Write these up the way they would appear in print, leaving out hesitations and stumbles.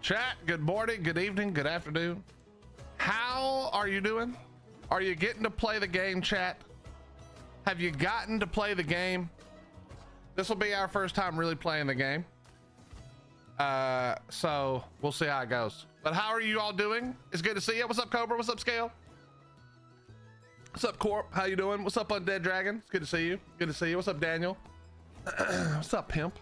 Chat, good morning, good evening, good afternoon. How are you doing? Are you getting to play the game, chat? Have you gotten to play the game? This will be our first time really playing the game. So we'll see how it goes. But how are you all doing? It's good to see you. What's up, Cobra? What's up, Scale? What's up, Corp? How you doing? What's up, Undead Dragon? It's good to see you. Good to see you. What's up, Daniel? What's up, Pimp?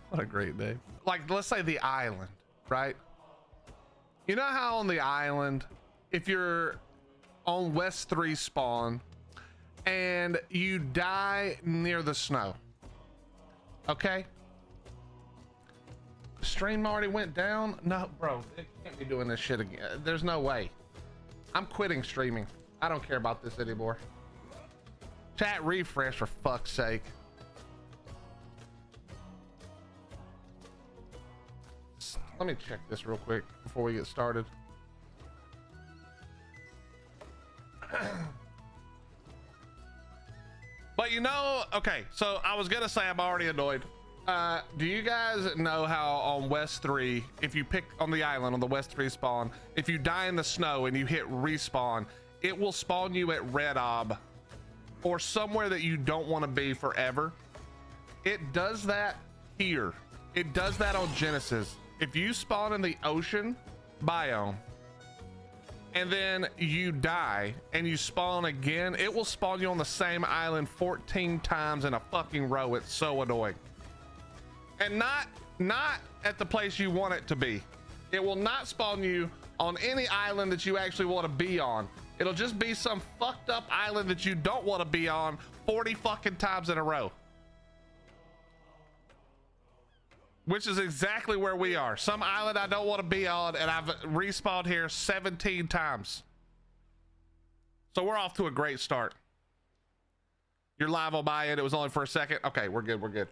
What a great name. Like, let's say the island, right? You know how on the island, if you're on West 3 spawn and you die near the snow, okay? Stream already went down? No, bro, it can't be doing this shit again. There's no way. I'm quitting streaming. I don't care about this anymore. Chat refresh for fuck's sake. Let me check this real quick before we get started. But you know, okay, so I was gonna say I'm already annoyed. Do you guys know how on West 3, if you pick on the island on the West 3 spawn, if you die in the snow and you hit respawn, it will spawn you at Red Ob or somewhere that you don't want to be forever? It does that here. It does that on Genesis. If you spawn in the ocean biome and then you die and you spawn again, it will spawn you on the same island 14 times in a fucking row. It's so annoying. And not at the place you want it to be. It will not spawn you on any island that you actually want to be on. It'll just be some fucked up island that you don't want to be on 40 fucking times in a row. Which is exactly where we are. Some island I don't want to be on, and I've respawned here 17 times. So we're off to a great start. You're live on my end. It was only for a second. Okay, we're good. We're good.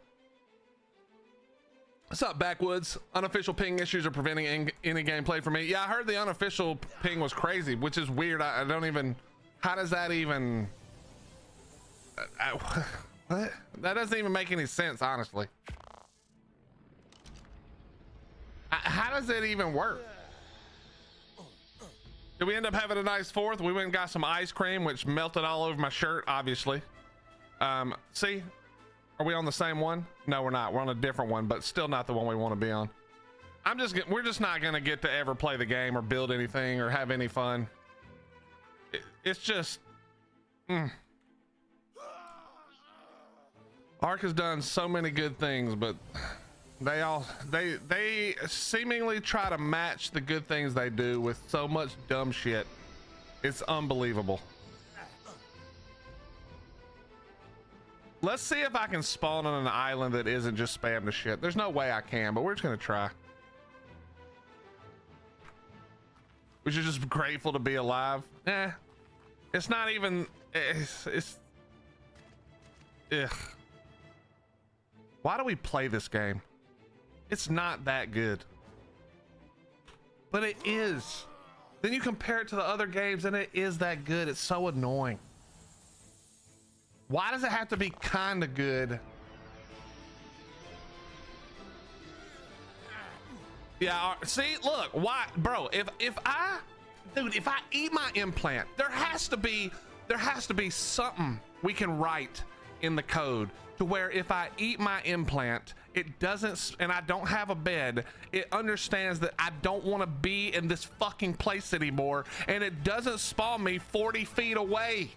What's up, Backwoods? Unofficial ping issues are preventing any gameplay for me. Yeah, I heard the unofficial ping was crazy, which is weird. I don't even... How does that even... What? That doesn't even make any sense, honestly. How does it even work? Did we end up having a nice fourth? We went and got some ice cream, which melted all over my shirt, obviously. See? Are we on the same one? No, we're not. We're on a different one, but still not the one we want to be on. We're just not going to get to ever play the game or build anything or have any fun. It's just... Ark has done so many good things, but... They seemingly try to match the good things they do with so much dumb shit. It's unbelievable. Let's see if I can spawn on an island that isn't just spam to shit. There's no way I can, but we're just gonna try. We should just be grateful to be alive. It's not even. It's ugh. Why do we play this game? It's not that good, but it is. Then you compare it to the other games and it is that good. It's so annoying. Why does it have to be kind of good? Yeah, see, look, why, bro, if I eat my implant, there has to be something we can write in the code to where if I eat my implant, it doesn't, and I don't have a bed, it understands that I don't want to be in this fucking place anymore, and it doesn't spawn me 40 feet away.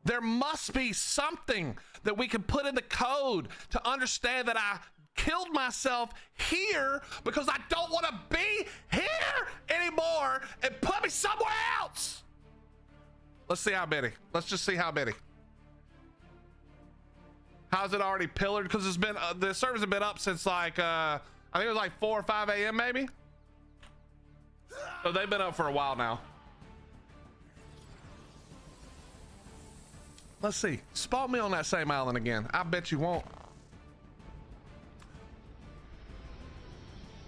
There must be something that we can put in the code to understand that I killed myself here because I don't want to be here anymore, and put me somewhere else. Let's see how many. Let's just see how many. How's it already pillared? Because it's been the servers have been up since like I think it was like 4 or 5 a.m. maybe. So they've been up for a while now. Let's see. Spawn me on that same island again. I bet you won't.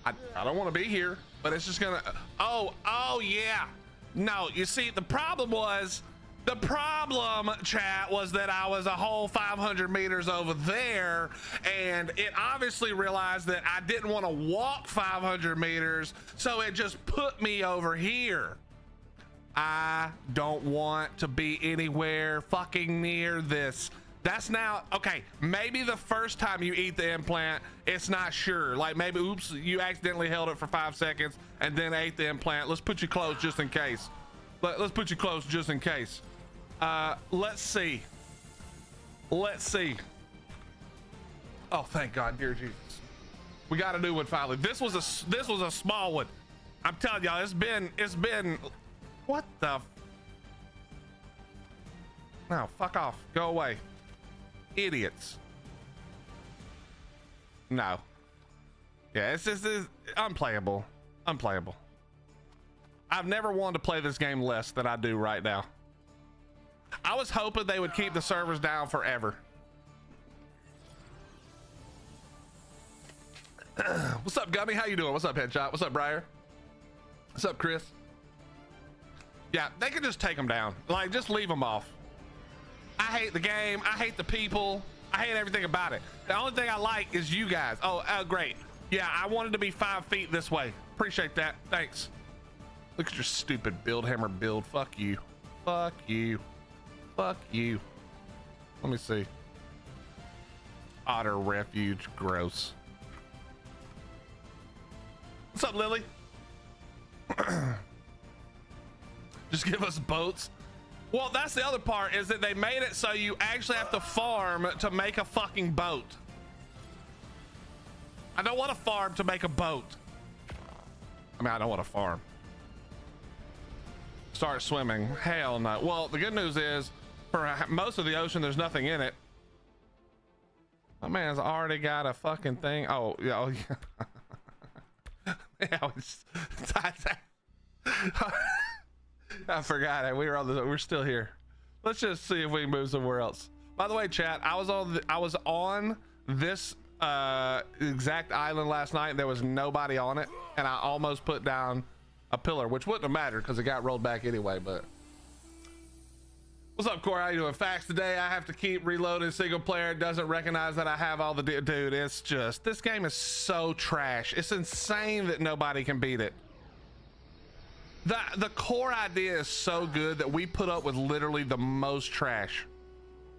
I don't want to be here, but it's just gonna. Oh yeah. No, you see, the problem was The problem, chat, was that I was a whole 500 meters over there, and it obviously realized that I didn't want to walk 500 meters, so it just put me over here. I don't want to be anywhere fucking near this. That's now, okay, maybe the first time you eat the implant, it's not sure. Like maybe, oops, you accidentally held it for 5 seconds and then ate the implant. Let's put you close just in case. Let's put you close just in case. Let's see. Let's see. Oh, thank God, dear Jesus. We got a new one finally. This was a small one. I'm telling y'all, it's been, what the? No, fuck off. Go away. Idiots. No. Yeah, it's just unplayable. Unplayable. I've never wanted to play this game less than I do right now. I was hoping they would keep the servers down forever. What's up, Gummy? How you doing? What's up, Headshot? What's up, Briar? What's up, Chris? Yeah, they could just take them down. Like, just leave them off. I hate the game. I hate the people. I hate everything about it. The only thing I like is you guys. Oh, great. Yeah, I wanted to be 5 feet this way. Appreciate that. Thanks. Look at your stupid build hammer build. Fuck you. Fuck you. Fuck you. Let me see. Otter refuge. Gross. What's up, Lily? Just give us boats. Well, that's the other part, is that they made it so you actually have to farm to make a fucking boat. I don't want to farm to make a boat. I mean, I don't want to farm. Start swimming. Hell no. Well, the good news is, for most of the ocean, there's nothing in it. My man's already got a fucking thing. Oh, yeah. Oh, yeah. Yeah, I forgot it. We're still here. Let's just see if we can move somewhere else. By the way, chat, I was on this exact island last night. There was nobody on it, and I almost put down a pillar, which wouldn't have mattered because it got rolled back anyway. But what's up, Corey? How you doing? Facts today. I have to keep reloading single player. It doesn't recognize that I have all the dude. It's just, this game is so trash. It's insane that nobody can beat it. The core idea is so good that we put up with literally the most trash.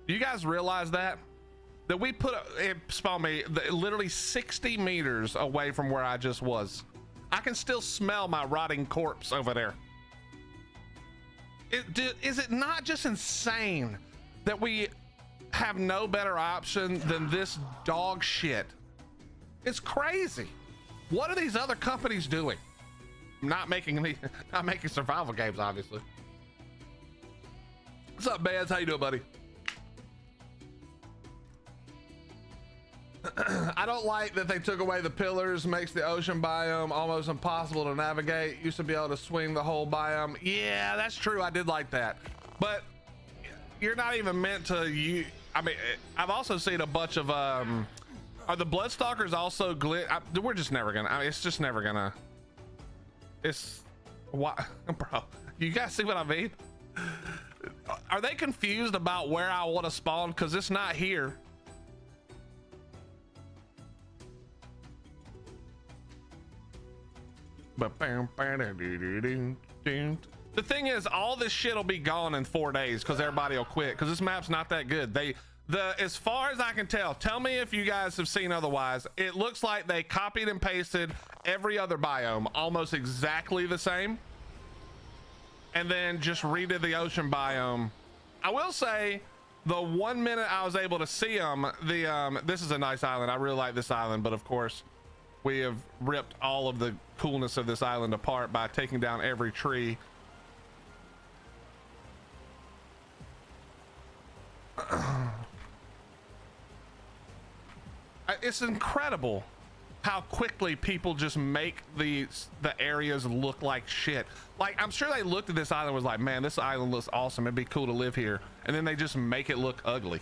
Do you guys realize that we put it spawned me literally 60 meters away from where I just was? I can still smell my rotting corpse over there. Is it not just insane that we have no better option than this dog shit? It's crazy. What are these other companies doing? Not making survival games, obviously. What's up, Bands? How you doing, buddy? I don't like that they took away the pillars. Makes the ocean biome almost impossible to navigate. Used to be able to swing the whole biome. Yeah, that's true. I did like that, but you're not even meant to. I mean, I've also seen a bunch of are the Bloodstalkers also we're just never gonna. I mean, it's just never gonna. It's what, bro? You guys see what I mean? Are they confused about where I want to spawn? Because it's not here. The thing is, all this shit will be gone in 4 days because everybody will quit because this map's not that good. As far as I can tell me if you guys have seen otherwise, it looks like they copied and pasted every other biome almost exactly the same and then just redid the ocean biome. I will say, the 1 minute I was able to see them, this is a nice island. I really like this island, but of course we have ripped all of the coolness of this island apart by taking down every tree. It's incredible how quickly people just make the areas look like shit. Like, I'm sure they looked at this island and was like, man, this island looks awesome, it'd be cool to live here, and then they just make it look ugly.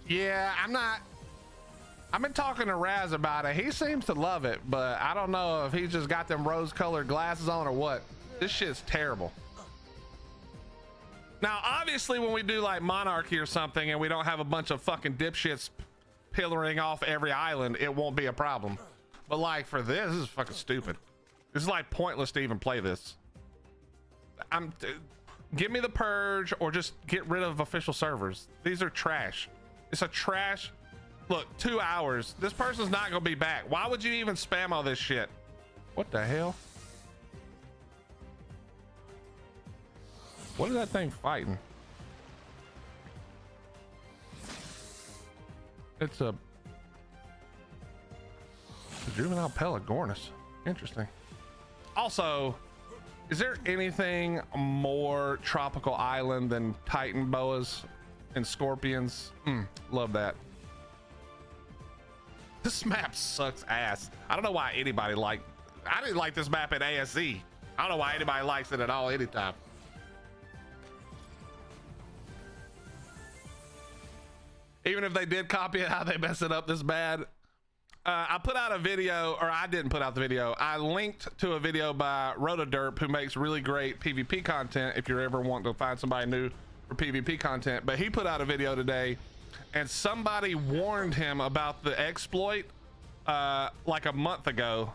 Yeah, I've been talking to Raz about it. He seems to love it, but I don't know if he just got them rose-colored glasses on or what. This shit's terrible. Now, obviously, when we do like Monarchy or something and we don't have a bunch of fucking dipshits pillaring off every island, it won't be a problem. But like for this is fucking stupid. This is like pointless to even play this. Give me the purge or just get rid of official servers. These are trash. It's a trash. Look, 2 hours. This person's not gonna be back. Why would you even spam all this shit? What the hell? What is that thing fighting? It's a juvenile Pelagornis. Interesting. Also, is there anything more tropical island than Titan boas and scorpions? Love that. This map sucks ass. I don't know why anybody I didn't like this map at ASE. I don't know why anybody likes it at all anytime. Even if they did copy it, how they mess it up this bad. I put out a video, or I didn't put out the video. I linked to a video by Rotoderp, who makes really great PvP content if you're ever wanting to find somebody new for PvP content. But he put out a video today, and somebody warned him about the exploit like a month ago,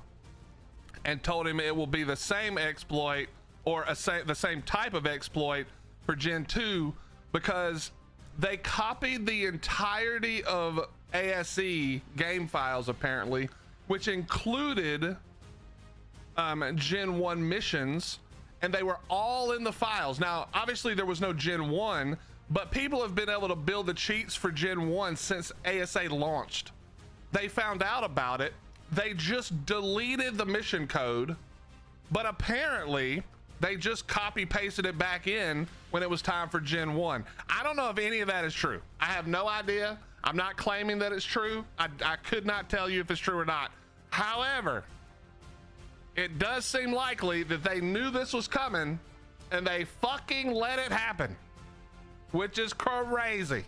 and told him it will be the same exploit or the same type of exploit for Gen 2 because they copied the entirety of ASE game files apparently, which included Gen 1 missions, and they were all in the files. Now obviously there was no Gen 1, but people have been able to build the cheats for Gen 1 since ASA launched. They found out about it, they just deleted the mission code, but apparently they just copy pasted it back in when it was time for Gen 1. I don't know if any of that is true. I have no idea. I'm not claiming that it's true. I could not tell you if it's true or not. However, it does seem likely that they knew this was coming and they fucking let it happen, which is crazy.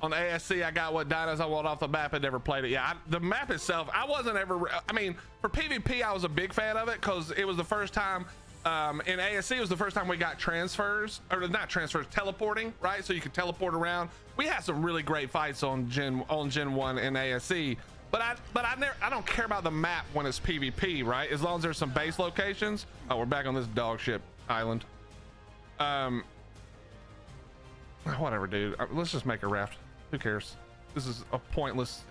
On ASC, I got what dinos I want off the map and never played it. Yeah, the map itself, I wasn't ever, I mean, for PvP, I was a big fan of it because it was the first time, in ASC, it was the first time we got transfers, or not transfers, teleporting, right? So you could teleport around. We had some really great fights on Gen 1 in ASC, but I don't care about the map when it's PvP, right? As long as there's some base locations. Oh, we're back on this dog shit island. Whatever, dude. Let's just make a raft. Who cares? This is a pointless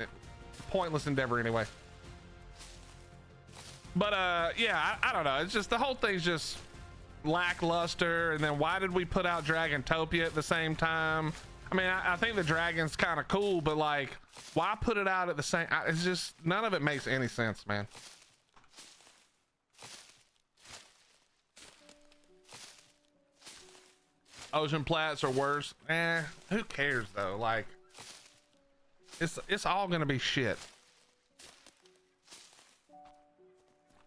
endeavor anyway. But yeah, I don't know. It's just the whole thing's just lackluster. And then why did we put out Dragantopia at the same time? I mean, I think the dragon's kind of cool, but like, why put it out at the same? It's just none of it makes any sense, man. Ocean plats are worse. Who cares though? Like, it's all gonna be shit.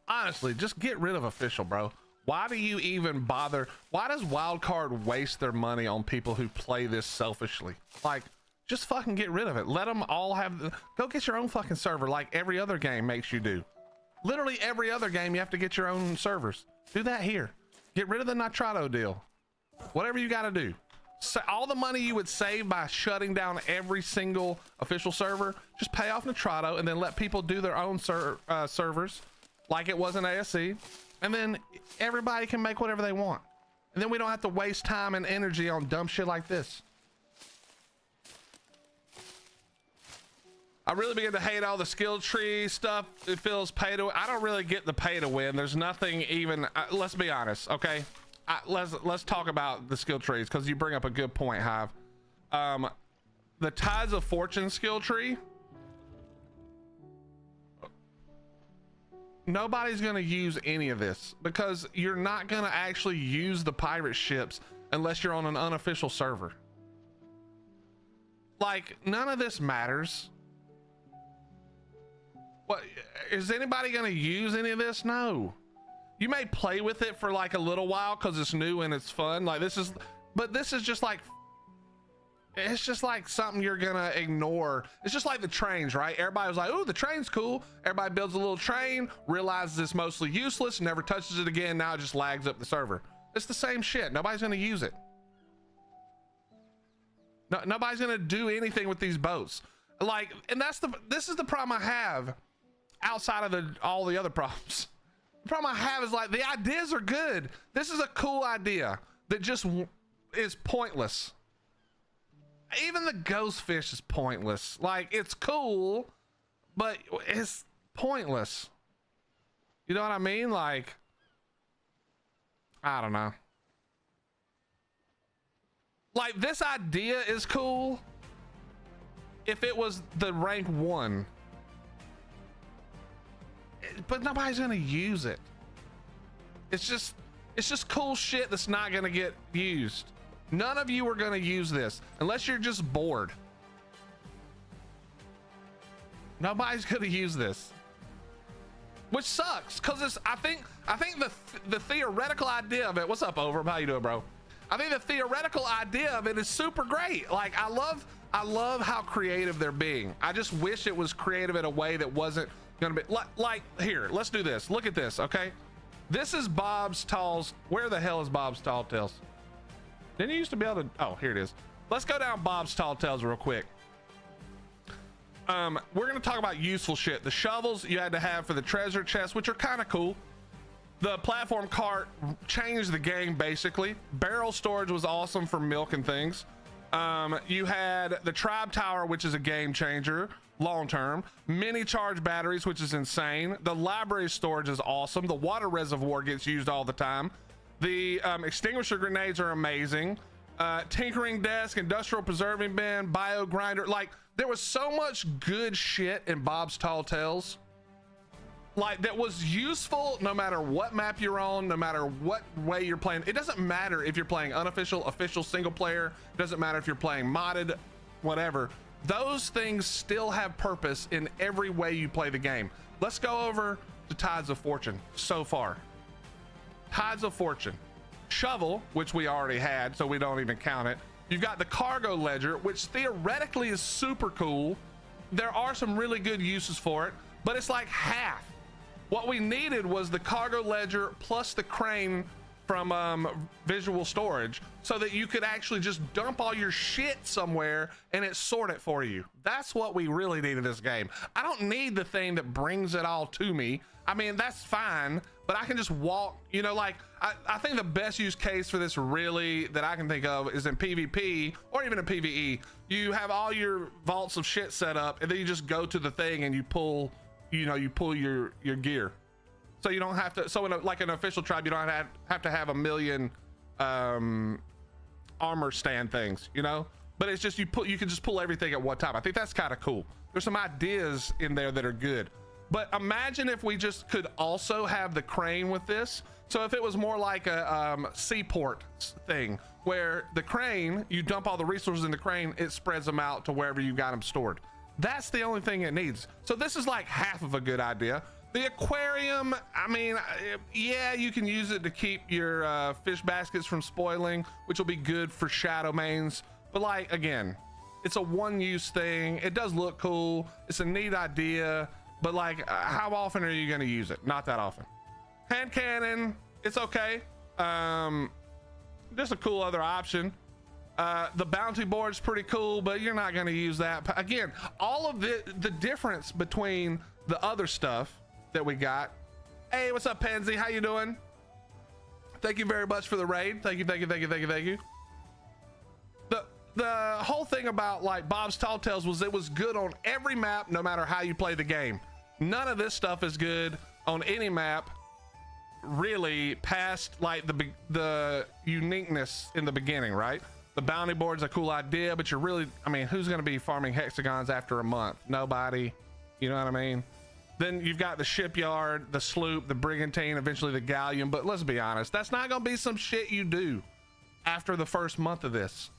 Honestly, just get rid of official, bro. Why do you even bother? Why does Wildcard waste their money on people who play this selfishly? Like, just fucking get rid of it. Let them all have, go get your own fucking server like every other game makes you do. Literally every other game you have to get your own servers. Do that here. Get rid of the Nitrado deal. Whatever you got to do. So all the money you would save by shutting down every single official server, just pay off Nitrado and then let people do their own servers like it was in ASC, and then everybody can make whatever they want, and then we don't have to waste time and energy on dumb shit like this. I really begin to hate all the skill tree stuff. It feels pay to, I don't really get the pay to win. There's nothing even, let's be honest, okay? Let's talk about the skill trees, because you bring up a good point, Hive. The Tides of Fortune skill tree, nobody's going to use any of this because you're not going to actually use the pirate ships unless you're on an unofficial server. Like, none of this matters. What, is anybody going to use any of this? No. You may play with it for like a little while because it's new and it's fun. Like, this is But this is just like, it's just like something you're gonna ignore. It's just like the trains, right? Everybody was like, oh, the train's cool. Everybody builds a little train, realizes it's mostly useless, never touches it again. Now it just lags up the server. It's the same shit. Nobody's gonna use it. No, nobody's gonna do anything with these boats. Like, and this is the problem I have outside of all the other problems. The problem I have is like, the ideas are good. This is a cool idea that just is pointless. Even the ghost fish is pointless. Like, it's cool, but it's pointless. You know what I mean? Like, I don't know. Like, this idea is cool if it was the rank 1. But nobody's gonna use it. It's just cool shit that's not gonna get used. None of you are going to use this unless you're just bored. Nobody's going to use this, which sucks because I think the theoretical idea of it. What's up, Over? How you doing, bro? I think the theoretical idea of it is super great. Like, I love how creative they're being. I just wish it was creative in a way that wasn't going to be like here. Let's do this. Look at this. Okay, this is Bob's Tall's. Where the hell is Bob's Tall Tales? Didn't you used to be able to? Oh, here it is. Let's go down Bob's Tall Tales real quick. We're going to talk about useful shit. The shovels you had to have for the treasure chest, which are kind of cool. The platform cart changed the game, basically. Barrel storage was awesome for milk and things. You had the tribe tower, which is a game changer long term. Mini charge batteries, which is insane. The library storage is awesome. The water reservoir gets used all the time. The extinguisher grenades are amazing. Tinkering desk, industrial preserving bin, bio grinder. Like, there was so much good shit in Bob's Tall Tales, like, that was useful no matter what map you're on, no matter what way you're playing. It doesn't matter if you're playing unofficial, official, single player. It doesn't matter if you're playing modded, whatever. Those things still have purpose in every way you play the game. Let's go over to Tides of Fortune so far. Tides of Fortune. Shovel, which we already had, so we don't even count it. You've got the cargo ledger, which theoretically is super cool. There are some really good uses for it, but it's like half. What we needed was the cargo ledger plus the crane from visual storage, so that you could actually just dump all your shit somewhere and it sort it for you. That's what we really need in this game. I don't need the thing that brings it all to me. I mean, that's fine, but I can just walk, you know, like, I think the best use case for this really that I can think of is in PvP or even in PvE. You have all your vaults of shit set up, and then you just go to the thing and you pull, you know, you pull your gear. So you don't have to, so in like an official tribe, you don't have to have a million armor stand things, you know? But it's just, you can just pull everything at one time. I think that's kind of cool. There's some ideas in there that are good. But imagine if we just could also have the crane with this. So if it was more like a seaport thing, where the crane, you dump all the resources in the crane, it spreads them out to wherever you got them stored. That's the only thing it needs. So this is like half of a good idea. The aquarium, I mean, yeah, you can use it to keep your fish baskets from spoiling, which will be good for shadow mains. But like, again, it's a one-use thing. It does look cool. It's a neat idea. But like, how often are you going to use it? Not that often. Hand cannon, it's okay. Just a cool other option. The bounty board's pretty cool, but you're not going to use that. Again, all of the difference between the other stuff that we got. Hey, what's up, Pansy? How you doing? Thank you very much for the raid. Thank you, thank you, thank you, thank you, thank you. The whole thing about like Bob's Tall Tales was it was good on every map, no matter how you play the game. None of this stuff is good on any map, really, past like the uniqueness in the beginning, right? The bounty board's a cool idea, but you're really, I mean, who's going to be farming hexagons after a month? Nobody. You know what I mean? Then you've got the shipyard, the sloop, the brigantine, eventually the galleon. But let's be honest, that's not going to be some shit you do after the first month of this.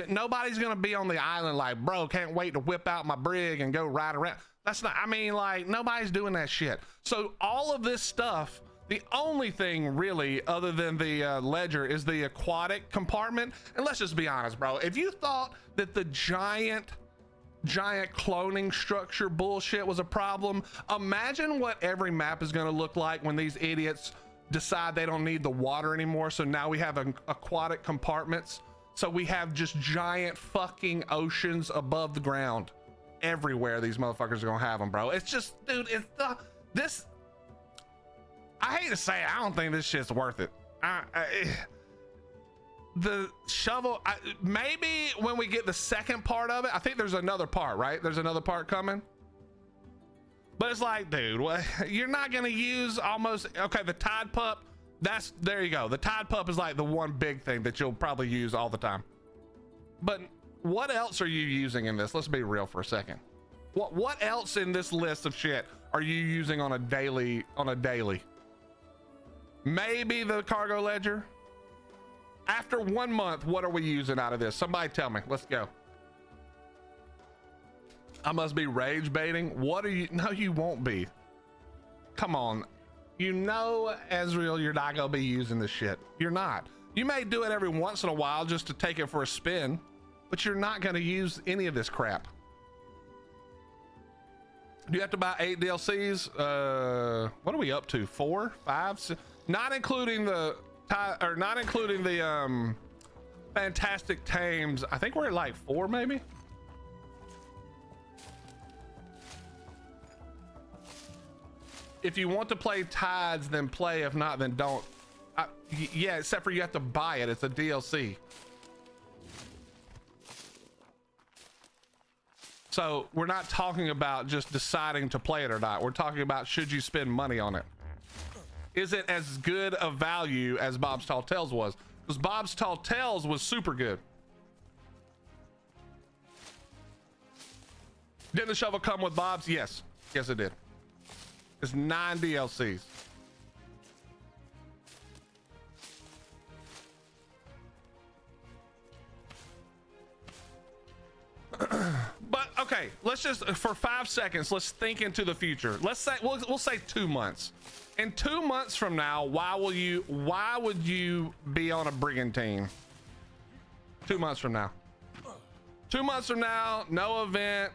Nobody's going to be on the island like, bro, can't wait to whip out my brig and go ride around. That's not, I mean, like, nobody's doing that shit. So all of this stuff The only thing really other than the ledger is the aquatic compartment. And let's just be honest, bro. If you thought that the giant cloning structure bullshit was a problem, imagine what every map is going to look like when these idiots decide they don't need the water anymore. So now we have aquatic compartments. So we have just giant fucking oceans above the ground everywhere. These motherfuckers are gonna have them, bro. It's just, dude, it's this. I hate to say it, I don't think this shit's worth it. The shovel, maybe when we get the second part of it. I think there's another part, right? There's another part coming. But it's like, dude, what, you're not gonna use almost, okay, the Tide Pup, there you go. The Tide Pup is like the one big thing that you'll probably use all the time. But what else are you using in this? Let's be real for a second. What else in this list of shit are you using on a daily? Maybe the cargo ledger. After 1 month, what are we using out of this? Somebody tell me. Let's go. I must be rage baiting. What are you? No, you won't be. Come on. You know, Ezreal, you're not gonna be using this shit. You're not. You may do it every once in a while just to take it for a spin, but you're not gonna use any of this crap. Do you have to buy 8 DLCs? What are we up to? 4, 5, 6? Not including the Fantastic Tames. I think we're at like 4 maybe. If you want to play Tides, then play. If not, then don't. Yeah, except for you have to buy it. It's a DLC. So we're not talking about just deciding to play it or not. We're talking about, should you spend money on it? Is it as good a value as Bob's Tall Tales was? Because Bob's Tall Tales was super good. Didn't the shovel come with Bob's? Yes. Yes, it did. It's 9 DLCs. But okay, let's just, for 5 seconds, let's think into the future. Let's say we'll say 2 months. In 2 months from now, why would you be on a brigantine? 2 months from now. 2 months from now, no event,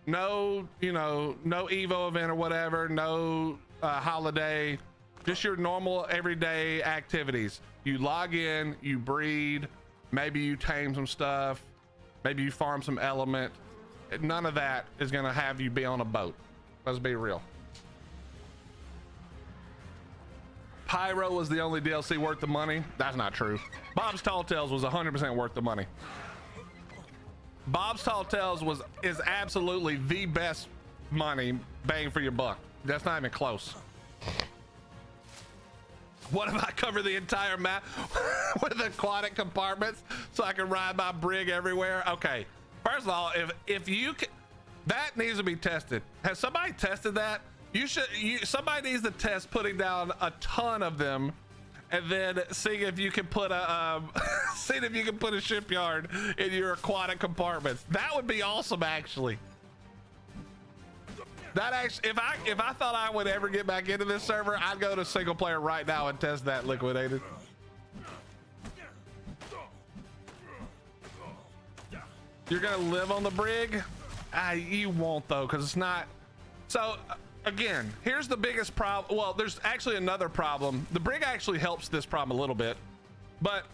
no, no Evo event or whatever, no holiday, just your normal everyday activities. You log in, you breed, maybe you tame some stuff, maybe you farm some element. None of that is gonna have you be on a boat. Let's be real. Pyro was the only DLC worth the money. That's not true. Bob's Tall Tales was 100% worth the money. Bob's Tall Tales is absolutely the best money bang for your buck. That's not even close. What if I cover the entire map with aquatic compartments so I can ride my brig everywhere? Okay, first of all, if you can, that needs to be tested. Has somebody tested that? Somebody needs to test putting down a ton of them and then seeing if you can put a seeing if you can put a shipyard in your aquatic compartments. That would be awesome, actually. That actually, if I thought I would ever get back into this server, I'd go to single player right now and test that, Liquidated. You're gonna live on the brig? You won't though, because it's not. So again, here's the biggest problem. Well, there's actually another problem. The brig actually helps this problem a little bit, but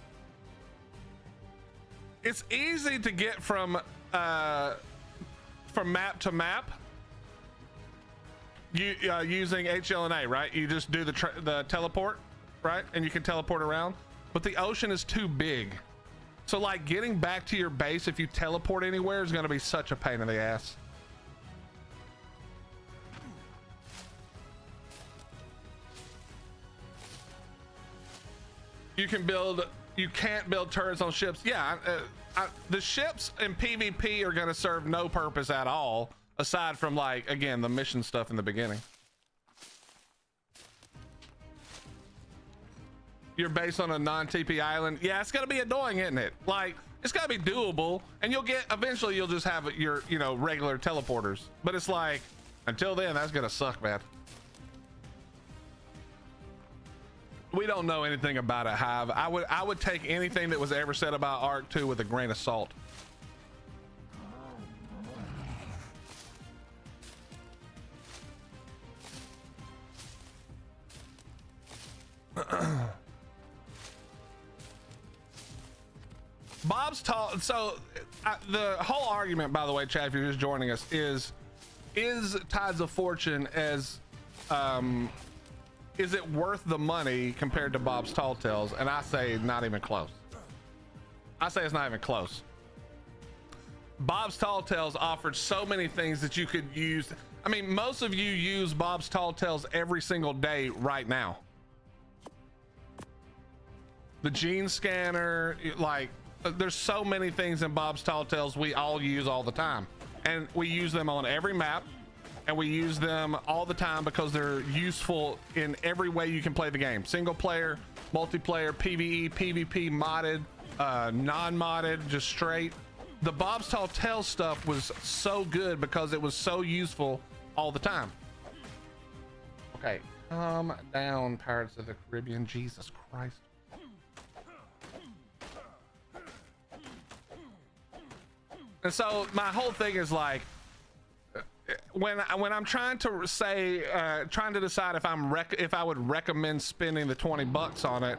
it's easy to get from map to map using HLNA, right? You just do the teleport, right? And you can teleport around, but the ocean is too big. So like getting back to your base if you teleport anywhere is going to be such a pain in the ass. You can't build turrets on ships. Yeah, the ships in PvP are going to serve no purpose at all, aside from, like, again, the mission stuff in the beginning. You're based on a non-TP island. Yeah, it's going to be annoying, isn't it? Like, it's got to be doable, and eventually you'll just have your, regular teleporters. But it's like, until then, that's going to suck, man. We don't know anything about it, Hive. I would take anything that was ever said about Arc 2 with a grain of salt. Bob's tall. So the whole argument, by the way, Chad, if you're just joining us, is Tides of Fortune as is it worth the money compared to Bob's Tall Tales? And I say not even close. I say it's not even close. Bob's Tall Tales offered so many things that you could use. I mean, most of you use Bob's Tall Tales every single day right now. The gene scanner, like, there's so many things in Bob's Tall Tales we all use all the time, and we use them on every map, and we use them all the time because they're useful in every way you can play the game. Single player, multiplayer, PvE, PvP, modded, non-modded, just straight. The Bob's Tall Tales stuff was so good because it was so useful all the time. Okay, calm down, Pirates of the Caribbean. Jesus Christ. And so my whole thing is like, when I'm trying to say, trying to decide if I would recommend spending the $20 on it.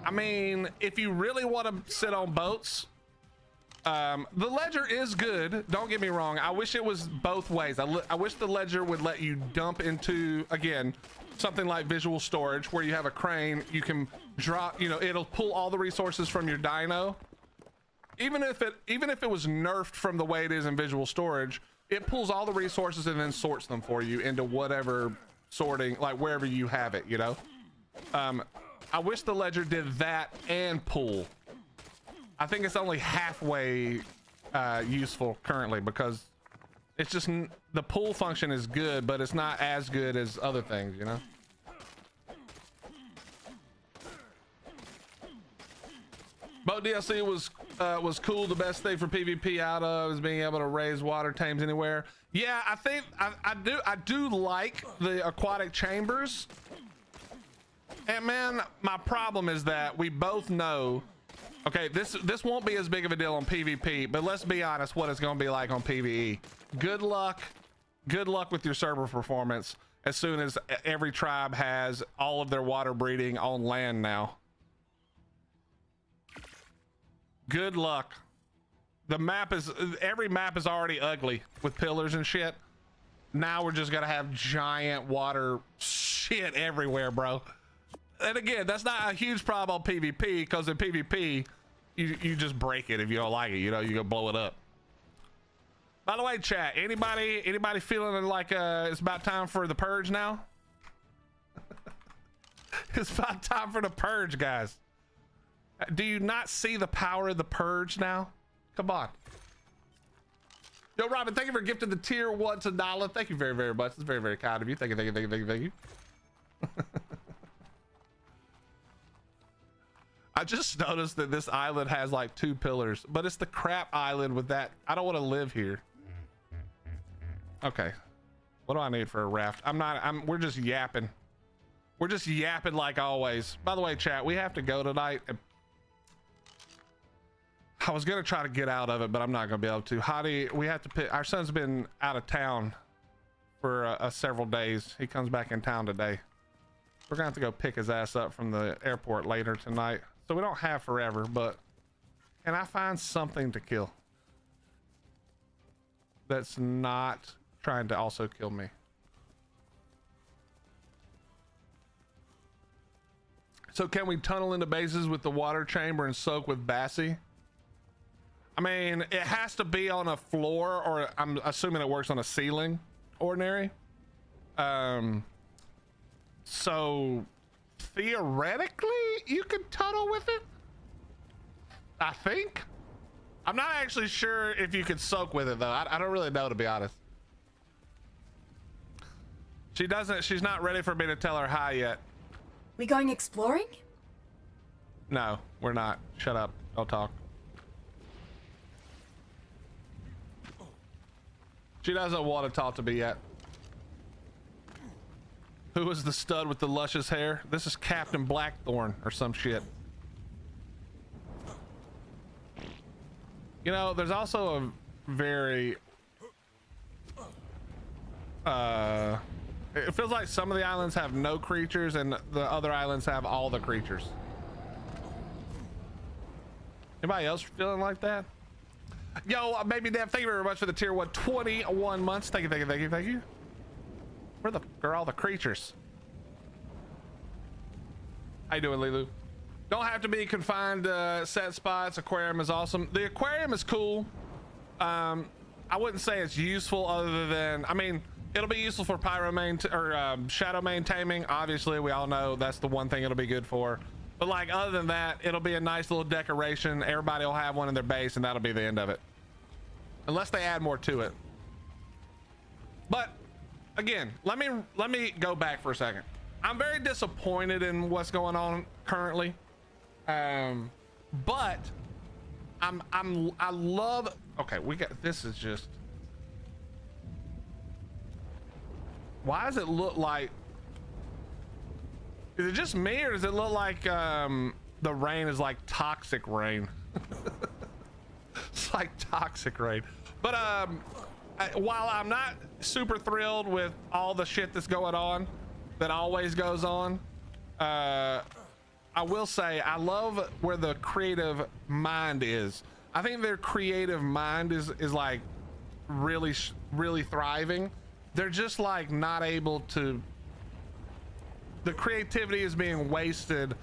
I mean, if you really want to sit on boats, the ledger is good. Don't get me wrong. I wish it was both ways. I wish the ledger would let you dump into, again, something like visual storage where you have a crane, you can drop, you know, it'll pull all the resources from your dino. Even if it was nerfed from the way it is in visual storage, it pulls all the resources and then sorts them for you into whatever sorting, like wherever you have it, you know? I wish the ledger did that and pull. I think it's only halfway useful currently because it's just, the pull function is good, but it's not as good as other things, you know? Boat DLC was cool. The best thing for PvP out of is being able to raise water tames anywhere. Yeah, I think I do like the aquatic chambers. And man, my problem is that we both know, okay, this won't be as big of a deal on PvP, but let's be honest, what it's going to be like on PvE. Good luck with your server performance as soon as every tribe has all of their water breeding on land now. Good luck. Every map is already ugly with pillars and shit. Now we're just gonna have giant water shit everywhere, bro. And again, that's not a huge problem on PvP, because in PvP, you just break it if you don't like it, you know, you go blow it up. By the way, chat, anybody feeling like it's about time for the purge now? It's about time for the purge, guys. Do you not see the power of the purge now? Come on. Yo, Robin, thank you for gifting the tier 1 to Nala. Thank you very, very much. It's very, very kind of you. Thank you. I just noticed that this island has like 2 pillars, but it's the crap island with that. I don't want to live here. Okay. What do I need for a raft? We're just yapping. We're just yapping like always. By the way, chat, we have to go tonight. I was gonna try to get out of it, but I'm not gonna be able to. Hottie, we have to pick. Our son's been out of town for several days. He comes back in town today. We're gonna have to go pick his ass up from the airport later tonight. So we don't have forever, but can I find something to kill that's not trying to also kill me? So can we tunnel into bases with the water chamber and soak with Bassie? I mean, it has to be on a floor, or I'm assuming it works on a ceiling, ordinary. So theoretically you could tunnel with it, I think. I'm not actually sure if you could soak with it though. I don't really know, to be honest. She's not ready for me to tell her hi yet. We going exploring? No, we're not. Shut up. Don't talk. She doesn't want to talk to me yet. Who was the stud with the luscious hair? This is Captain Blackthorn or some shit. You know, there's also a very it feels like some of the islands have no creatures and the other islands have all the creatures. Anybody else feeling like that? Yo, baby Dev, thank you very much for the tier 1 21 months. Thank you, thank you, thank you, thank you. Where the fuck are all the creatures? How you doing, Lilu? Don't have to be confined to set spots. Aquarium is awesome. The aquarium is cool. I wouldn't say it's useful other than, I mean, it'll be useful for pyro main or shadow main taming. Obviously, we all know that's the one thing it'll be good for. But like, other than that, it'll be a nice little decoration. Everybody will have one in their base and that'll be the end of it. Unless they add more to it. But again, let me go back for a second. I'm very disappointed in what's going on currently. But I love, okay, we got, this is just, why does it look like, is it just me or does it look like the rain is like toxic rain? It's like toxic rain. But while I'm not super thrilled with all the shit that's going on, that always goes on, I will say I love where the creative mind is. I think their creative mind is like really thriving. They're just like not able to, the creativity is being wasted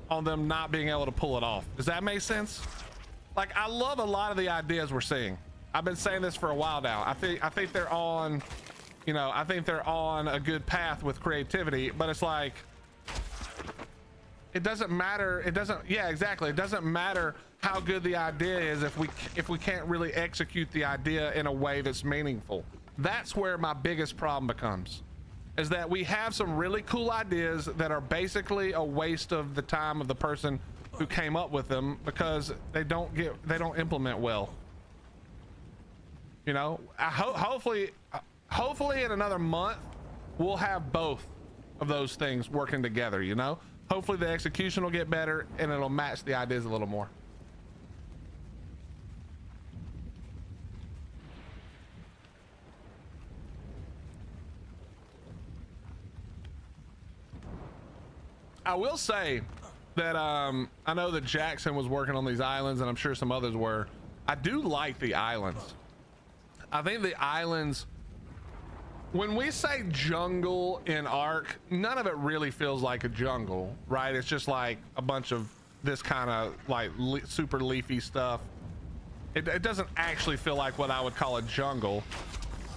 on them not being able to pull it off. Does that make sense? Like, I love a lot of the ideas we're seeing. I've been saying this for a while now. I think they're on, you know, I think they're on a good path with creativity, but it's like, it doesn't matter. It doesn't, yeah, exactly. It doesn't matter how good the idea is if we can't really execute the idea in a way that's meaningful. That's where my biggest problem becomes, is that we have some really cool ideas that are basically a waste of the time of the person who came up with them because they don't implement well. You know, hopefully in another month we'll have both of those things working together, you know? Hopefully the execution will get better and it'll match the ideas a little more. I will say that I know that Jackson was working on these islands and I'm sure some others were. I do like the islands. I think the islands, when we say jungle in Ark, none of it really feels like a jungle, right? It's just like a bunch of this kind of like super leafy stuff. It doesn't actually feel like what I would call a jungle.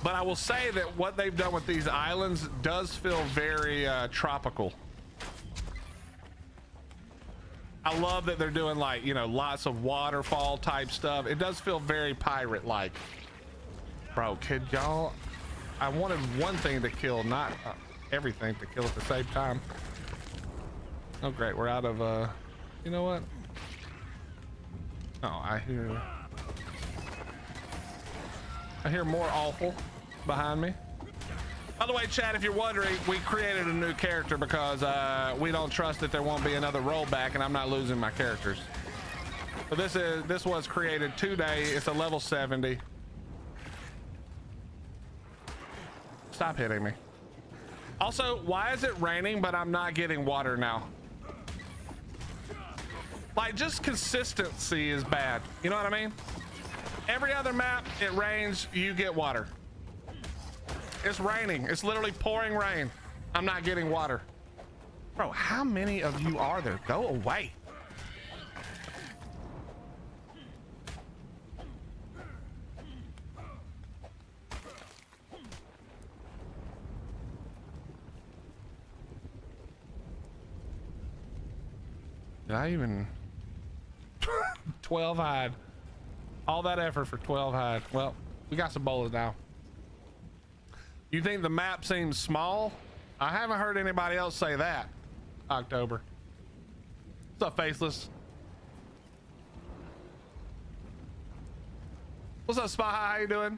But I will say that what they've done with these islands does feel very tropical. I love that they're doing, like, you know, lots of waterfall type stuff. It does feel very pirate like. Bro, could y'all, I wanted one thing to kill, not everything to kill at the same time. Oh great, we're out of you know what? Oh, I hear more awful behind me. By the way, chat, if you're wondering, we created a new character because we don't trust that there won't be another rollback and I'm not losing my characters. So this was created today. It's a level 70. Stop hitting me. Also, why is it raining but I'm not getting water now? Like, just consistency is bad. You know what I mean? Every other map, it rains, you get water. It's raining. It's literally pouring rain. I'm not getting water. Bro, how many of you are there? Go away. Did I even 12 hide? All that effort for 12 hide. Well, we got some bolas now. You think the map seems small? I haven't heard anybody else say that. October. What's up, Faceless? What's up, Spy? How you doing?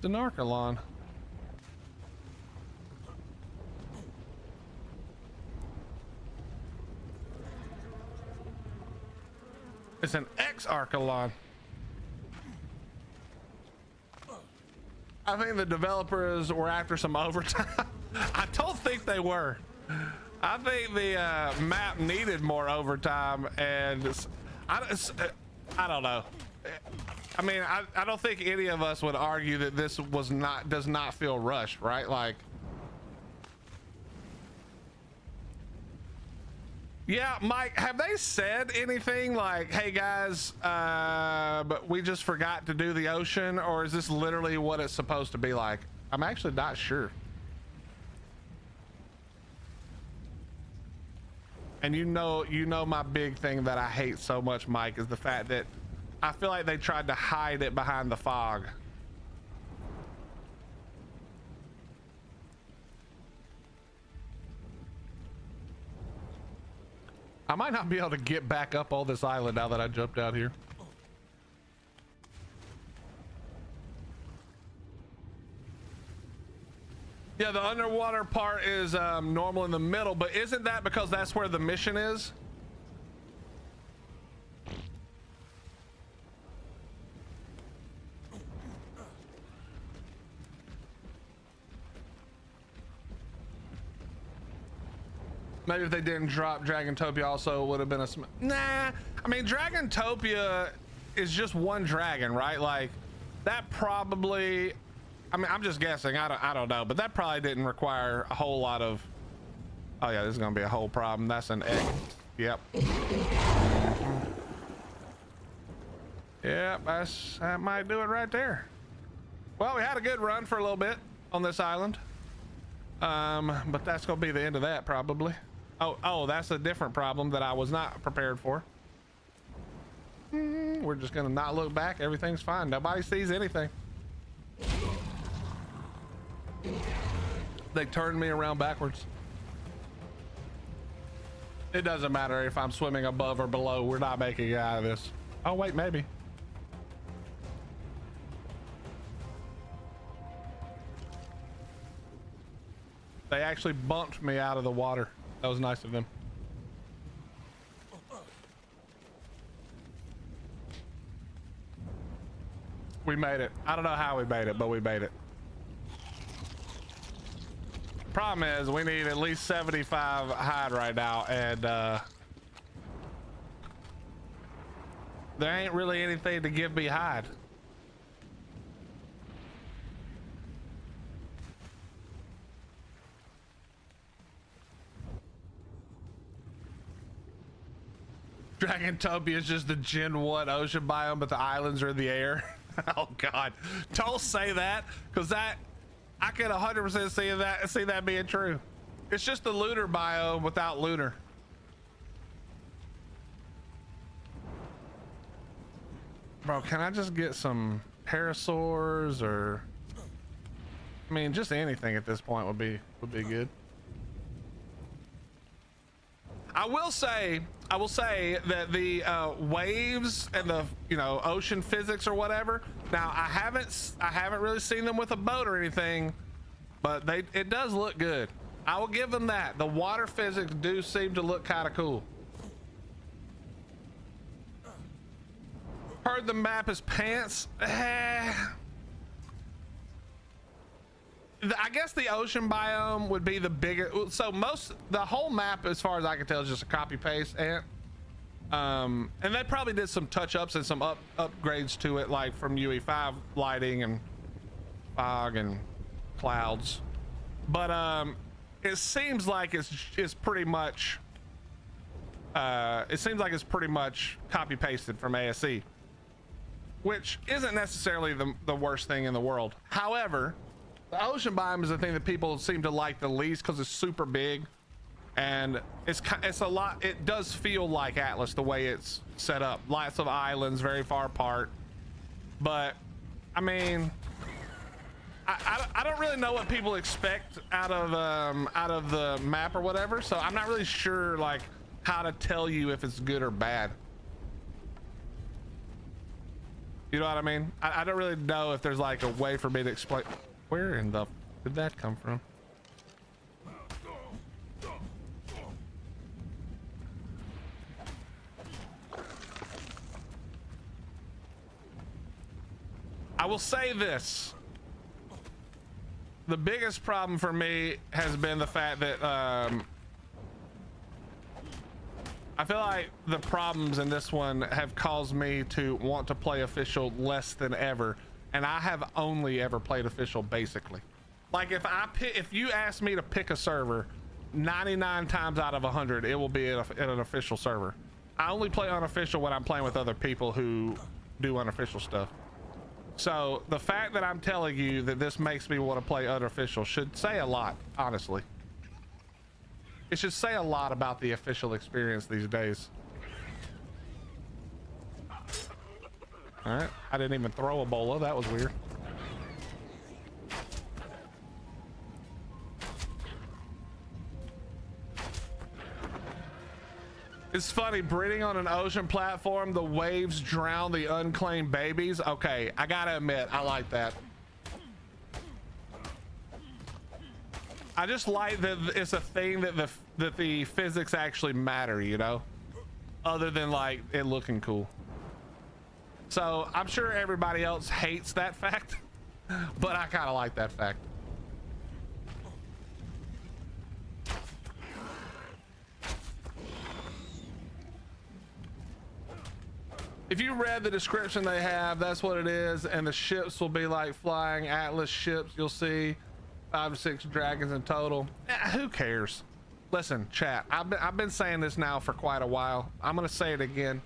The Narcolon. It's an X-Archelon. I think the developers were after some overtime. I don't think they were. I think the map needed more overtime, and I don't know. I mean, I don't think any of us would argue that this does not feel rushed, right? Like, yeah, Mike, have they said anything like, hey guys, but we just forgot to do the ocean, or is this literally what it's supposed to be like? I'm actually not sure. And you know my big thing that I hate so much, Mike, is the fact that I feel like they tried to hide it behind the fog. I might not be able to get back up on this island now that I jumped out here. Yeah, the underwater part is normal in the middle, but isn't that because that's where the mission is? Maybe if they didn't drop Dragantopia also, it would have been a nah. I mean, Dragantopia is just one dragon, right? Like, that probably, I mean, I'm just guessing, I don't know, but that probably didn't require a whole lot of, oh yeah, this is gonna be a whole problem. That's an egg. Yep. Yep, that might do it right there. Well, we had a good run for a little bit on this island. But that's gonna be the end of that probably. Oh, that's a different problem that I was not prepared for. We're just gonna not look back. Everything's fine. Nobody sees anything. They turned me around backwards. It doesn't matter if I'm swimming above or below. We're not making it out of this. Oh wait, maybe. They actually bumped me out of the water. That was nice of them. We made it. I don't know how we made it, but we made it. Problem is, we need at least 75 hide right now, and there ain't really anything to give me hide. Dragantopia is just the Gen 1 ocean biome, but the islands are in the air. Oh God, don't say that, because that, I can 100% see that being true. It's just the lunar biome without lunar. Bro, can I just get some parasaurs, or, I mean, just anything at this point would be good. I will say that the waves and the ocean physics or whatever. Now I haven't really seen them with a boat or anything, but it does look good. I will give them that. The water physics do seem to look kind of cool. Heard the map is pants. I guess the ocean biome would be the bigger. So the whole map, as far as I can tell, is just a copy paste, and they probably did some touch ups and some upgrades to it, like from UE5 lighting and fog and clouds. But it seems like it's pretty much copy pasted from ASE, which isn't necessarily the worst thing in the world. However, the ocean biome is the thing that people seem to like the least because it's super big, and it's a lot. It does feel like Atlas the way it's set up. Lots of islands, very far apart. But I mean, I don't really know what people expect out of the map or whatever. So I'm not really sure like how to tell you if it's good or bad. You know what I mean? I don't really know if there's like a way for me to explain. Where in the did that come from? I will say this. The biggest problem for me has been the fact that I feel like the problems in this one have caused me to want to play official less than ever, and I have only ever played official basically. Like if you ask me to pick a server, 99 times out of 100 it will be at an official server. I only play unofficial when I'm playing with other people who do unofficial stuff. So the fact that I'm telling you that this makes me want to play unofficial should say a lot, honestly. It should say a lot about the official experience these days. All right, I didn't even throw a bola. That was weird. It's funny, breeding on an ocean platform, the waves drown the unclaimed babies. Okay, I gotta admit, I like that. I just like that it's a thing that the physics actually matter, you know, other than like it looking cool. So I'm sure everybody else hates that fact, but I kind of like that fact. If you read the description they have, that's what it is. And the ships will be like flying Atlas ships. You'll see 5 to 6 dragons in total. Who cares? Listen, chat, I've been saying this now for quite a while. I'm gonna say it again.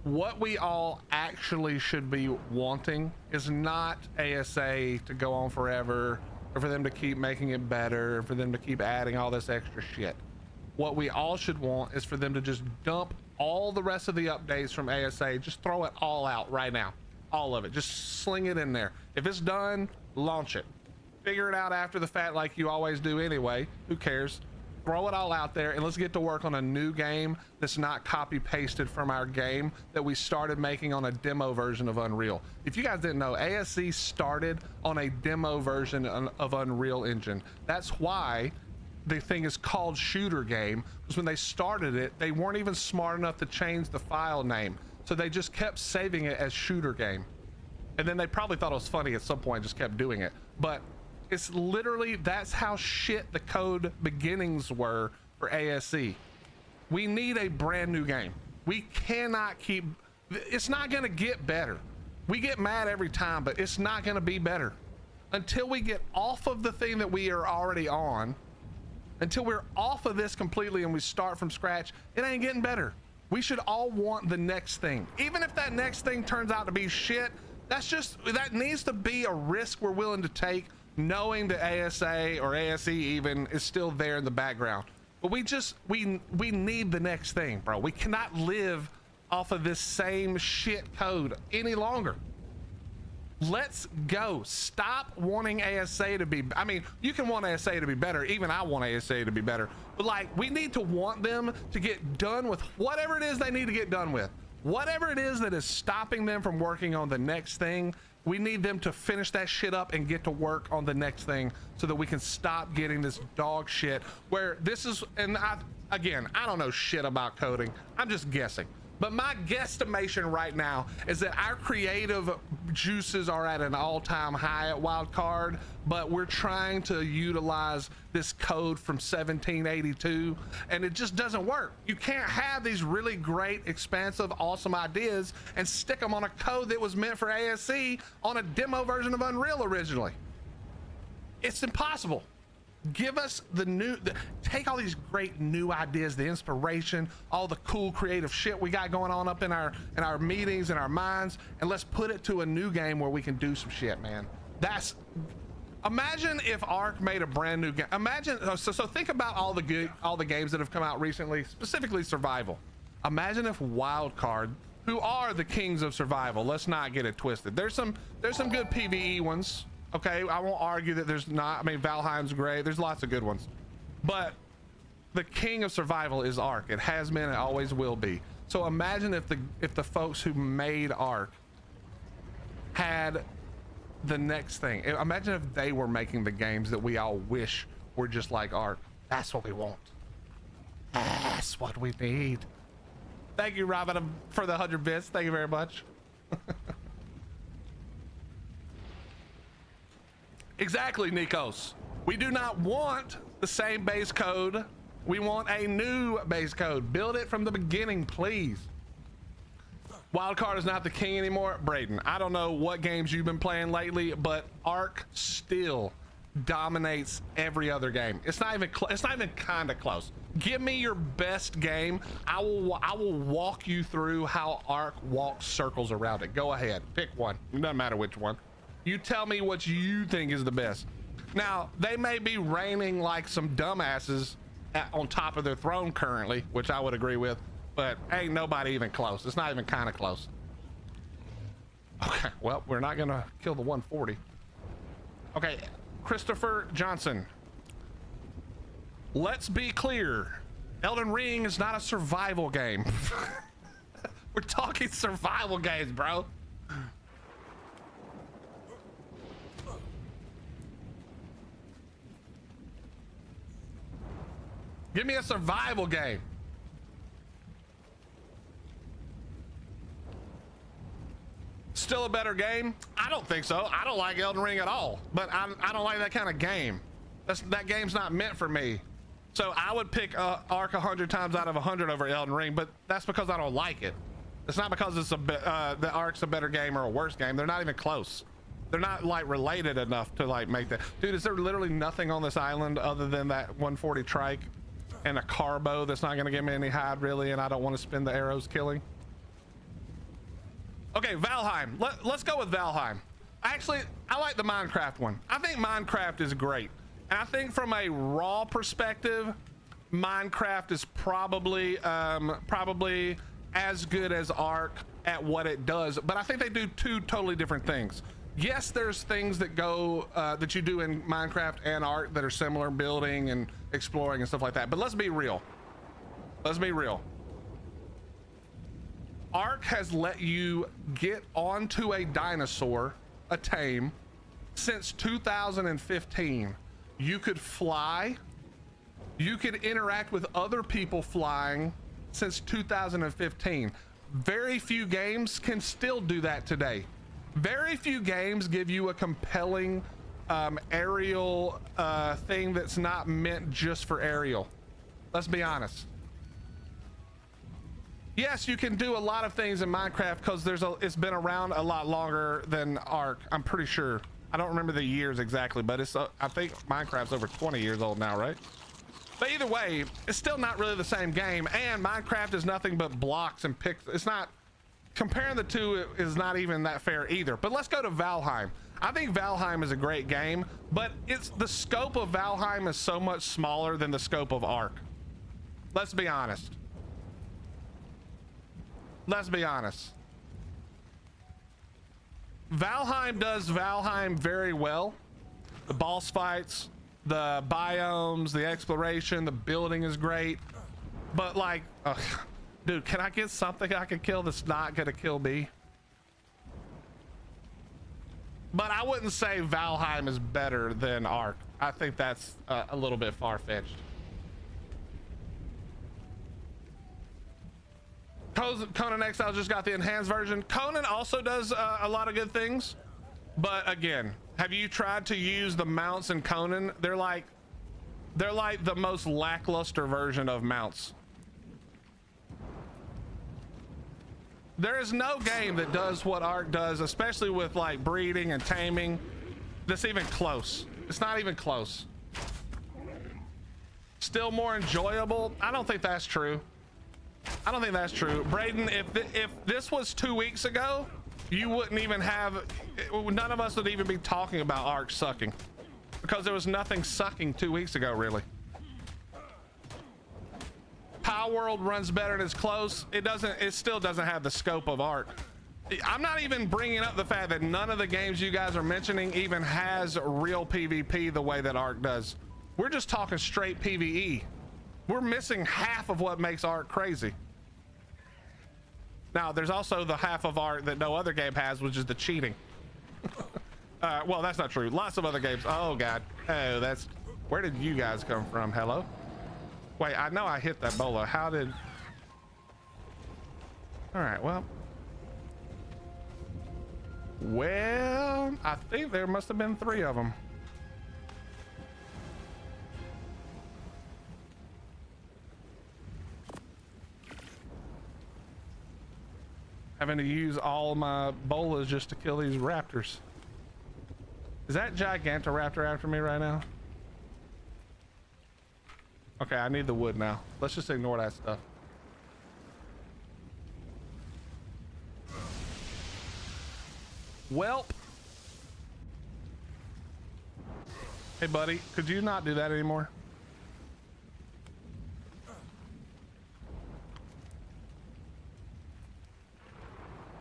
What we all actually should be wanting is not ASA to go on forever, or for them to keep making it better, or for them to keep adding all this extra shit. What we all should want is for them to just dump all the rest of the updates from ASA, just throw it all out right now. All of it, just sling it in there. If it's done, launch it. Figure it out after the fact like you always do anyway. Who cares? Throw it all out there and let's get to work on a new game that's not copy pasted from our game that we started making on a demo version of Unreal. If you guys didn't know, ASC started on a demo version of Unreal Engine. That's why the thing is called Shooter Game, because when they started it, they weren't even smart enough to change the file name. So they just kept saving it as Shooter Game. And then they probably thought it was funny at some point, just kept doing it. But it's literally, that's how shit the code beginnings were for ASC. We need a brand new game. We cannot keep, it's not gonna get better. We get mad every time, but it's not gonna be better. Until we get off of the thing that we are already on, until we're off of this completely and we start from scratch, it ain't getting better. We should all want the next thing. Even if that next thing turns out to be shit, that needs to be a risk we're willing to take, knowing that ASA or ASE even is still there in the background. But we need the next thing, bro. We cannot live off of this same shit code any longer. Let's go. Stop wanting ASA to be, I mean, you can want ASA to be better. Even I want ASA to be better, but like, we need to want them to get done with whatever it is they need to get done with. Whatever it is that is stopping them from working on the next thing, we need them to finish that shit up and get to work on the next thing so that we can stop getting this dog shit where this is, and again, I don't know shit about coding. I'm just guessing. But my guesstimation right now is that our creative juices are at an all-time high at Wildcard, but we're trying to utilize this code from 1782, and it just doesn't work. You can't have these really great, expansive, awesome ideas and stick them on a code that was meant for ASC on a demo version of Unreal originally. It's impossible. Give us take all these great new ideas, the inspiration, all the cool creative shit we got going on up in our meetings and our minds, and let's put it to a new game where we can do some shit, man. Imagine if Ark made a brand new game. Imagine, so think about all the games that have come out recently, specifically survival. Imagine if Wildcard, who are the kings of survival, let's not get it twisted. There's some good PvE ones. Okay, I won't argue that there's not. I mean, Valheim's great. There's lots of good ones, but the king of survival is Ark. It has been, it always will be. So imagine if the folks who made Ark had the next thing. Imagine if they were making the games that we all wish were just like Ark. That's what we want. That's what we need. Thank you, Robin, for the 100 bits. Thank you very much. Exactly, Nikos. We do not want the same base code. We want a new base code. Build it from the beginning, please. Wildcard is not the king anymore. Braden, I don't know what games you've been playing lately, but Ark still dominates every other game. It's not even kind of close. Give me your best game. I will walk you through how Ark walks circles around it. Go ahead, pick one. It doesn't matter which one. You tell me what you think is the best. Now, they may be reigning like some dumbasses on top of their throne currently, which I would agree with, but ain't nobody even close. It's not even kind of close. Okay, well, we're not gonna kill the 140. Okay, Christopher Johnson. Let's be clear. Elden Ring is not a survival game. We're talking survival games, bro. Give me a survival game. Still a better game? I don't think so. I don't like Elden Ring at all, but I don't like that kind of game. That game's not meant for me. So I would pick Ark 100 times out of 100 over Elden Ring, but that's because I don't like it. It's not because it's the Ark's a better game or a worse game. They're not even close. They're not like related enough to like make that. Dude, is there literally nothing on this island other than that 140 trike and a carbo that's not going to give me any hide really, and I don't want to spend the arrows killing? Okay, Valheim. Let's go with Valheim. Actually, I like the Minecraft one. I think Minecraft is great. And I think from a raw perspective, Minecraft is probably as good as Ark at what it does, but I think they do two totally different things. Yes, there's things that go that you do in Minecraft and Ark that are similar, building and exploring and stuff like that. But let's be real. Let's be real. Ark has let you get onto a dinosaur, a tame, since 2015. You could fly. You could interact with other people flying since 2015. Very few games can still do that today. Very few games give you a compelling aerial thing that's not meant just for aerial. Let's be honest. Yes, you can do a lot of things in Minecraft because it's been around a lot longer than Ark. I'm pretty sure. I don't remember the years exactly, but I think Minecraft's over 20 years old now, right? But either way, it's still not really the same game, and Minecraft is nothing but blocks and pixels. It's not, comparing the two is not even that fair either. But let's go to Valheim. I think Valheim is a great game, but the scope of Valheim is so much smaller than the scope of Ark. Let's be honest. Let's be honest. Valheim does Valheim very well. The boss fights, the biomes, the exploration, the building is great. But like, dude, can I get something I can kill that's not gonna kill me? But I wouldn't say Valheim is better than Ark. I think that's a little bit far-fetched. Conan Exile just got the enhanced version. Conan also does a lot of good things, but again, have you tried to use the mounts in Conan? They're like the most lackluster version of mounts. There is no game that does what Ark does, especially with like breeding and taming, that's even close. It's not even close. Still more enjoyable? I don't think that's true. I don't think that's true. Braden, if this was 2 weeks ago, you wouldn't even have, none of us would even be talking about Ark sucking, because there was nothing sucking 2 weeks ago, really. Power World runs better and is close. It still doesn't have the scope of Ark. I'm not even bringing up the fact that none of the games you guys are mentioning even has real PvP the way that Ark does. We're just talking straight PvE. We're missing half of what makes Ark crazy. Now, there's also the half of art that no other game has, which is the cheating. Well, that's not true. Lots of other games. Oh, God. Oh, that's... Where did you guys come from? Hello? Wait, I know I hit that bola. How did... All right, well... Well, I think there must have been 3 of them. Having to use all my bolas just to kill these raptors. Is that Gigantoraptor after me right now? Okay, I need the wood now. Let's just ignore that stuff. Welp. Hey, buddy, could you not do that anymore?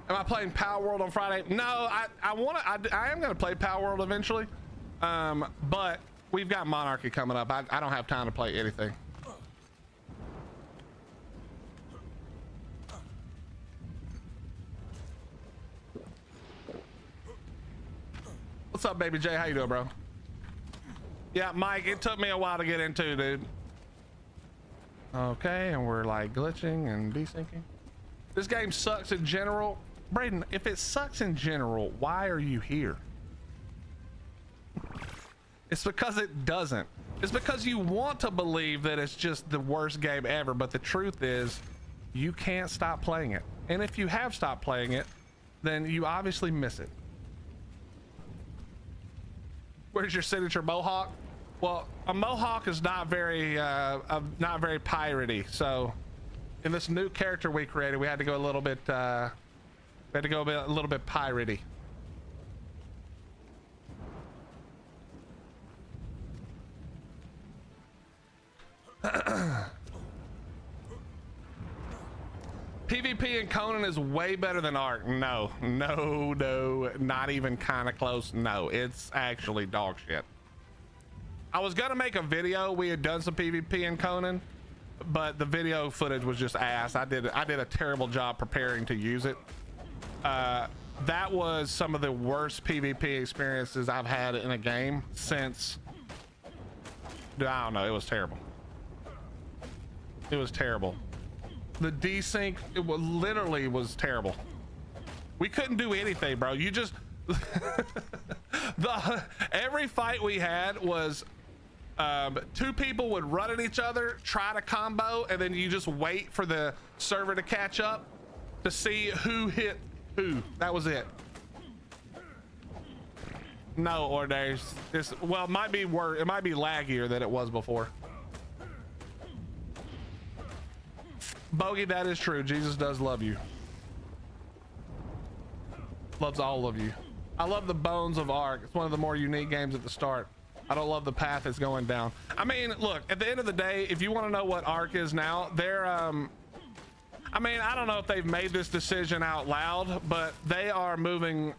Am I playing Power World on Friday? No, I am gonna play Power World eventually, but we've got Monarchy coming up. I don't have time to play anything. What's up, Baby J? How you doing, bro? Yeah, Mike, it took me a while to get into, dude. Okay, and we're like glitching and desyncing. This game sucks in general. Braden, if it sucks in general, why are you here? It's because it doesn't. It's because you want to believe that it's just the worst game ever, but the truth is you can't stop playing it. And if you have stopped playing it, then you obviously miss it. Where's your signature mohawk? Well, a mohawk is not very piratey. So in this new character we created, we had to go a little bit a little bit piratey. PvP in Conan is way better than Ark. No, not even kind of close. No, it's actually dog shit. I was gonna make a video. We had done some PvP in Conan, but the video footage was just ass. I did a terrible job preparing to use it. That was some of the worst PvP experiences I've had in a game since, I don't know, it was terrible. It was terrible. The desync, it was literally was terrible. We couldn't do anything, bro. You just every fight we had was 2 people would run at each other, try to combo, and then you just wait for the server to catch up to see who hit who. That was it. No orders. This, well, it might be worse. It might be laggier than it was before. Bogey, that is true. Jesus does love you. Loves all of you. I love the Bones of Ark. It's one of the more unique games at the start. I don't love the path it's going down. I mean, look, at the end of the day, if you want to know what Ark is now, they're I mean, I don't know if they've made this decision out loud, but they are moving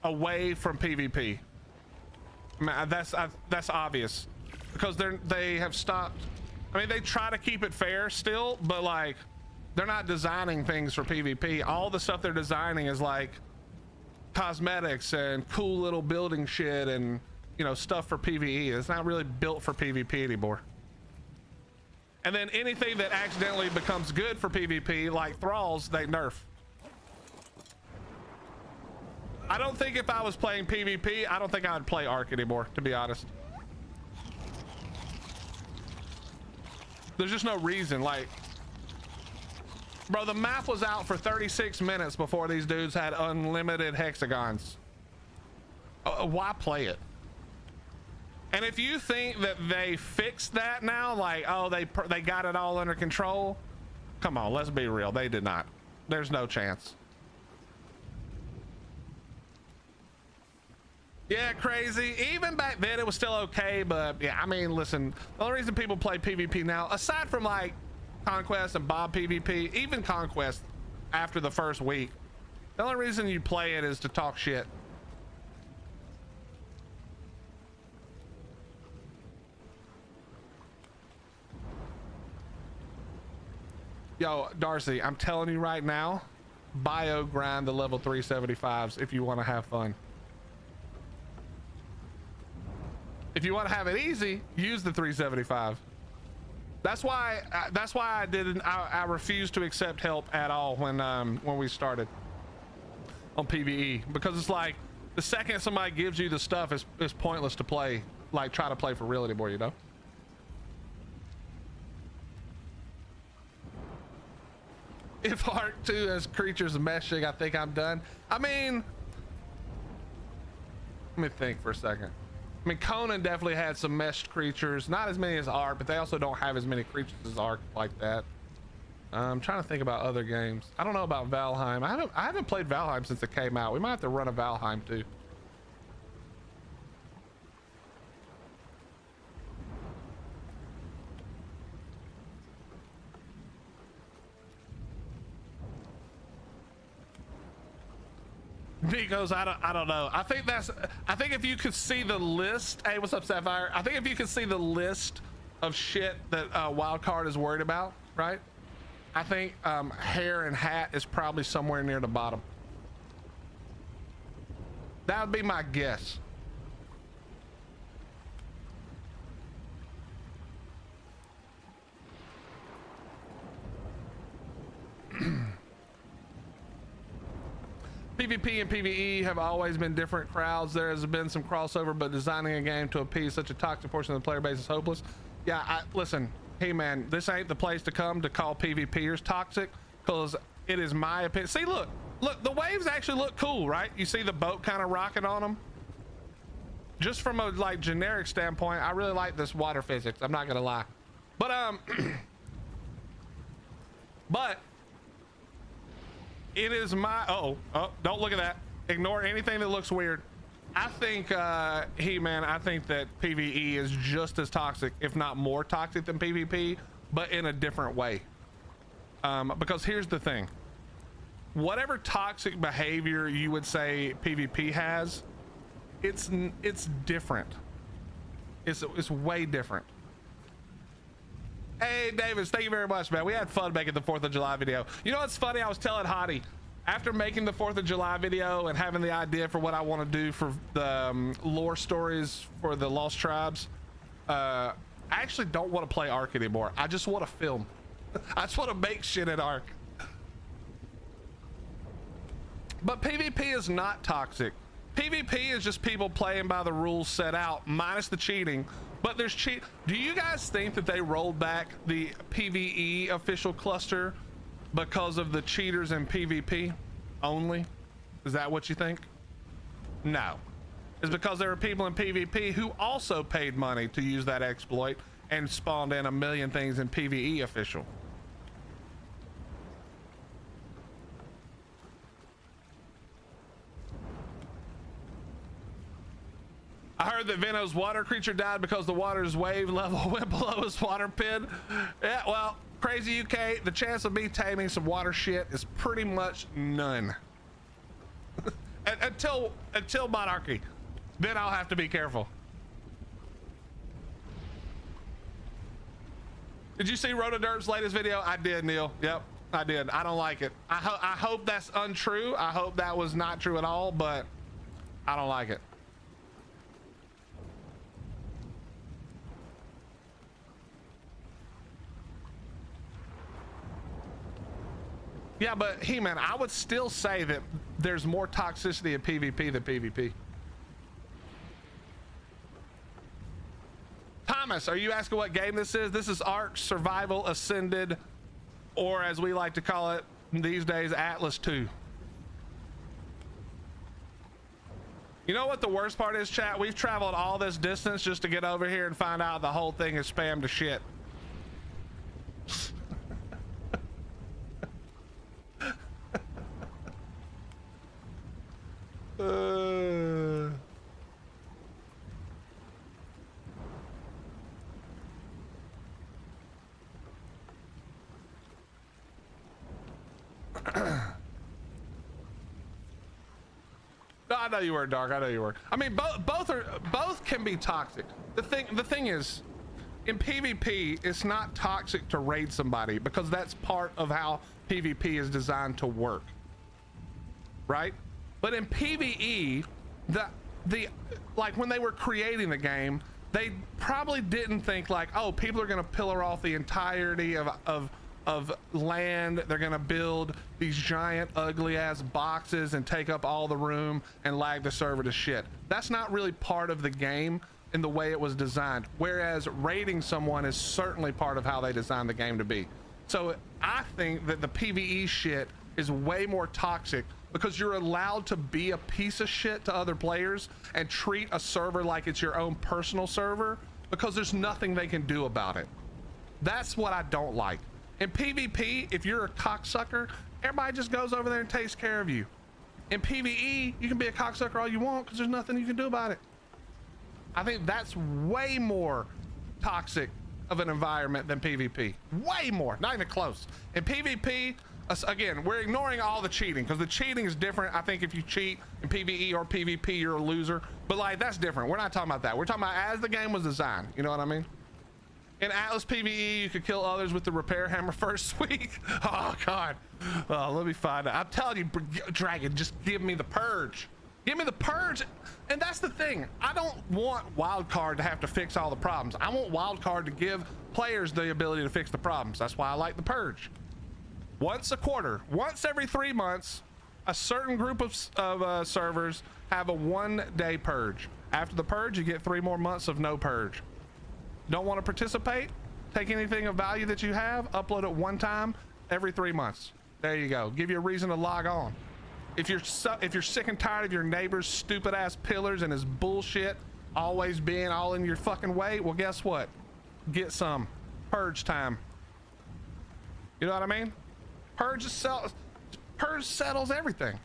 away from PvP. I mean, that's obvious because they have stopped. I mean, they try to keep it fair still, but like they're not designing things for PvP. All the stuff they're designing is like cosmetics and cool little building shit and, you know, stuff for PvE. It's not really built for PvP anymore. And then anything that accidentally becomes good for PvP, like thralls, they nerf. I don't think if I was playing PvP, I don't think I would play Ark anymore, to be honest. There's just no reason. Like, bro, the map was out for 36 minutes before these dudes had unlimited hexagons. Why play it? And if you think that they fixed that now, like, oh, they got it all under control, come on, let's be real. They did not. There's no chance. Yeah, crazy. Even back then it was still okay, but yeah, I mean, listen, the only reason people play PvP now, aside from like Conquest and Bob PvP, even Conquest after the first week, the only reason you play it is to talk shit. Yo, Darcy, I'm telling you right now, bio grind the level 375s if you want to have fun. If you want to have it easy, use the 375. That's why I refused to accept help at all when we started on PvE, because it's like the second somebody gives you the stuff, it's pointless to play, like try to play for real anymore, you know? If Arc 2 has creatures meshing, I think I'm done. I mean, let me think for a second. I mean, Conan definitely had some meshed creatures, not as many as Arc, but they also don't have as many creatures as Arc like that. I'm trying to think about other games. I don't know about Valheim. I haven't played Valheim since it came out. We might have to run a Valheim too. Nico's, I don't know. I think if you could see the list. Hey, what's up, Sapphire? I think if you could see the list of shit that Wildcard is worried about, right? I think hair and hat is probably somewhere near the bottom. That would be my guess. PvP and PvE have always been different crowds. There has been some crossover, but designing a game to appease such a toxic portion of the player base is hopeless. Yeah, listen, hey man, this ain't the place to come to call PvPers toxic, because it is my opinion. See, look, the waves actually look cool, right? You see the boat kind of rocking on them. Just from a like generic standpoint, I really like this water physics. I'm not gonna lie, but but. It is my don't look at that. Ignore anything that looks weird. I think He-Man, I think that PvE is just as toxic, if not more toxic than PvP, but in a different way. Because here's the thing. Whatever toxic behavior you would say PvP has, it's different. It's way different. Hey, Davis, thank you very much, man. We had fun making the 4th of July video. You know what's funny? I was telling Hottie, after making the 4th of July video and having the idea for what I want to do for the lore stories for the Lost Tribes, I actually don't want to play Ark anymore. I just want to film. I just want to make shit at Ark. But PvP is not toxic. PvP is just people playing by the rules set out, minus the cheating. But there's cheat. Do you guys think that they rolled back the PvE official cluster because of the cheaters in PvP only? Is that what you think? No. It's because there are people in PvP who also paid money to use that exploit and spawned in a million things in PvE official. I heard that Venom's water creature died because the water's wave level went below his water pin. Yeah, well, crazy UK, the chance of me taming some water shit is pretty much none. until monarchy, then I'll have to be careful. Did you see Rotoderp's latest video? I did, Neil. Yep, I did. I don't like it. I hope that's untrue. I hope that was not true at all, but I don't like it. Yeah, but He-Man, I would still say that there's more toxicity in PvP than PvP. Thomas, are you asking what game this is? This is Ark Survival Ascended, or as we like to call it these days, Atlas 2. You know what the worst part is, chat? We've traveled all this distance just to get over here and find out the whole thing is spam to shit. No, I know you were, Dark. I know you were. I mean, both can be toxic. The thing is, in PvP, it's not toxic to raid somebody because that's part of how PvP is designed to work. right? But in PvE, the like when they were creating the game, they probably didn't think like, oh, people are gonna pillar off the entirety of land. They're gonna build these giant ugly ass boxes and take up all the room and lag the server to shit. That's not really part of the game in the way it was designed, whereas raiding someone is certainly part of how they designed the game to be. So I think that the PvE shit is way more toxic because you're allowed to be a piece of shit to other players and treat a server like it's your own personal server because there's nothing they can do about it. That's what I don't like. In PvP, if you're a cocksucker, everybody just goes over there and takes care of you. In PvE, you can be a cocksucker all you want because there's nothing you can do about it. I think that's way more toxic of an environment than PvP. Way more, not even close. In PvP, again, we're ignoring all the cheating because the cheating is different. I think if you cheat in PvE or PvP, you're a loser. But like, that's different. We're not talking about that. We're talking about as the game was designed. You know what I mean? In Atlas PvE, you could kill others with the repair hammer first week. Oh God. Oh, let me find it. I'm telling you, Dragon, just give me the purge. Give me the purge. And that's the thing. I don't want Wildcard to have to fix all the problems. I want Wildcard to give players the ability to fix the problems. That's why I like the purge. Once a quarter, once every 3 months, a certain group of servers have a 1-day purge. After the purge, you get 3 more months of no purge. Don't want to participate? Take anything of value that you have, upload it one time every 3 months. There you go. Give you a reason to log on. If you're sick and tired of your neighbor's stupid ass pillars and his bullshit always being all in your fucking way, well, guess what? Get some purge time. You know what I mean? Purge settles everything.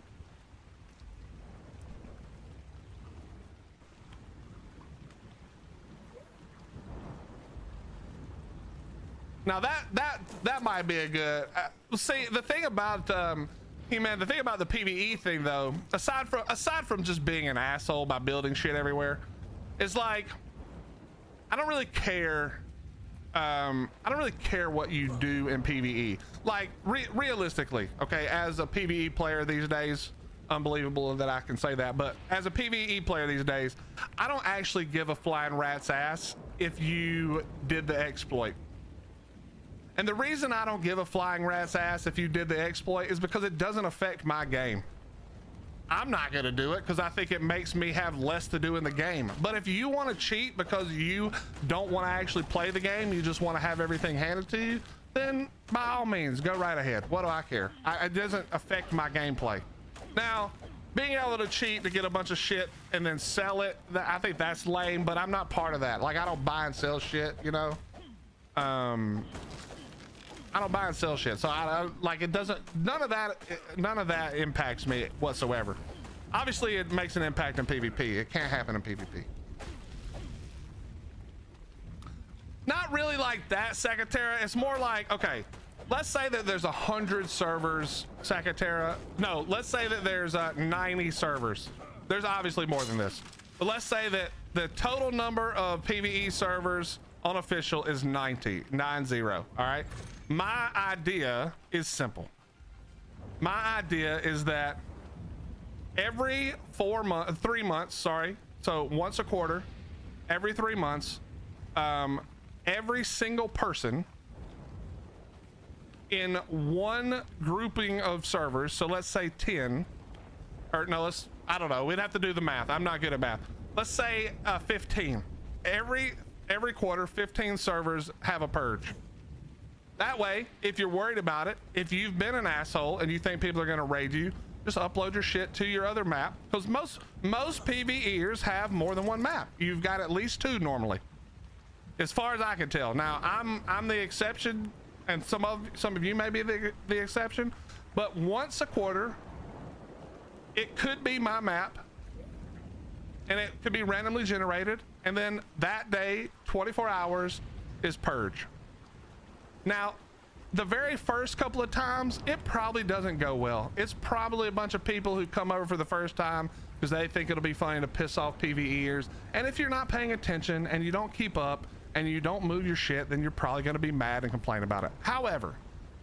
Now that might be a good. See, the thing about He-Man, the thing about the PvE thing though, aside from just being an asshole by building shit everywhere, is like, I don't really care. I don't really care what you do in PvE. Like realistically, okay, as a PvE player these days, unbelievable that I can say that, but as a PvE player these days, I don't actually give a flying rat's ass if you did the exploit. And the reason I don't give a flying rat's ass if you did the exploit is because it doesn't affect my game. I'm not gonna do it because I think it makes me have less to do in the game. But if you want to cheat because you don't want to actually play the game, you just want to have everything handed to you, then by all means, go right ahead. What do I care? It doesn't affect my gameplay. Now, being able to cheat to get a bunch of shit and then sell it, I think that's lame, but I'm not part of that. Like, I don't buy and sell shit, you know? I don't buy and sell shit, so I like, it doesn't, none of that impacts me whatsoever. Obviously it makes an impact in PvP. It can't happen in PvP. Not really like that, Secatera. It's more like, okay, let's say that there's 100 servers, Secatera. No, let's say that there's 90 servers. There's obviously more than this, but let's say that the total number of PvE servers unofficial is 90. All right. My idea is simple. My idea is that every 3 months, sorry, so once a quarter, every 3 months, every single person in one grouping of servers, so let's say 10, or no, I don't know, we'd have to do the math. I'm not good at math. Let's say 15. Every quarter, 15 servers have a purge. That way, if you're worried about it, if you've been an asshole and you think people are going to raid you, just upload your shit to your other map, because most PvEers have more than one map. You've got at least 2 normally, as far as I can tell. Now, I'm the exception, and some of you may be the exception, but once a quarter, it could be my map, and it could be randomly generated, and then that day, 24 hours, is purge. Now, the very first couple of times, it probably doesn't go well. It's probably a bunch of people who come over for the first time because they think it'll be funny to piss off PvEers. And if you're not paying attention and you don't keep up and you don't move your shit, then you're probably going to be mad and complain about it. However,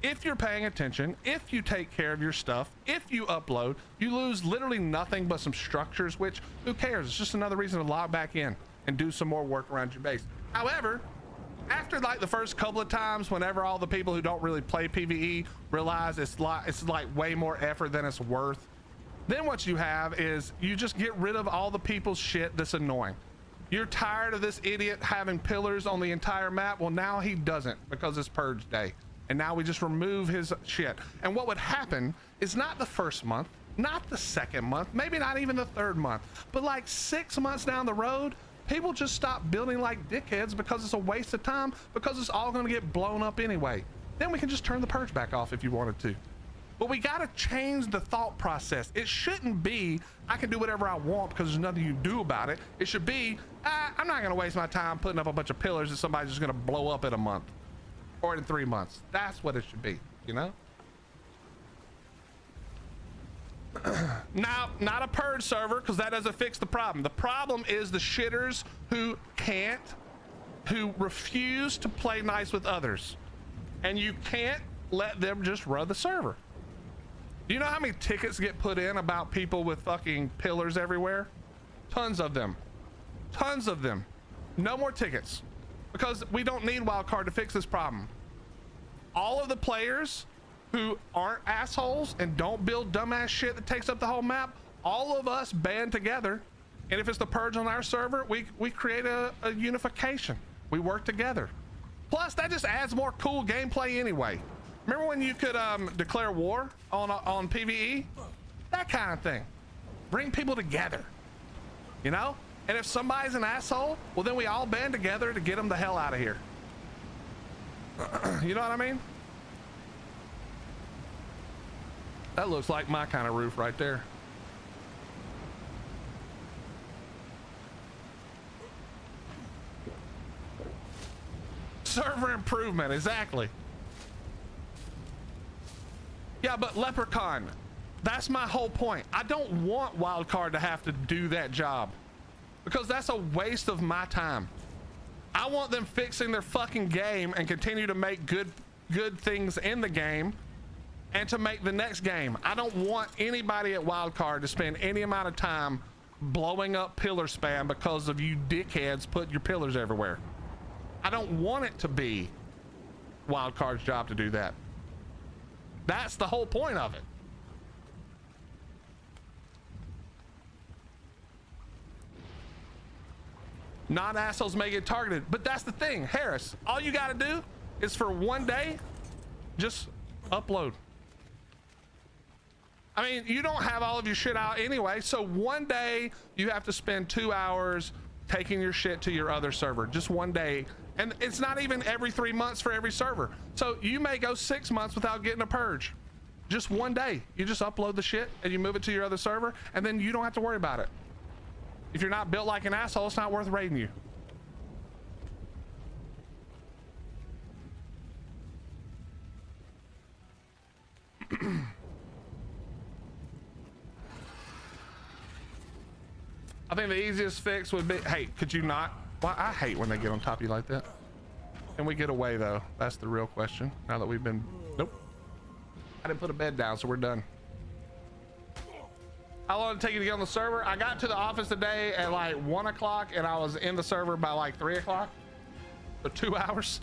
if you're paying attention, if you take care of your stuff, if you upload, you lose literally nothing but some structures, which who cares? It's just another reason to log back in and do some more work around your base. However, after like the first couple of times, whenever all the people who don't really play PvE realize it's like way more effort than it's worth, then what you have is you just get rid of all the people's shit that's annoying. You're tired of this idiot having pillars on the entire map. Well, now he doesn't, because it's purge day. And now we just remove his shit. And what would happen is not the first month, not the second month, maybe not even the third month, but like 6 months down the road, people just stop building like dickheads because it's a waste of time, because it's all going to get blown up anyway. Then we can just turn the purge back off if you wanted to. But we got to change the thought process. It shouldn't be, I can do whatever I want because there's nothing you do about it. It should be, I'm not going to waste my time putting up a bunch of pillars that somebody's just going to blow up in a month or in 3 months. That's what it should be, you know? Now, not a purge server, because that doesn't fix the problem. The problem is the shitters who refuse to play nice with others. And you can't let them just run the server. Do you know how many tickets get put in about people with fucking pillars everywhere? Tons of them. Tons of them. No more tickets. Because we don't need Wildcard to fix this problem. All of the players who aren't assholes and don't build dumbass shit that takes up the whole map, all of us band together. And if it's the purge on our server, we create a unification. We work together. Plus, that just adds more cool gameplay anyway. Remember when you could declare war on PvE? That kind of thing. Bring people together, you know? And if somebody's an asshole, well, then we all band together to get them the hell out of here. You know what I mean? That looks like my kind of roof right there. Server improvement, exactly. Yeah, but Leprechaun, that's my whole point. I don't want Wildcard to have to do that job, because that's a waste of my time. I want them fixing their fucking game and continue to make good things in the game and to make the next game. I don't want anybody at Wildcard to spend any amount of time blowing up pillar spam because of you dickheads putting your pillars everywhere. I don't want it to be Wildcard's job to do that. That's the whole point of it. Non-assholes may get targeted, but that's the thing, Harris. All you got to do is for one day, just upload. I mean, you don't have all of your shit out anyway, so one day you have to spend 2 hours taking your shit to your other server. Just one day. And it's not even every 3 months for every server. So you may go 6 months without getting a purge. Just one day. You just upload the shit and you move it to your other server, and then you don't have to worry about it. If you're not built like an asshole, it's not worth raiding you. I think the easiest fix would be, hey, could you not? Well, I hate when they get on top of you like that. Can we get away though? That's the real question. Now that we've been, nope. I didn't put a bed down, so we're done. How long did it take you to get on the server? I got to the office today at like 1 o'clock and I was in the server by like 3 o'clock. So 2 hours.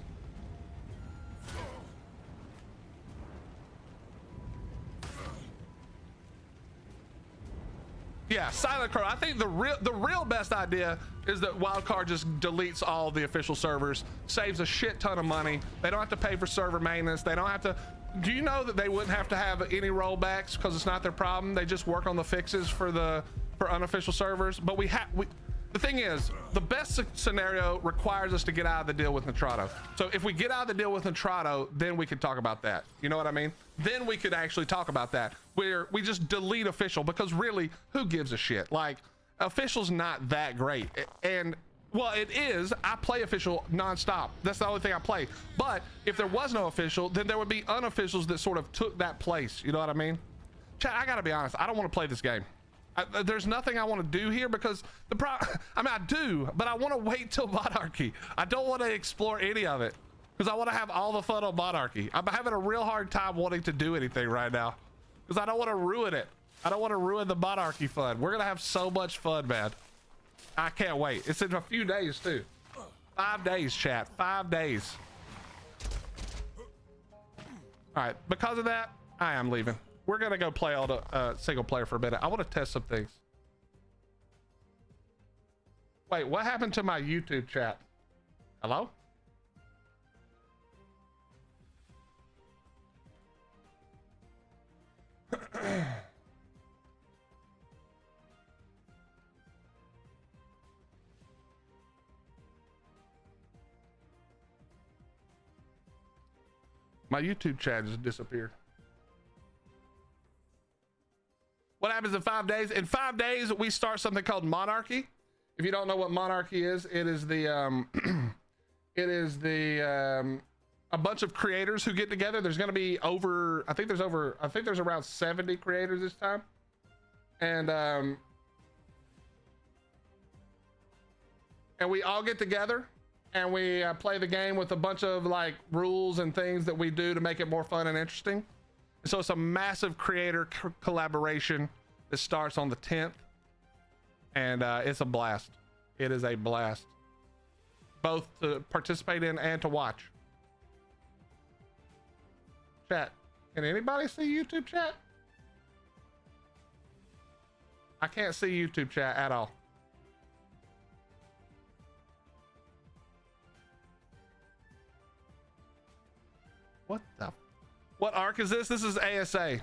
Yeah, Silent Crow. I think the real best idea is that Wildcard just deletes all the official servers, saves a shit ton of money. They don't have to pay for server maintenance. They don't have to. Do you know that they wouldn't have to have any rollbacks because it's not their problem? They just work on the fixes for unofficial servers. But the thing is, the best scenario requires us to get out of the deal with Nitrado. So if we get out of the deal with Nitrado, then we could talk about that. You know what I mean? Then we could actually talk about that, where we just delete official, because really, who gives a shit? Like, official's not that great. And well, it is. I play official nonstop. That's the only thing I play. But if there was no official, then there would be unofficials that sort of took that place. You know what I mean? Chat, I gotta be honest. I don't want to play this game. There's nothing I want to do here, because I mean, I do, but I want to wait till monarchy. I don't want to explore any of it. because I want to have all the fun on Monarchy. I'm having a real hard time wanting to do anything right now because I don't want to ruin it. I don't want to ruin the Monarchy fun. We're gonna have so much fun, man. I can't wait. It's in a few days too. 5 days, chat. 5 days. All right, because of that, I am leaving. We're gonna go play all the single player for a minute. I want to test some things. Wait, what happened to my YouTube chat? Hello? My YouTube chat just disappeared. What happens in 5 days? In 5 days, we start something called Monarchy. If you don't know what Monarchy is, it is the a bunch of creators who get together. There's going to be over, I think there's around 70 creators this time. And we all get together and we play the game with a bunch of like rules and things that we do to make it more fun and interesting. So it's a massive creator collaboration that starts on the 10th, and it's a blast. It is a blast, both to participate in and to watch. Chat, can anybody see YouTube chat? I can't see YouTube chat at all. What arc is this? This is ASA.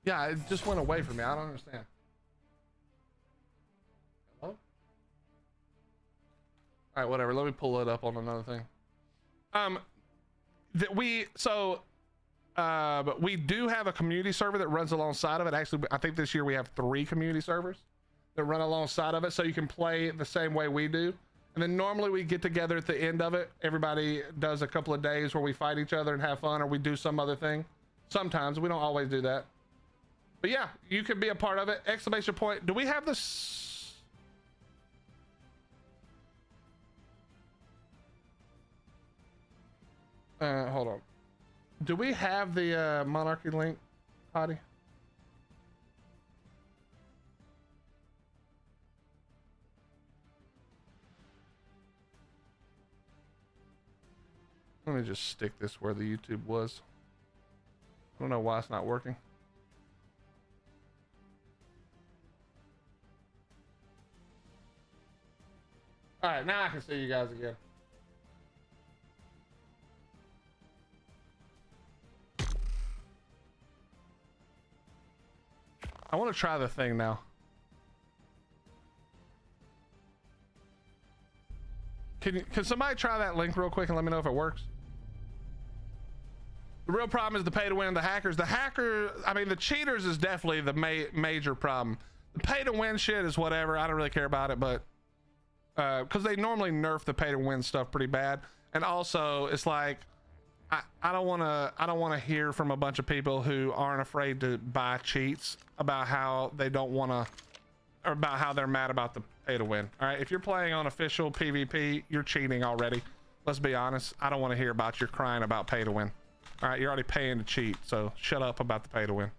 Yeah, it just went away from me. I don't understand. Hello? All right, whatever. Let me pull it up on another thing. But we do have a community server that runs alongside of it. Actually, I think this year we have 3 community servers that run alongside of it, so you can play the same way we do. And then normally we get together at the end of it. Everybody does a couple of days where we fight each other and have fun, or we do some other thing. Sometimes, we don't always do that. But yeah, you can be a part of it. Exclamation point. Do we have this? Hold on. Do we have the Monarchy link, Hottie? Let me just stick this where the YouTube was. I don't know why it's not working. All right, now I can see you guys again. I want to try the thing now. Can somebody try that link real quick and let me know if it works? The real problem is the pay to win, the hackers. The cheaters is definitely the major problem. The pay to win shit is whatever. I don't really care about it, but because they normally nerf the pay to win stuff pretty bad. And also it's like, I don't want to hear from a bunch of people who aren't afraid to buy cheats about how they don't want to, or about how they're mad about the pay to win. All right, if you're playing on official PvP, you're cheating already. Let's be honest. I don't want to hear about your crying about pay to win. All right, you're already paying to cheat, so shut up about the pay to win.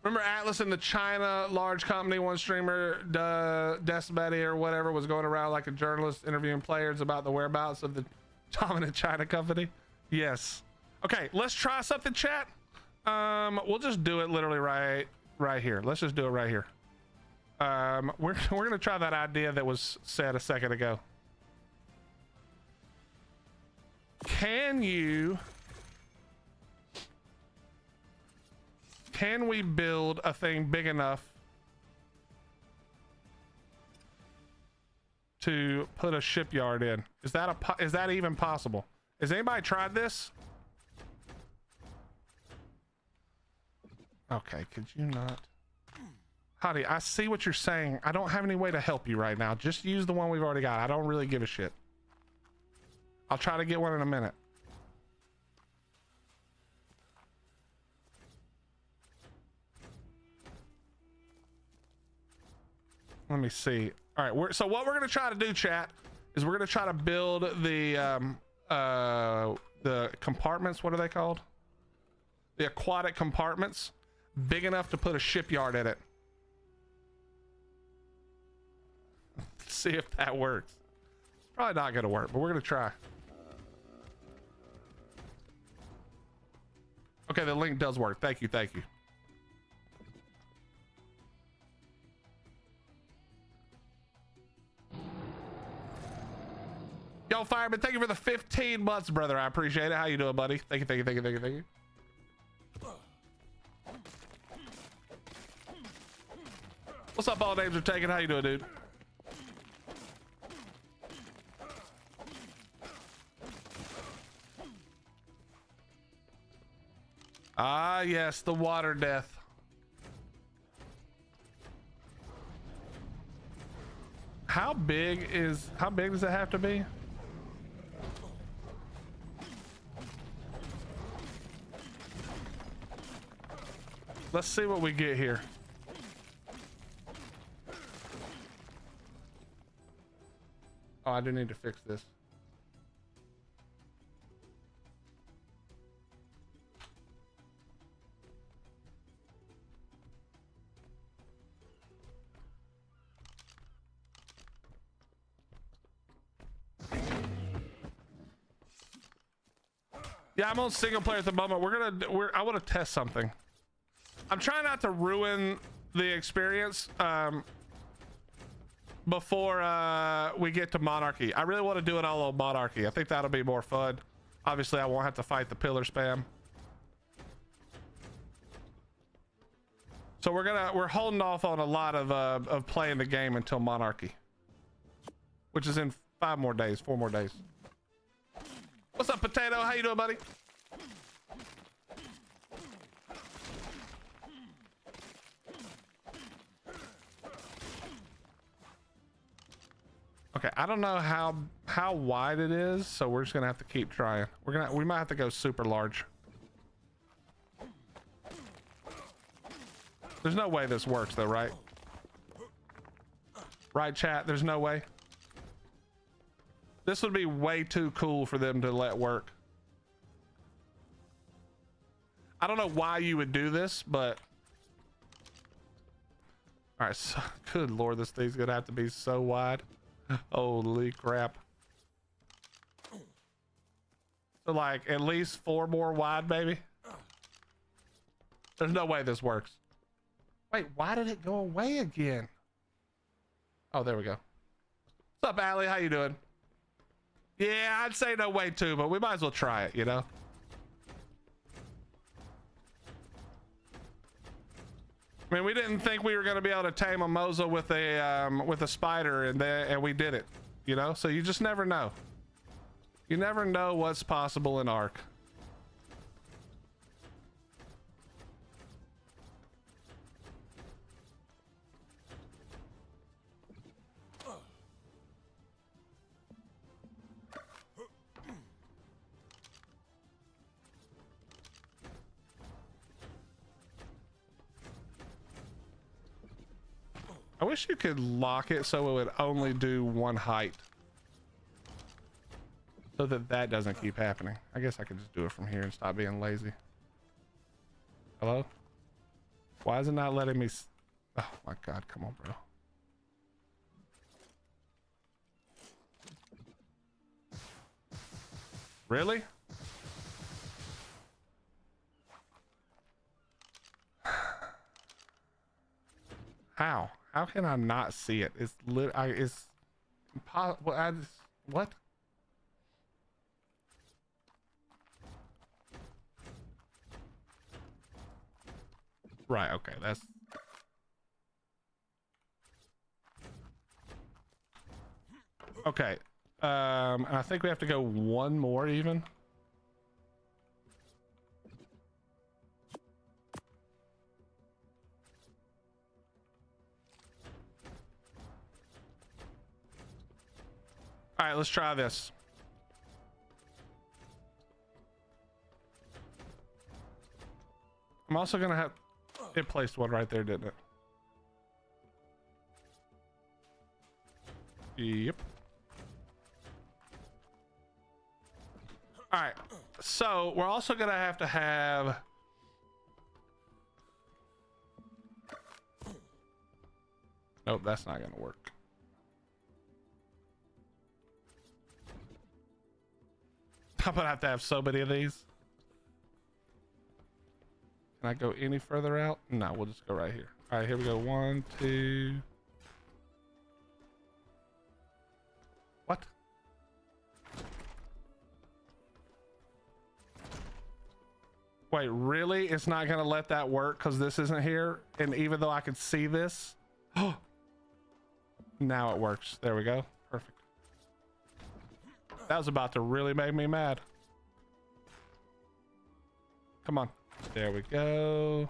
Remember Atlas in the China large company, one streamer, Decibeti or whatever, was going around like a journalist interviewing players about the whereabouts of the dominant China company? Yes. Okay, let's try something, chat. We'll just do it literally right here. Let's just do it right here. We're gonna try that idea that was said a second ago. Can we build a thing big enough to put a shipyard in? Is that even possible? Has anybody tried this? Okay, could you not? Hottie, I see what you're saying. I don't have any way to help you right now. Just use the one we've already got. I don't really give a shit. I'll try to get one in a minute. let me see. All right, so what we're gonna try to do, chat, is we're gonna try to build the compartments. What are they called? The aquatic compartments, big enough to put a shipyard in it. See if that works. It's probably not gonna work, but we're gonna try. Okay, the link does work. Thank you, thank you. Yo, Fireman, thank you for the 15 months, brother. I appreciate it. How you doing, buddy? Thank you, thank you, thank you, thank you, thank you. What's up, all names are taken? How you doing, dude? Ah, yes, the water death. How big does it have to be? Let's see what we get here. Oh, I do need to fix this. Yeah, I'm on single player at the moment. I want to test something. I'm trying not to ruin the experience before we get to monarchy. I really want to do it all on monarchy. I think that'll be more fun. Obviously, I won't have to fight the pillar spam. So we're holding off on a lot of playing the game until monarchy, which is in 4 more days. What's up, Potato? How you doing, buddy? Okay, I don't know how wide it is, so we're just gonna have to keep trying. We might have to go super large. There's no way this works though, right? Right, chat? There's no way. This would be way too cool for them to let work. I don't know why you would do this, but all right. So, good Lord, this thing's gonna have to be so wide. Holy crap. So like at least 4 more wide, baby. There's no way this works. Wait, why did it go away again? Oh, there we go. What's up, Allie? How you doing? Yeah, I'd say no way too, but we might as well try it, you know? I mean, we didn't think we were going to be able to tame a Moza with a spider, and we did it, you know? So you just never know. You never know what's possible in Ark. I wish you could lock it so it would only do 1 height. So that doesn't keep happening. I guess I could just do it from here and stop being lazy. Hello? Why is it not letting me? Oh my God, come on, bro. Really? How? How can I not see it? It's it's impossible. What? Right, okay, that's okay. I think we have to go 1 more even. All right, let's try this. I'm also gonna have it placed one right there, didn't it? Yep. All right. So we're also gonna have to have. Nope, that's not gonna work. I'm gonna have to have so many of these. Can I go any further out? No, we'll just go right here. All right, here we go. 1, 2. What? Wait, really? It's not gonna let that work because this isn't here? And even though I can see this, oh, now it works. There we go. Perfect. That was about to really make me mad. Come on. There we go.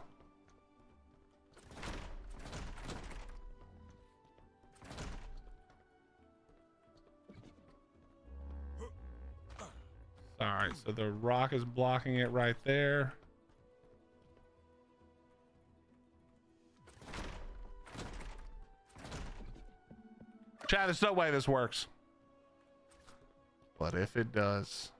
All right, so the rock is blocking it right there. Chad, there's no way this works. What if it does?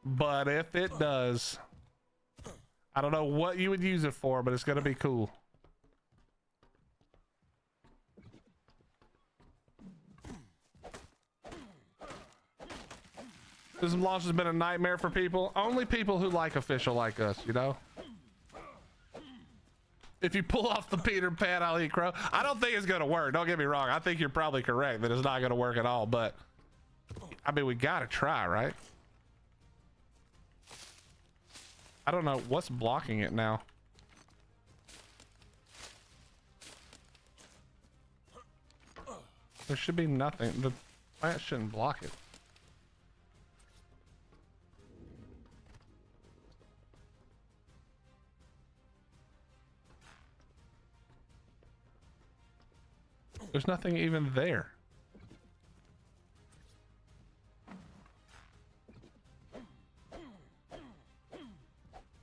But if it does, I don't know what you would use it for, but it's gonna be cool. This launch has been a nightmare for people. Only people who like official like us, you know? If you pull off the Peter Pan, I'll eat crow. I don't think it's gonna work. Don't get me wrong. I think you're probably correct that it's not gonna work at all, but I mean, we gotta try, right? I don't know what's blocking it now. There should be nothing. The plant shouldn't block it. There's nothing even there.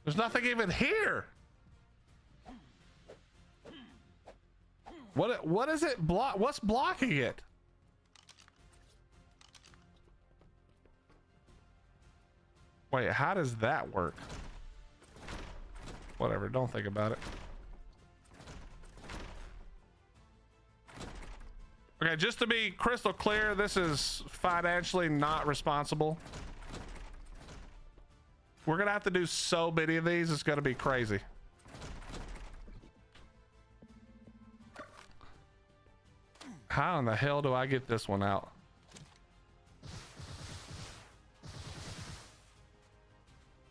There's nothing even here. What is it block? What's blocking it? Wait, how does that work? Whatever, don't think about it. Okay, just to be crystal clear, this is financially not responsible. We're gonna have to do so many of these, it's gonna be crazy. How in the hell do I get this one out?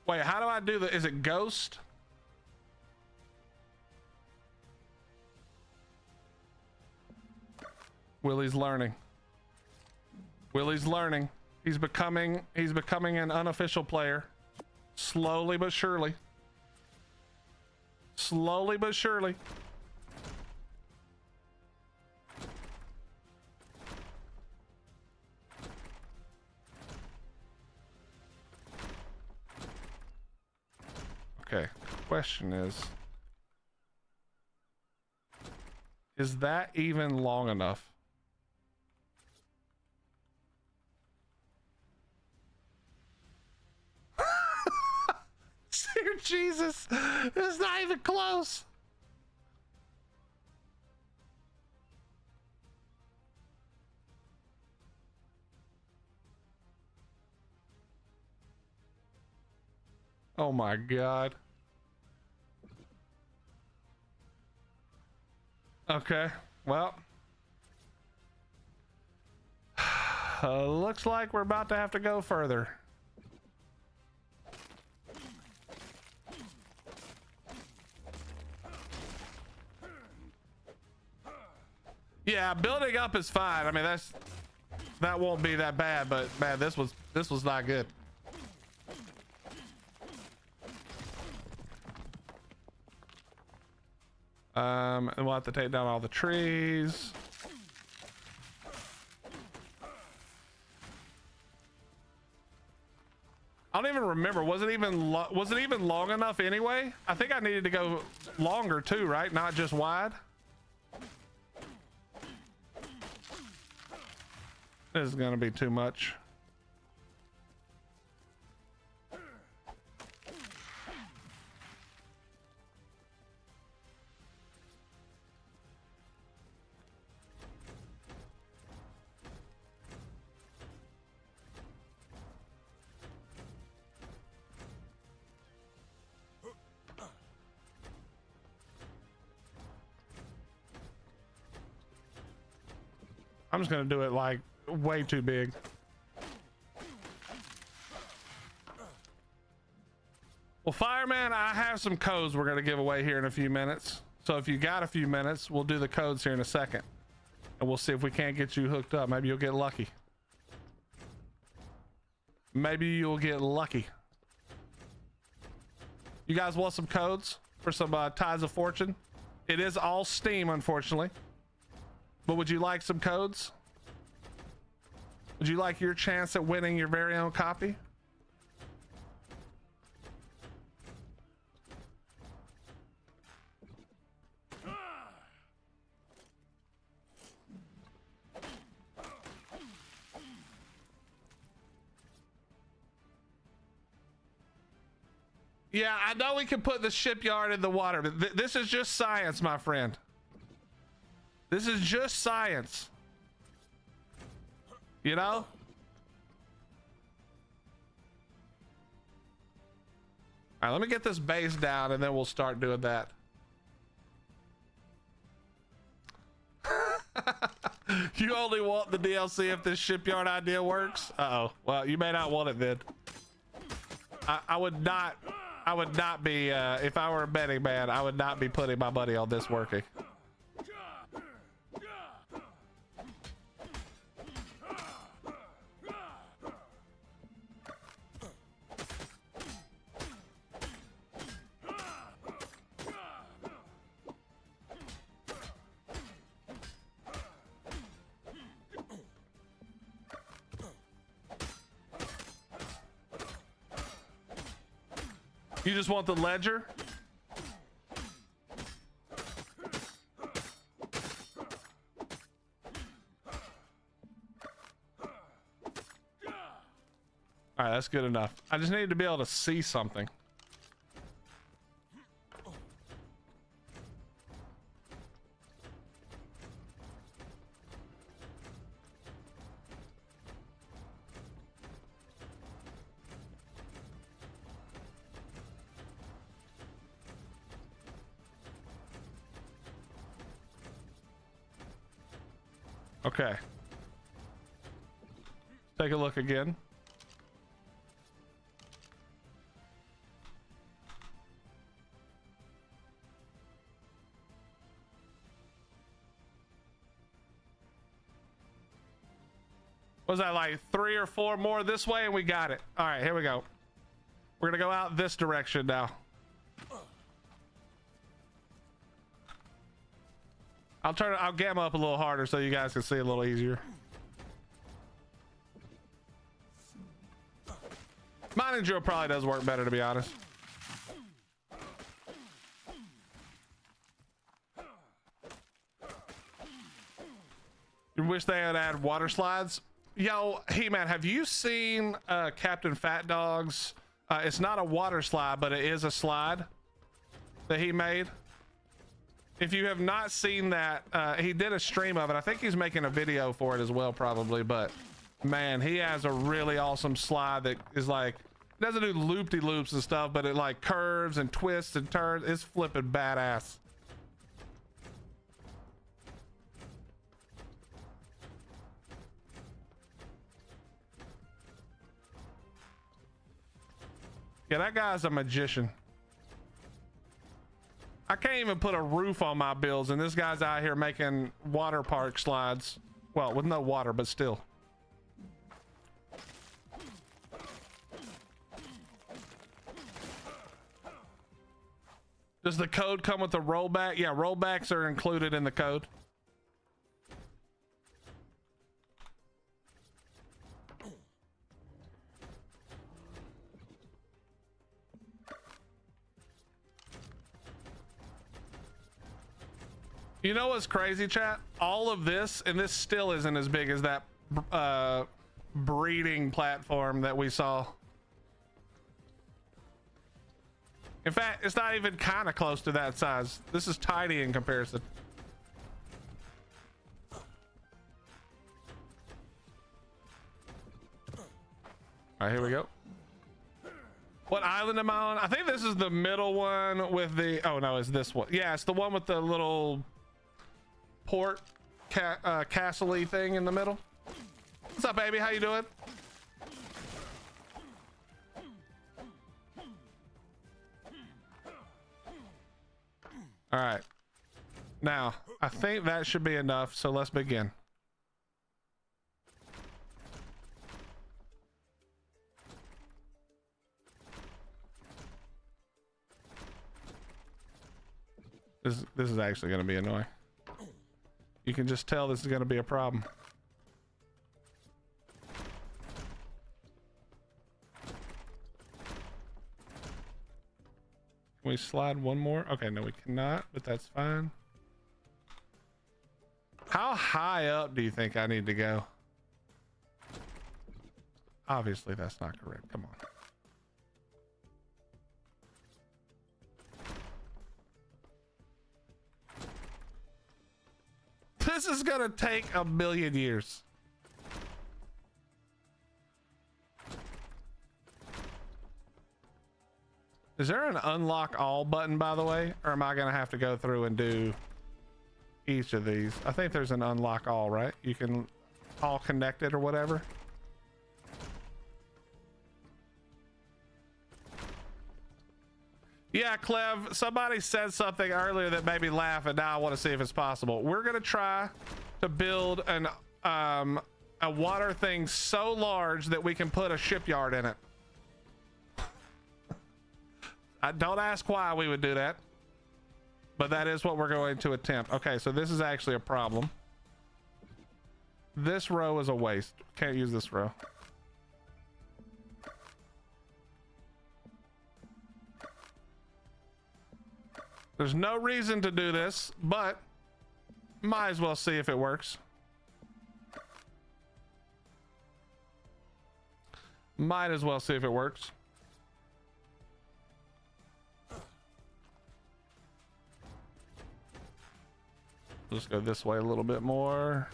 Wait, how do I do the, is it ghost? Willie's learning. Willie's learning. He's becoming an unofficial player. Slowly but surely. Slowly but surely. Okay, question is that even long enough? Dear Jesus, it's not even close. Oh my God. Okay, well, looks like we're about to have to go further. Yeah, building up is fine. I mean, that won't be that bad, but man, this was not good. And we'll have to take down all the trees. I don't even remember. Was it even long enough anyway? I think I needed to go longer too, right? Not just wide. This is gonna be too much. I'm just gonna do it like way too big. Well, fireman, I have some codes we're gonna give away here in a few minutes. So if you got a few minutes, we'll do the codes here in a second, and we'll see if we can't get you hooked up. Maybe you'll get lucky. Maybe you'll get lucky. You guys want some codes for some Ties of Fortune? It is all Steam, unfortunately. But would you like some codes? Would you like your chance at winning your very own copy? Yeah, I know we can put the shipyard in the water, but this is just science, my friend. This is just science. You know? All right, let me get this base down and then we'll start doing that. You only want the DLC if this shipyard idea works? Uh-oh. Well, you may not want it then. I would not be, if I were a betting man, I would not be putting my money on this working. You just want the ledger? All right, that's good enough. I just need to be able to see something. Okay. Take a look again. Was that like 3 or 4 more this way and we got it? All right, here we go. We're gonna go out this direction now. I'll gamma up a little harder so you guys can see a little easier. Mining drill probably does work better, to be honest. You wish they had added water slides? Yo, He-Man, have you seen Captain Fat Dog's? It's not a water slide, but it is a slide that he made. If you have not seen that, he did a stream of it. I think he's making a video for it as well, probably. But man, he has a really awesome slide that is like, it doesn't do loop-de-loops and stuff, but it like curves and twists and turns. It's flipping badass. Yeah, that guy's a magician. I can't even put a roof on my builds, and this guy's out here making water park slides. Well, with no water, but still. Does the code come with the rollback? Yeah, rollbacks are included in the code. You know what's crazy, chat? All of this, and this still isn't as big as that breeding platform that we saw. In fact, it's not even kind of close to that size. This is tiny in comparison. All right, here we go. What island am I on? I think this is the middle one with the, oh no, it's this one. Yeah, it's the one with the little port castle-y thing in the middle. What's up, baby? How you doing? All right. Now, I think that should be enough, so let's begin. This is actually going to be annoying. You can just tell this is going to be a problem. Can we slide one more? Okay, no, we cannot, but that's fine. How high up do you think I need to go? Obviously, that's not correct. Come on. This is gonna take a million years. Is there an unlock all button, by the way? Or am I gonna have to go through and do each of these? I think there's an unlock all, right? You can all connect it or whatever. Yeah, Clev, somebody said something earlier that made me laugh, and now I want to see if it's possible. We're gonna try to build an a water thing so large that we can put a shipyard in it. I don't ask why we would do that, but that is what we're going to attempt. Okay, so this is actually a problem. This row is a waste. Can't use this row. There's no reason to do this, but might as well see if it works. Might as well see if it works. Let's go this way a little bit more.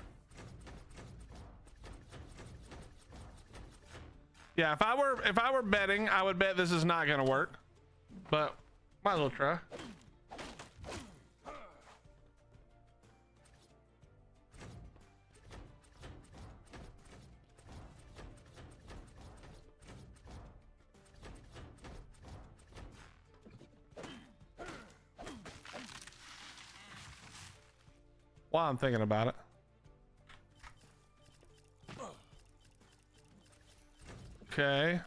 Yeah, if I were betting, I would bet this is not gonna work, but might as well try. While I'm thinking about it. Okay.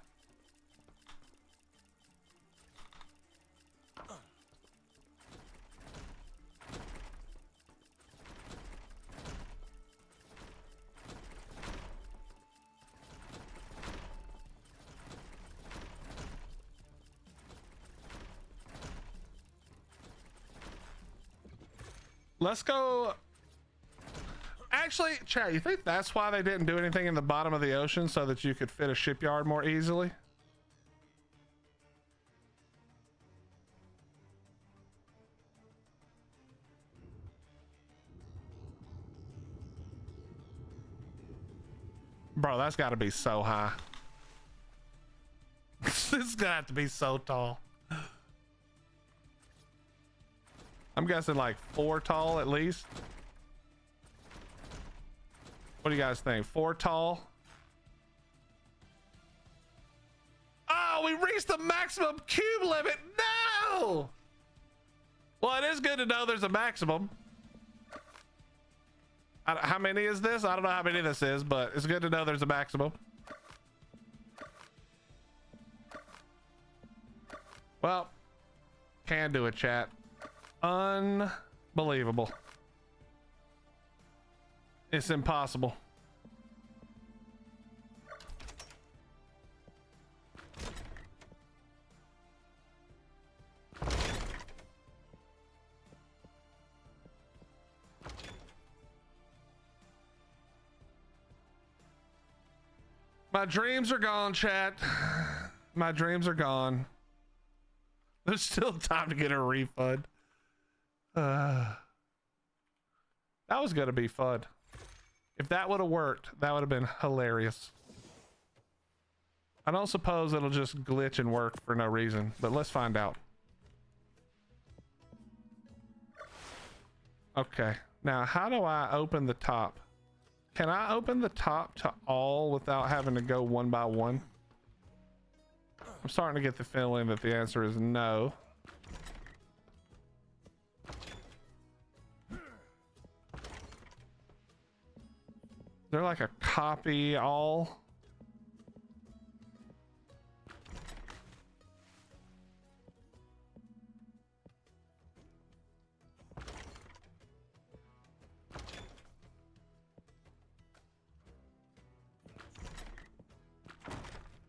Let's go. Actually, chat, you think that's why they didn't do anything in the bottom of the ocean, so that you could fit a shipyard more easily? Bro, that's got to be so high. This is gonna have to be so tall. I'm guessing like 4 tall at least. What do you guys think? 4 tall? Oh, we reached the maximum cube limit. No! Well, it is good to know there's a maximum. How many is this? I don't know how many this is, but it's good to know there's a maximum. Well, can do it, chat. Unbelievable. It's impossible. My dreams are gone, chat. My dreams are gone. There's still time to get a refund. That was gonna be fun. If that would have worked, that would have been hilarious. I don't suppose it'll just glitch and work for no reason, but let's find out. Okay, now how do I open the top? Can I open the top to all without having to go one by one? I'm starting to get the feeling that the answer is no. Is there like a copy all?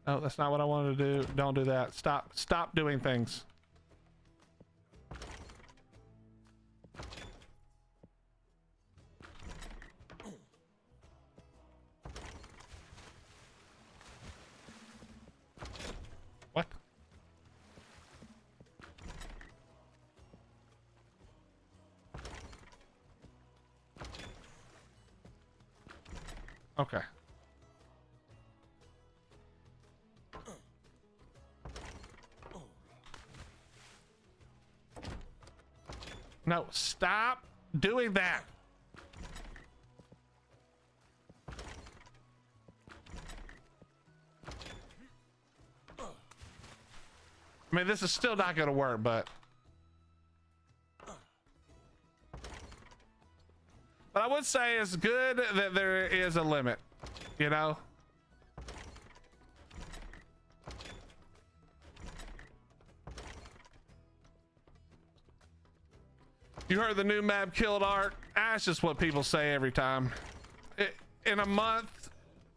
Oh, that's not what I wanted to do. Don't do that. Stop doing things. What? Okay. No, stop doing that. I mean, this is still not going to work, but I would say it's good that there is a limit, you know? You heard the new map killed art. That's just what people say every time. In a month,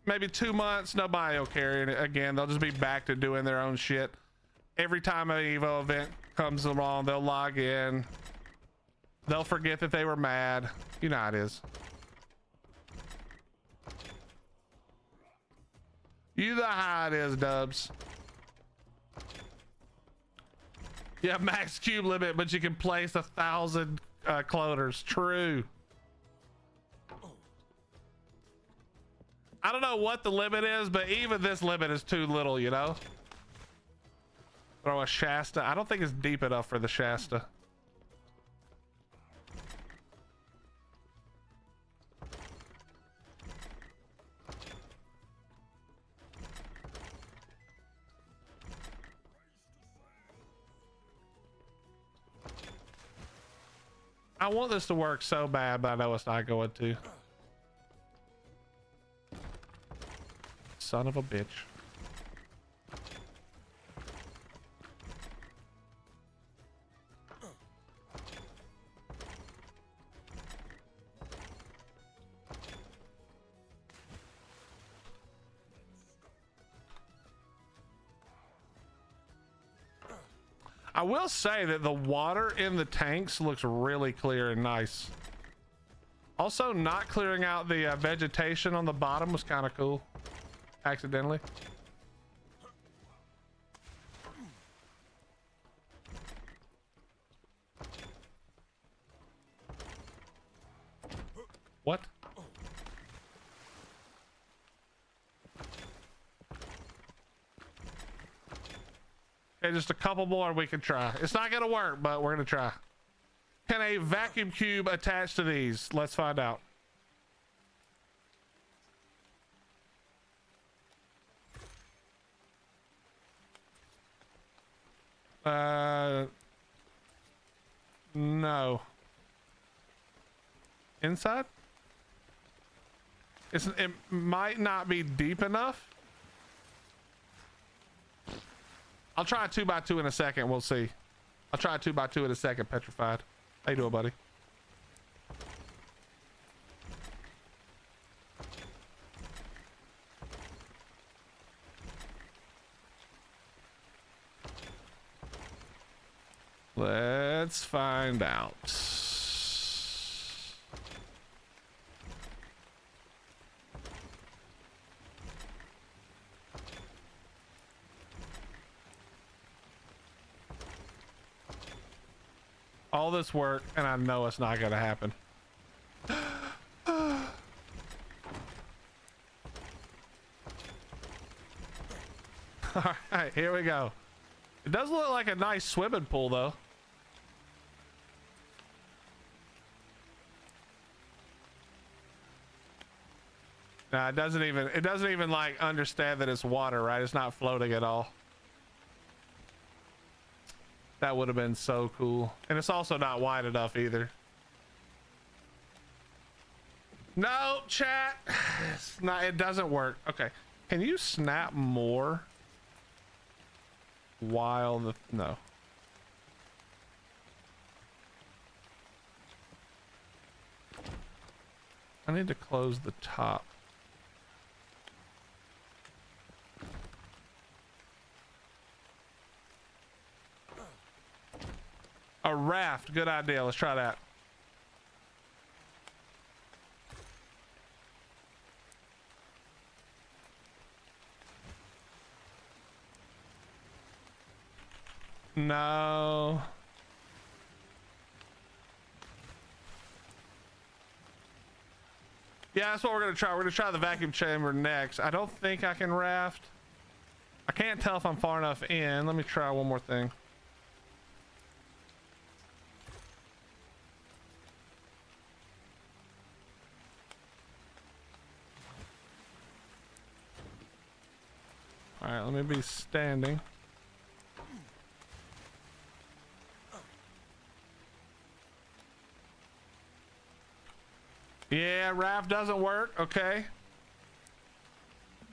maybe 2 months, nobody will care again. They'll just be back to doing their own shit. Every time an Evo event comes along, they'll log in. They'll forget that they were mad. You know how it is. You know how it is, Dubs. Yeah, max cube limit, but you can place 1,000 cloners. True. I don't know what the limit is, but even this limit is too little, you know? Throw a Shasta. I don't think it's deep enough for the Shasta. I want this to work so bad, but I know it's not going to. Son of a bitch. I will say that the water in the tanks looks really clear and nice. Also, not clearing out the vegetation on the bottom was kind of cool. Accidentally. What? Okay, just a couple more we can try. It's not gonna work, but we're gonna try. Can a vacuum cube attach to these? Let's find out. No. Inside? It might not be deep enough. I'll try a 2x2 in a second. We'll see. I'll try a 2x2 in a second. Petrified. How you doing, buddy? Let's find out. All this work, and I know it's not gonna happen. All right, here we go. It does look like a nice swimming pool, though. Nah, it doesn't even like understand that it's water, right? It's not floating at all. That would have been so cool. And it's also not wide enough either. No, chat. It's not, it doesn't work. Okay. Can you snap more while the, no. I need to close the top. A raft, good idea. Let's try that. No. Yeah, that's what we're gonna try. We're gonna try the vacuum chamber next. I don't think I can raft. I can't tell if I'm far enough in. Let me try one more thing. All right, let me be standing. Yeah, raft doesn't work. Okay.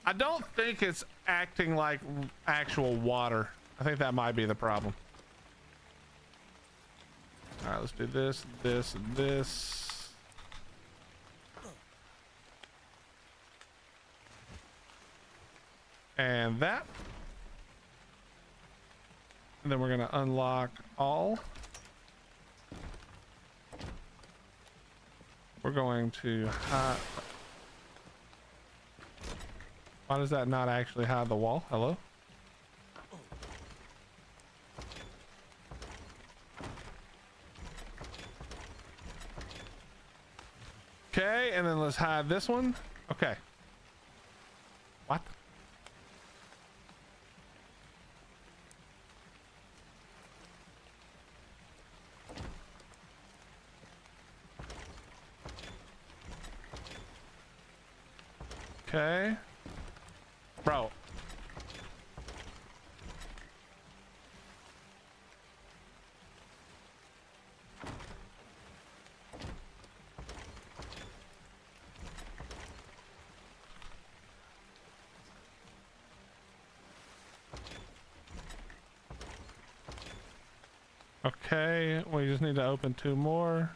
I don't think it's acting like actual water. I think that might be the problem. All right, let's do this, this, and this. And that. And then we're going to unlock all. We're going to hide. Why does that not actually hide the wall? Hello? Okay, and then let's hide this one. Okay. What? Okay. Bro. Okay, we just need to open two more.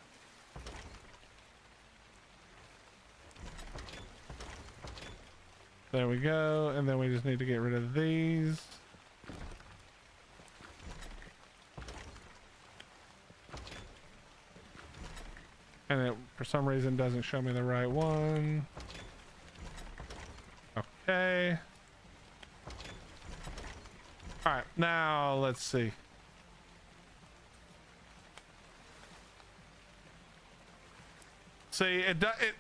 There we go, and then we just need to get rid of these. And it, for some reason, doesn't show me the right one. Okay. All right, now let's see. See,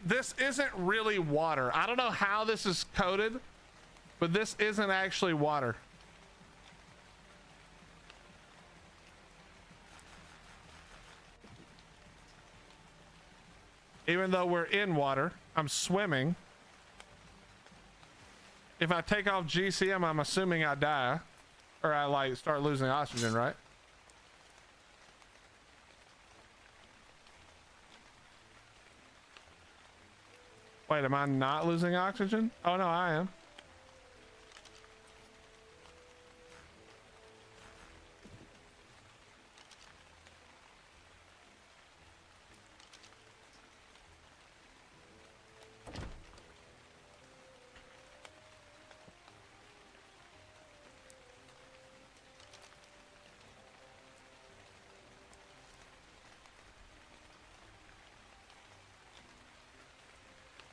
this isn't really water. I don't know how this is coated, but this isn't actually water. Even though we're in water, I'm swimming. If I take off GCM, I'm assuming I die, or I like start losing oxygen, right? Wait, am I not losing oxygen? Oh no, I am.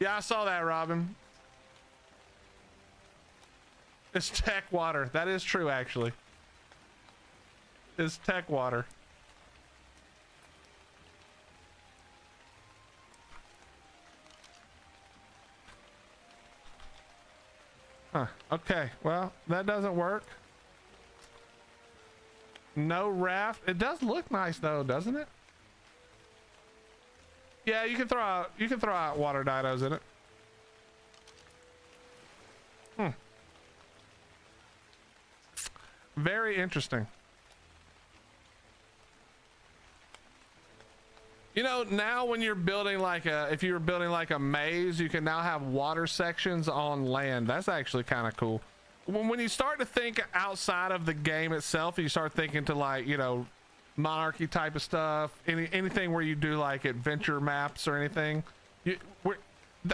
Yeah, I saw that, Robin. It's tech water. That is true, actually. It's tech water. Huh. Okay. Well, that doesn't work. No raft. It does look nice though, doesn't it? Yeah, you can throw out water dinos in it. Very interesting. You know, now when you're building like if you were building like a maze, you can now have water sections on land. That's actually kind of cool. When you start to think outside of the game itself, you start thinking to like, you know, monarchy type of stuff, anything where you do like adventure maps or anything.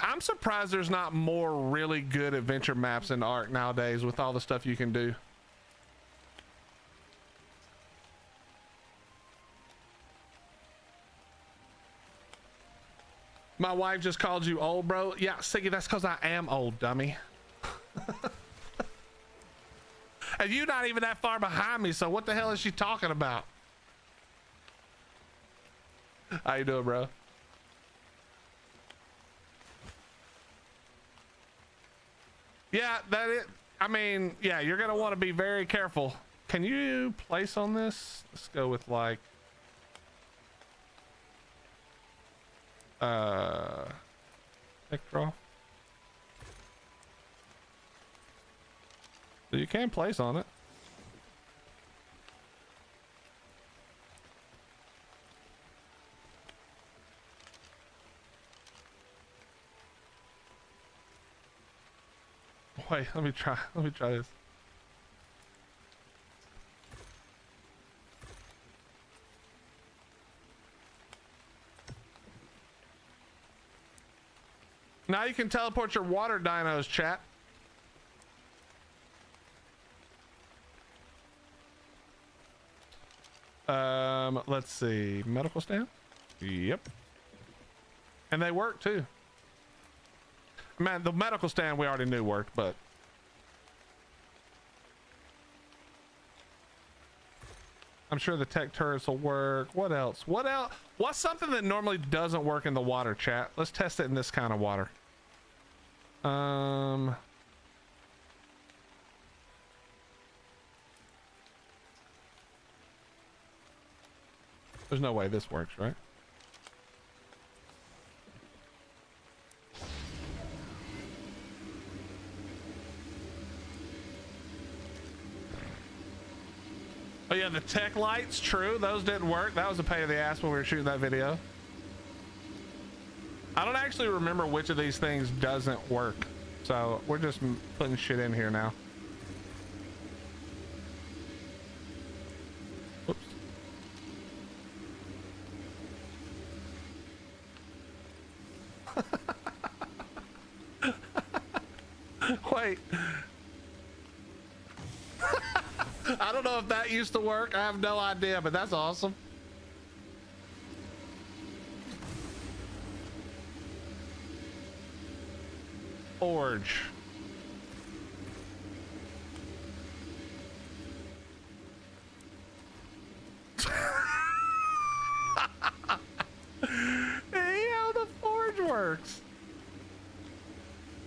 I'm surprised there's not more really good adventure maps in Ark nowadays with all the stuff you can do. My wife just called you old, bro. Yeah, Siggy, that's because I am old, dummy. And you're not even that far behind me, so what the hell is she talking about? How you doing, bro? Yeah, that it. I mean, yeah, you're gonna want to be very careful. Can you place on this? Let's go with like pick draw. So you can place on it. Wait, let me try this. Now you can teleport your water dinos, chat. Let's see. Medical stand? Yep. And they work too. Man, the medical stand we already knew worked, but I'm sure the tech turrets will work. What else? What else? What's something that normally doesn't work in the water, chat? Let's test it in this kind of water. There's no way this works, right? Oh yeah, the tech lights, true. Those didn't work. That was a pain in the ass when we were shooting that video. I don't actually remember which of these things doesn't work. So we're just putting shit in here now. Oops. Wait. I don't know if that used to work. I have no idea, but that's awesome. Forge. Hey, how the forge works.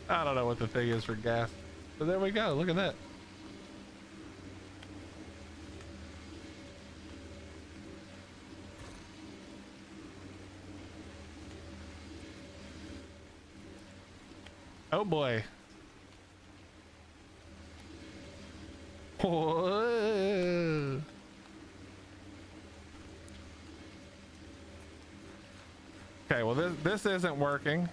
I don't know what the thing is for gas, but there we go. Look at that. Oh boy. Whoa. Okay, well this isn't working.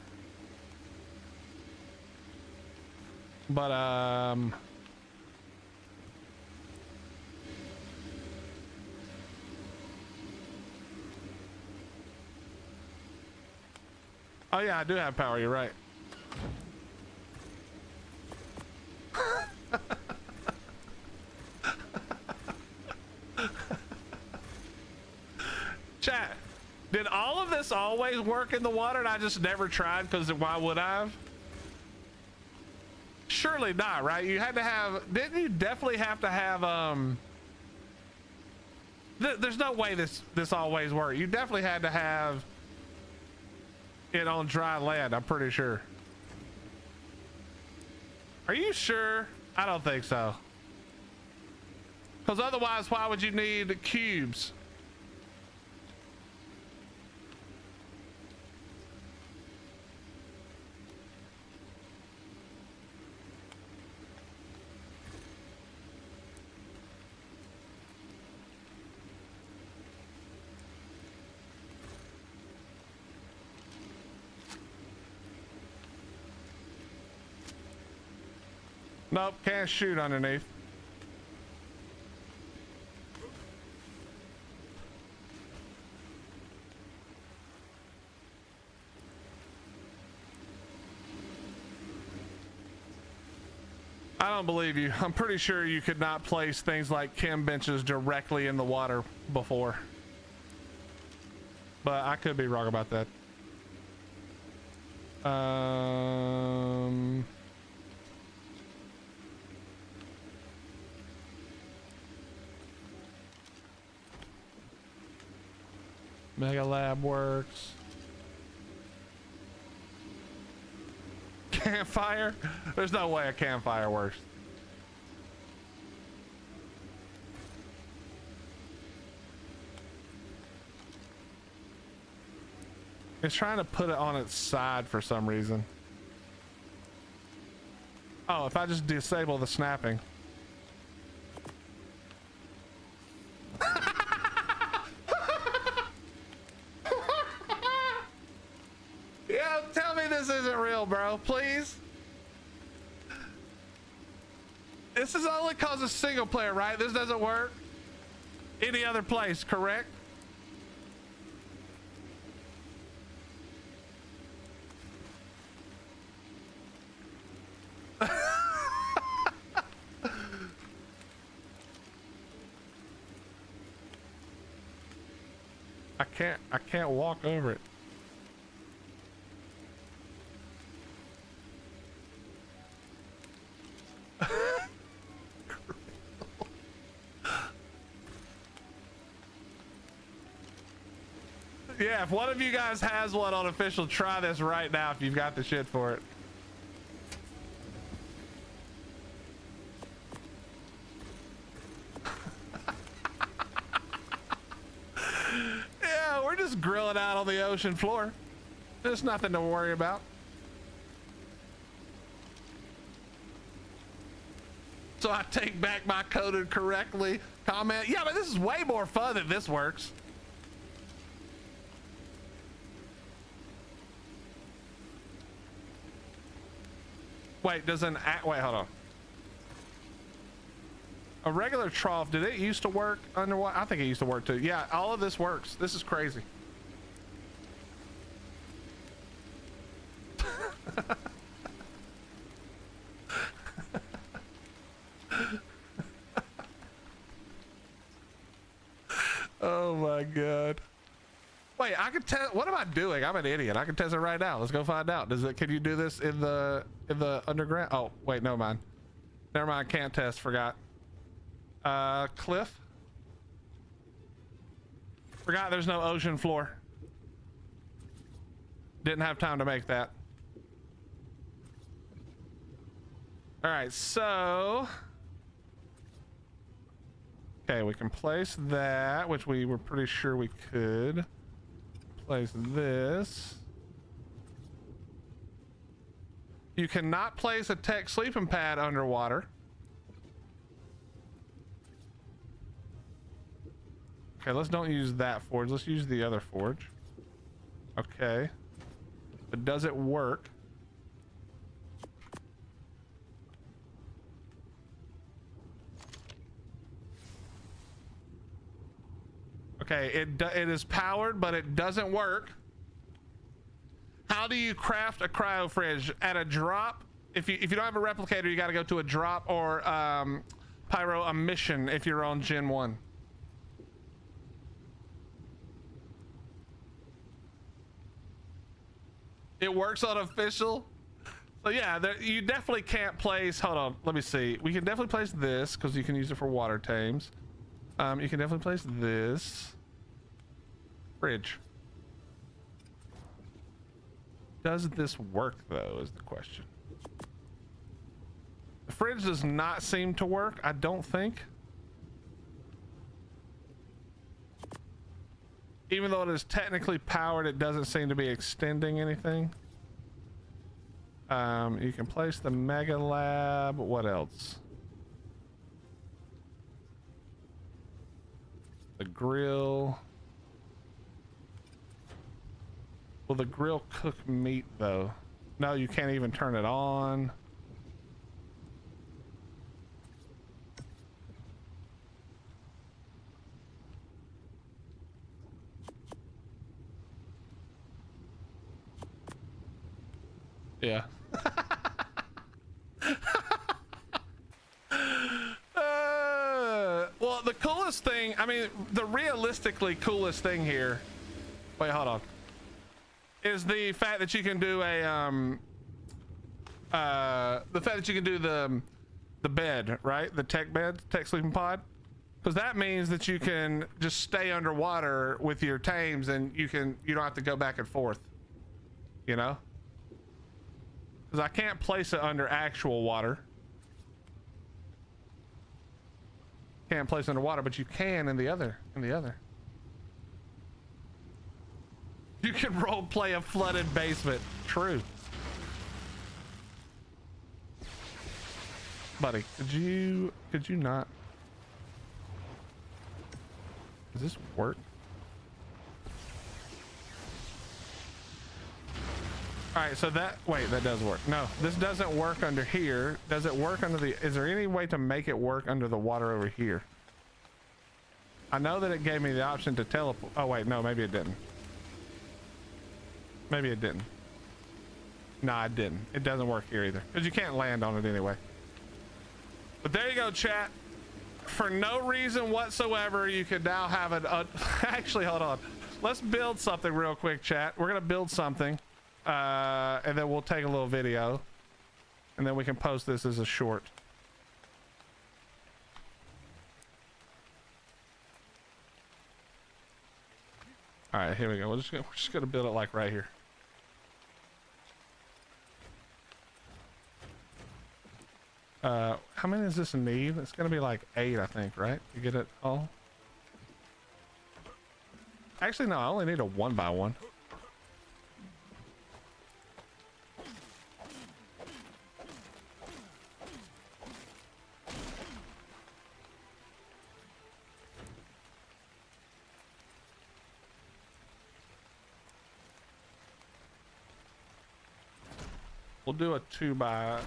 But oh yeah, I do have power, you're right. Chat, did all of this always work in the water and I just never tried because why would I have? Surely not, right? You had to have, didn't you definitely have to have there's no way this always worked. You definitely had to have it on dry land, I'm pretty sure. Are you sure? I don't think so. Because otherwise, why would you need cubes? Nope, can't shoot underneath. I don't believe you. I'm pretty sure you could not place things like chem benches directly in the water before. But I could be wrong about that. Mega Lab works. Campfire? There's no way a campfire works. It's trying to put it on its side for some reason. Oh, if I just disable the snapping. Yeah, tell me this isn't real, bro, please. This is only cause of single player, right? This doesn't work any other place, correct? I can't walk over it. Yeah, if one of you guys has one on official, try this right now if you've got the shit for it. Yeah, we're just grilling out on the ocean floor. There's nothing to worry about. So I take back my coded correctly comment. Yeah, but this is way more fun if this works. Wait, wait, hold on. A regular trough, did it used to work underwater? I think it used to work too. Yeah, all of this works. This is crazy. Oh my God. Wait, I can test. What am I doing? I'm an idiot. I can test it right now. Let's go find out. Can you do this in the underground? Oh, wait, no mind. Never mind. Can't test. Forgot. Cliff. Forgot there's no ocean floor. Didn't have time to make that. All right, so. Okay, we can place that, which we were pretty sure we could. Place this. You cannot place a tech sleeping pad underwater. Okay, let's don't use that forge. Let's use the other forge. Okay. But does it work? Okay, it is powered, but it doesn't work. How do you craft a cryo fridge? At a drop? If you don't have a replicator, you got to go to a drop or pyro a mission if you're on Gen 1. It works on official. So yeah, you definitely can't place. Hold on, let me see. We can definitely place this because you can use it for water tames. You can definitely place this fridge. Does this work though is the question. fridge does not seem to work, I don't think. Even though it is technically powered, it doesn't seem to be extending anything. You can place the Mega Lab. What else? The grill. Will the grill cook meat though? No, you can't even turn it on. Yeah. Well, the coolest thing, I mean, the realistically coolest thing here, wait, hold on, is the fact that you can do a, the fact that you can do the bed, right? The tech bed, tech sleeping pod. Because that means that you can just stay underwater with your tames and you don't have to go back and forth, you know? Because I can't place it under actual water. Can't place it underwater, but you can in the other. You can role play a flooded basement. True. Buddy, could you not? Does this work? All right, so that does work. No, this doesn't work under here. Does it work under the, is there any way to make it work under the water over here? I know that it gave me the option to teleport. Oh wait, no, maybe it didn't. Maybe it didn't. No, it didn't. It doesn't work here either, because you can't land on it anyway. But there you go, chat. For no reason whatsoever, you could now have it. Actually, hold on. Let's build something real quick, chat. We're gonna build something. And then we'll take a little video and then we can post this as a short. All right, here we go. We're just gonna build it like right here. How many does this need? It's gonna be like 8, I think, right? To get it all. Actually, no, I only need a 1x1. We'll do a 2x.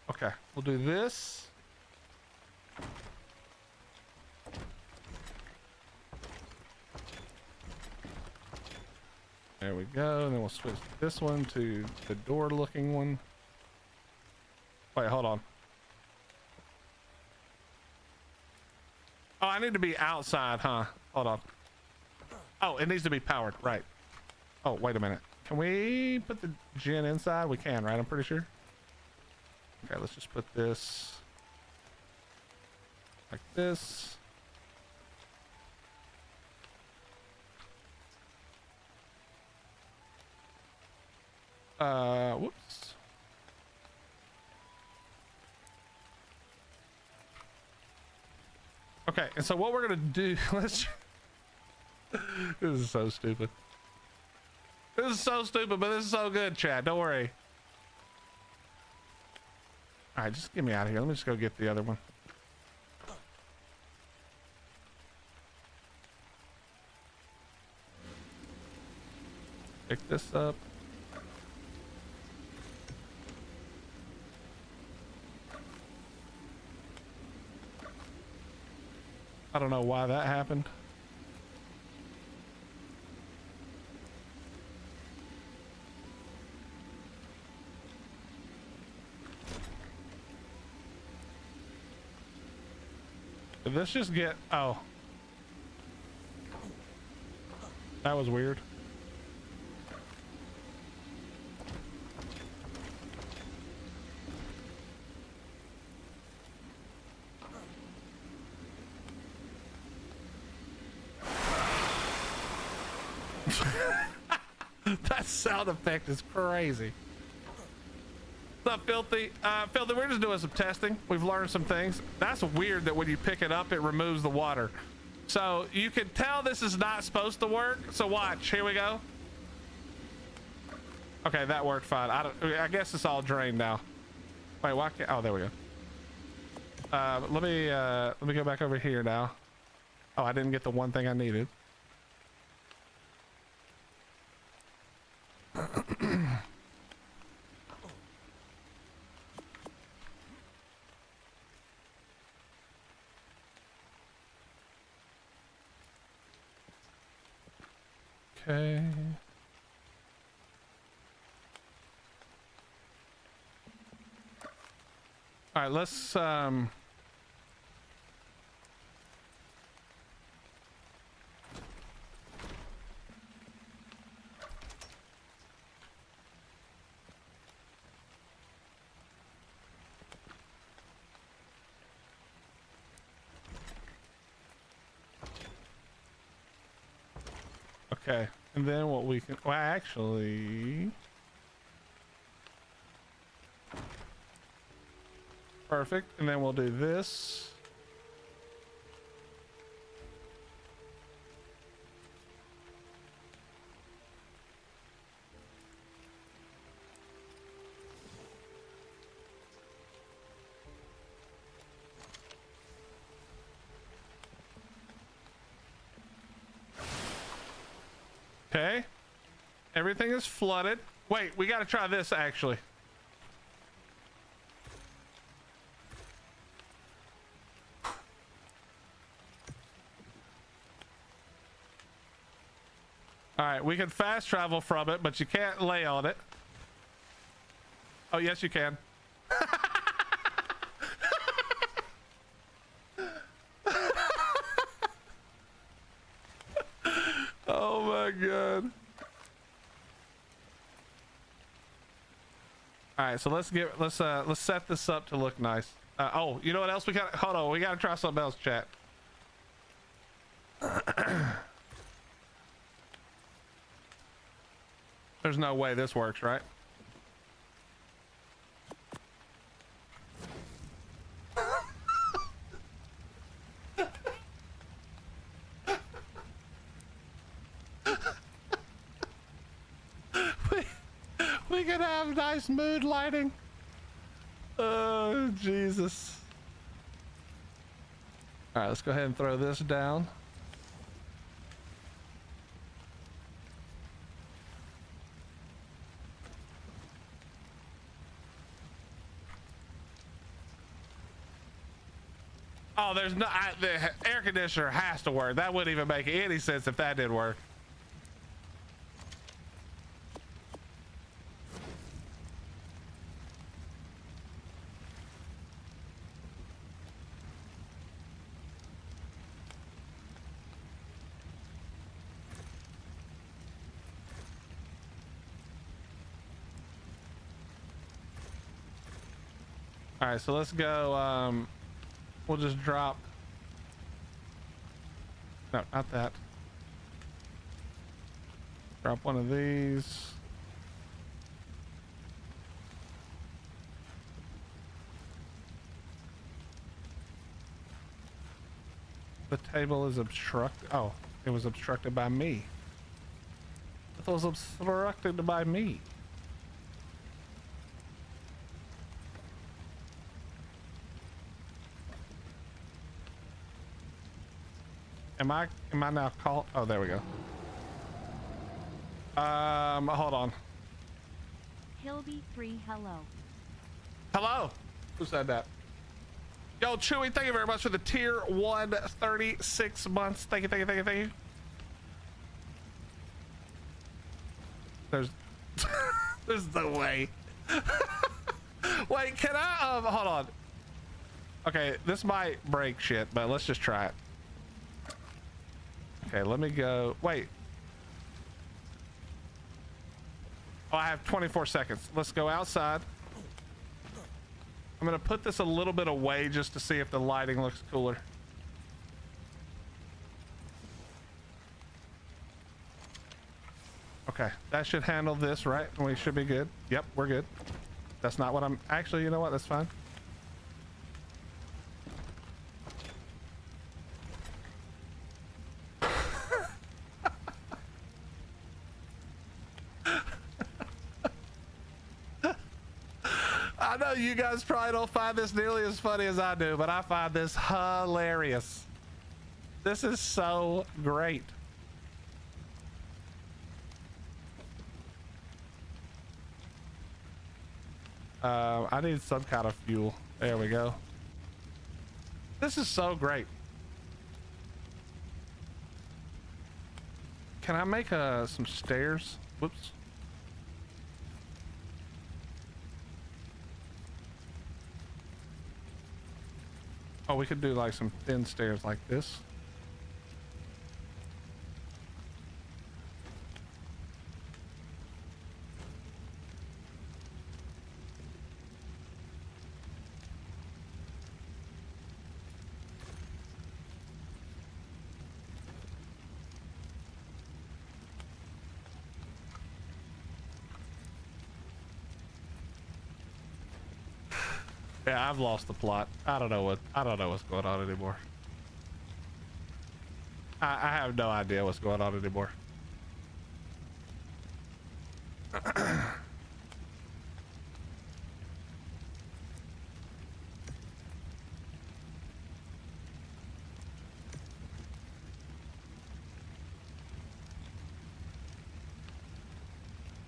Okay, we'll do this. There we go, and then we'll switch this one to the door looking one. Wait, hold on. Oh, I need to be outside, huh? Hold on. Oh, it needs to be powered, right. Oh, wait a minute. Can we put the gen inside? We can, right? I'm pretty sure. Okay, let's just put this like this. Whoops. Okay, and so what we're gonna do, let's, this is so stupid. This is so stupid, but this is so good, Chad. Don't worry. All right, just get me out of here. Let me just go get the other one. Pick this up. I don't know why that happened. Did this just get, oh. That was weird. That sound effect is crazy. What's up, Filthy? Filthy, we're just doing some testing. We've learned some things. That's weird that when you pick it up, it removes the water. So you can tell this is not supposed to work. So watch, here we go. Okay, that worked fine. I guess it's all drained now. Wait, why can't, oh, there we go. Let me go back over here now. Oh, I didn't get the one thing I needed. Okay. All right, let's okay, and then what we can, well, actually, perfect, and then we'll do this. Okay, everything is flooded. Wait, we got to try this actually. All right, we can fast travel from it, but you can't lay on it. Oh, yes, you can. Oh my God. All right, so let's set this up to look nice. Oh, you know what else we got? Hold on, we got to try something else, chat. There's no way this works, right? we can have nice mood lighting. Oh, Jesus. All right, let's go ahead and throw this down. Oh, there's no, the air conditioner has to work. That wouldn't even make any sense if that didn't work. All right, so let's go, we'll just drop, no, not that. Drop one of these. The table is obstructed. Oh, it was obstructed by me. It was obstructed by me. Am I now called? Oh, there we go. Hold on. Hilby3, hello. Hello. Who said that? Yo, Chewy, thank you very much for the tier 1 36 months. Thank you, thank you, thank you, thank you. There's no way. Wait, can I, hold on. Okay, this might break shit, but let's just try it. Okay, let me go. Wait. Oh, I have 24 seconds. Let's go outside. I'm gonna put this a little bit away just to see if the lighting looks cooler. Okay, that should handle this, right? We should be good. Yep, we're good. That's not what I'm actually, you know what? That's fine. I know you guys probably don't find this nearly as funny as I do, but I find this hilarious. This is so great. I need some kind of fuel. There we go. This is so great. Can I make some stairs? Whoops. Oh, we could do like some thin stairs like this. Yeah, I've lost the plot. I don't know what's going on anymore. I have no idea what's going on anymore.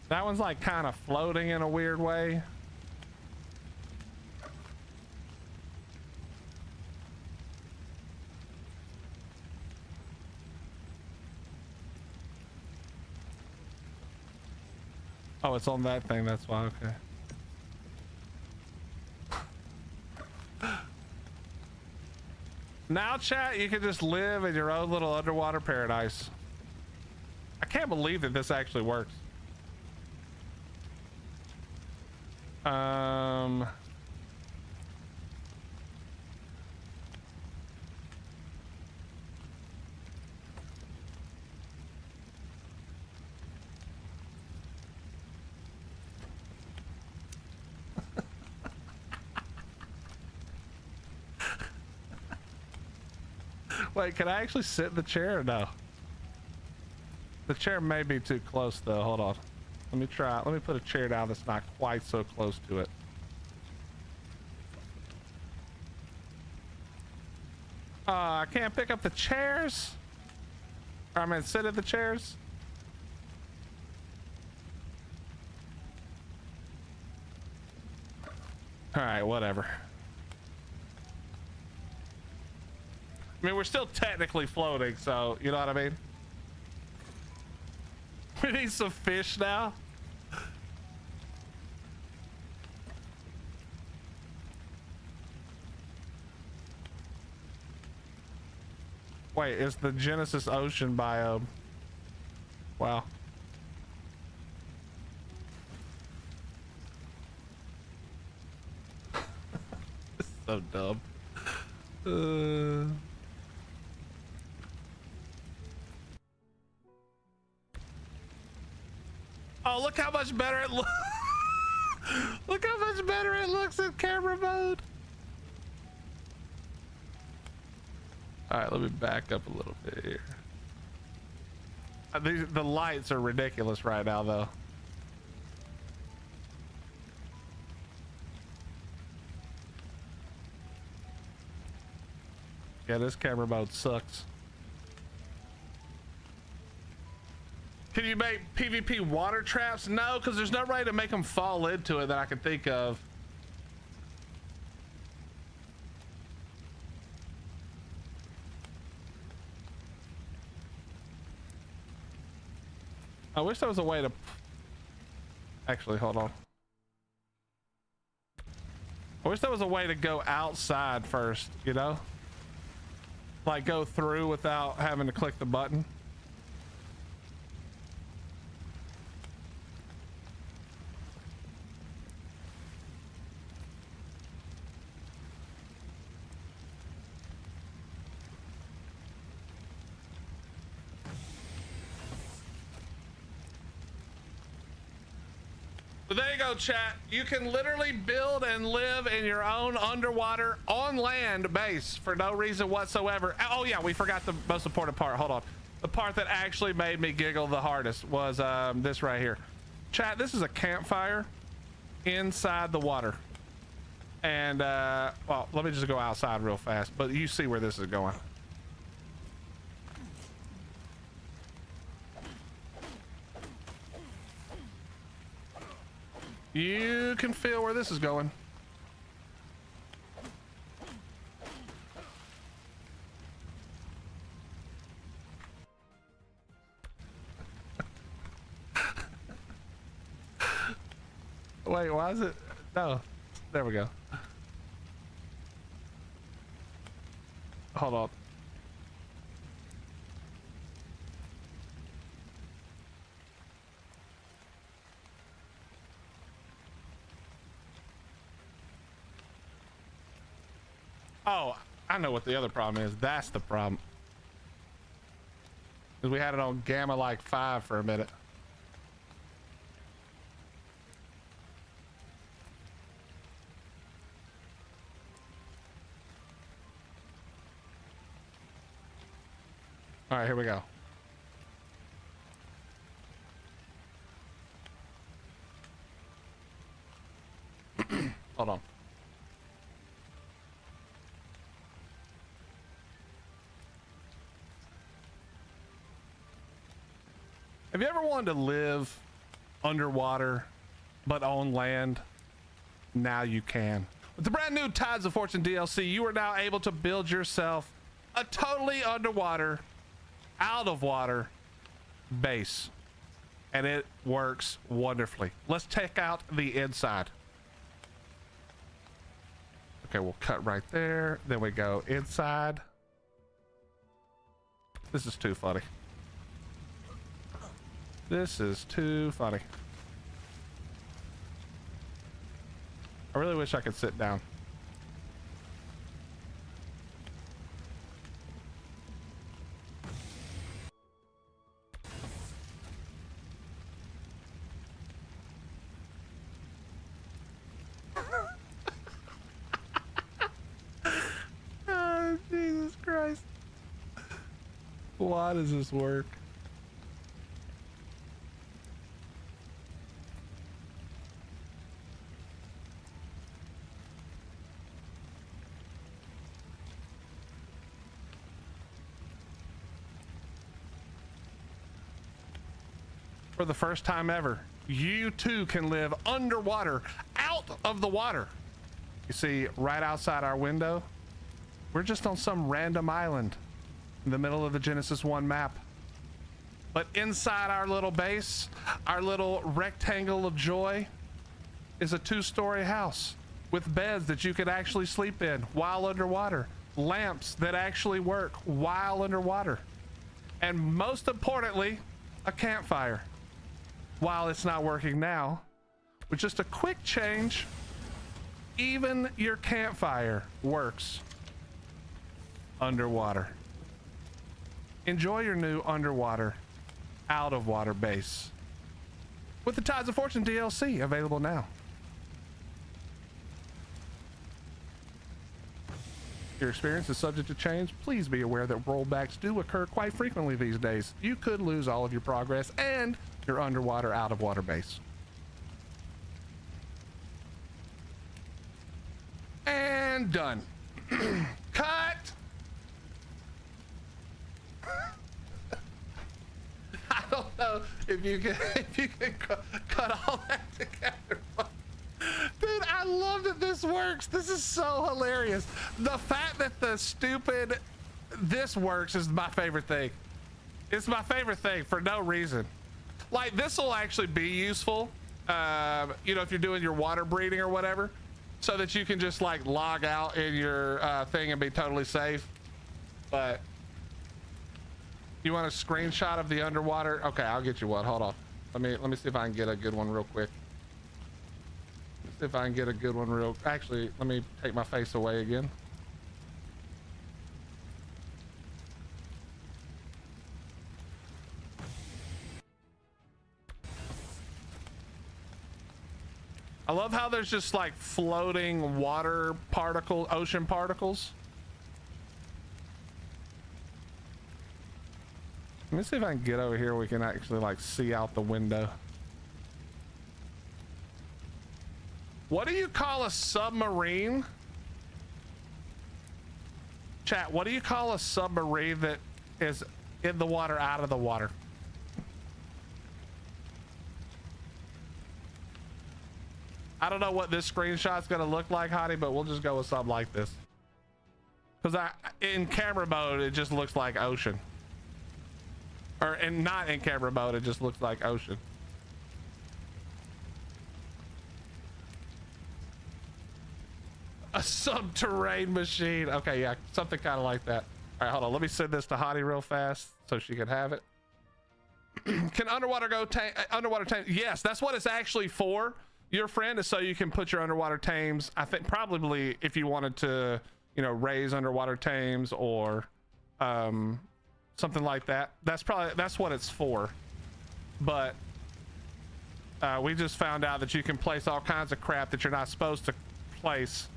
That one's like kind of floating in a weird way. Oh, it's on that thing, that's why, okay. Now, chat, you can just live in your own little underwater paradise. I can't believe that this actually works. Wait, can I actually sit in the chair or no? The chair may be too close though. Hold on. Let me try. Let me put a chair down that's not quite so close to it. I can't pick up the chairs. I mean, sit in the chairs. All right, whatever. I mean, we're still technically floating, so you know what I mean? We need some fish now. Wait, it's the Genesis Ocean biome. Wow. This is so dumb. Oh, look how much better it looks. Look how much better it looks in camera mode. All right, let me back up a little bit here. The lights are ridiculous right now, though. Yeah, this camera mode sucks. Can you make PvP water traps? No, because there's no way to make them fall into it that I can think of. I wish there was a way to... Actually, hold on. I wish there was a way to go outside first, you know? Like go through without having to click the button. But there you go, chat. You can literally build and live in your own underwater on land base for no reason whatsoever. Oh yeah, we forgot the most important part. Hold on. The part that actually made me giggle the hardest was this right here. Chat, this is a campfire inside the water. And well, let me just go outside real fast, but you see where this is going. You can feel where this is going. Wait, why is it? No, there we go. Hold on. Oh, I know what the other problem is. That's the problem. Because we had it on gamma like 5 for a minute. All right, here we go. Hold on. Have you ever wanted to live underwater, but on land? Now you can. With the brand new Tides of Fortune DLC, you are now able to build yourself a totally underwater, out of water base. And it works wonderfully. Let's check out the inside. Okay, we'll cut right there. Then we go inside. This is too funny. This is too funny. I really wish I could sit down. Oh, Jesus Christ. Why does this work? For the first time ever, you too can live underwater, out of the water. You see, right outside our window, we're just on some random island in the middle of the Genesis 1 map. But inside our little base, our little rectangle of joy, is a 2-story house with beds that you could actually sleep in while underwater, lamps that actually work while underwater, and most importantly, a campfire. While it's not working now, with just a quick change, even your campfire works underwater. Enjoy your new underwater, out of water base with the Tides of Fortune DLC available now. Your experience is subject to change. Please be aware that rollbacks do occur quite frequently these days. You could lose all of your progress and your underwater, out of water base. And done. Cut. I don't know if you can cut all that together. Dude, I love that this works. This is so hilarious. The fact that this works is my favorite thing. It's my favorite thing for no reason. Like, this will actually be useful, you know, if you're doing your water breeding or whatever, so that you can just like log out in your thing and be totally safe. But you want a screenshot of the underwater? Okay, I'll get you one. Hold on. Let me see if I can get a good one real quick. Let's see if I can get a good one real. Actually, let me take my face away again. I love how there's just like floating water particle, ocean particles. Let me see if I can get over here. We can actually like see out the window. What do you call a submarine? Chat, what do you call a submarine that is in the water, out of the water? I don't know what this screenshot's gonna look like, Hottie, but we'll just go with something like this. Because in camera mode, it just looks like ocean. And not in camera mode, it just looks like ocean. A subterranean machine. Okay, yeah, something kind of like that. All right, hold on. Let me send this to Hottie real fast so she can have it. Can underwater underwater tame? Yes, that's what it's actually for. Your friend is so you can put your underwater tames. I think probably if you wanted to, you know, raise underwater tames or something like that. That's what it's for. But we just found out that you can place all kinds of crap that you're not supposed to place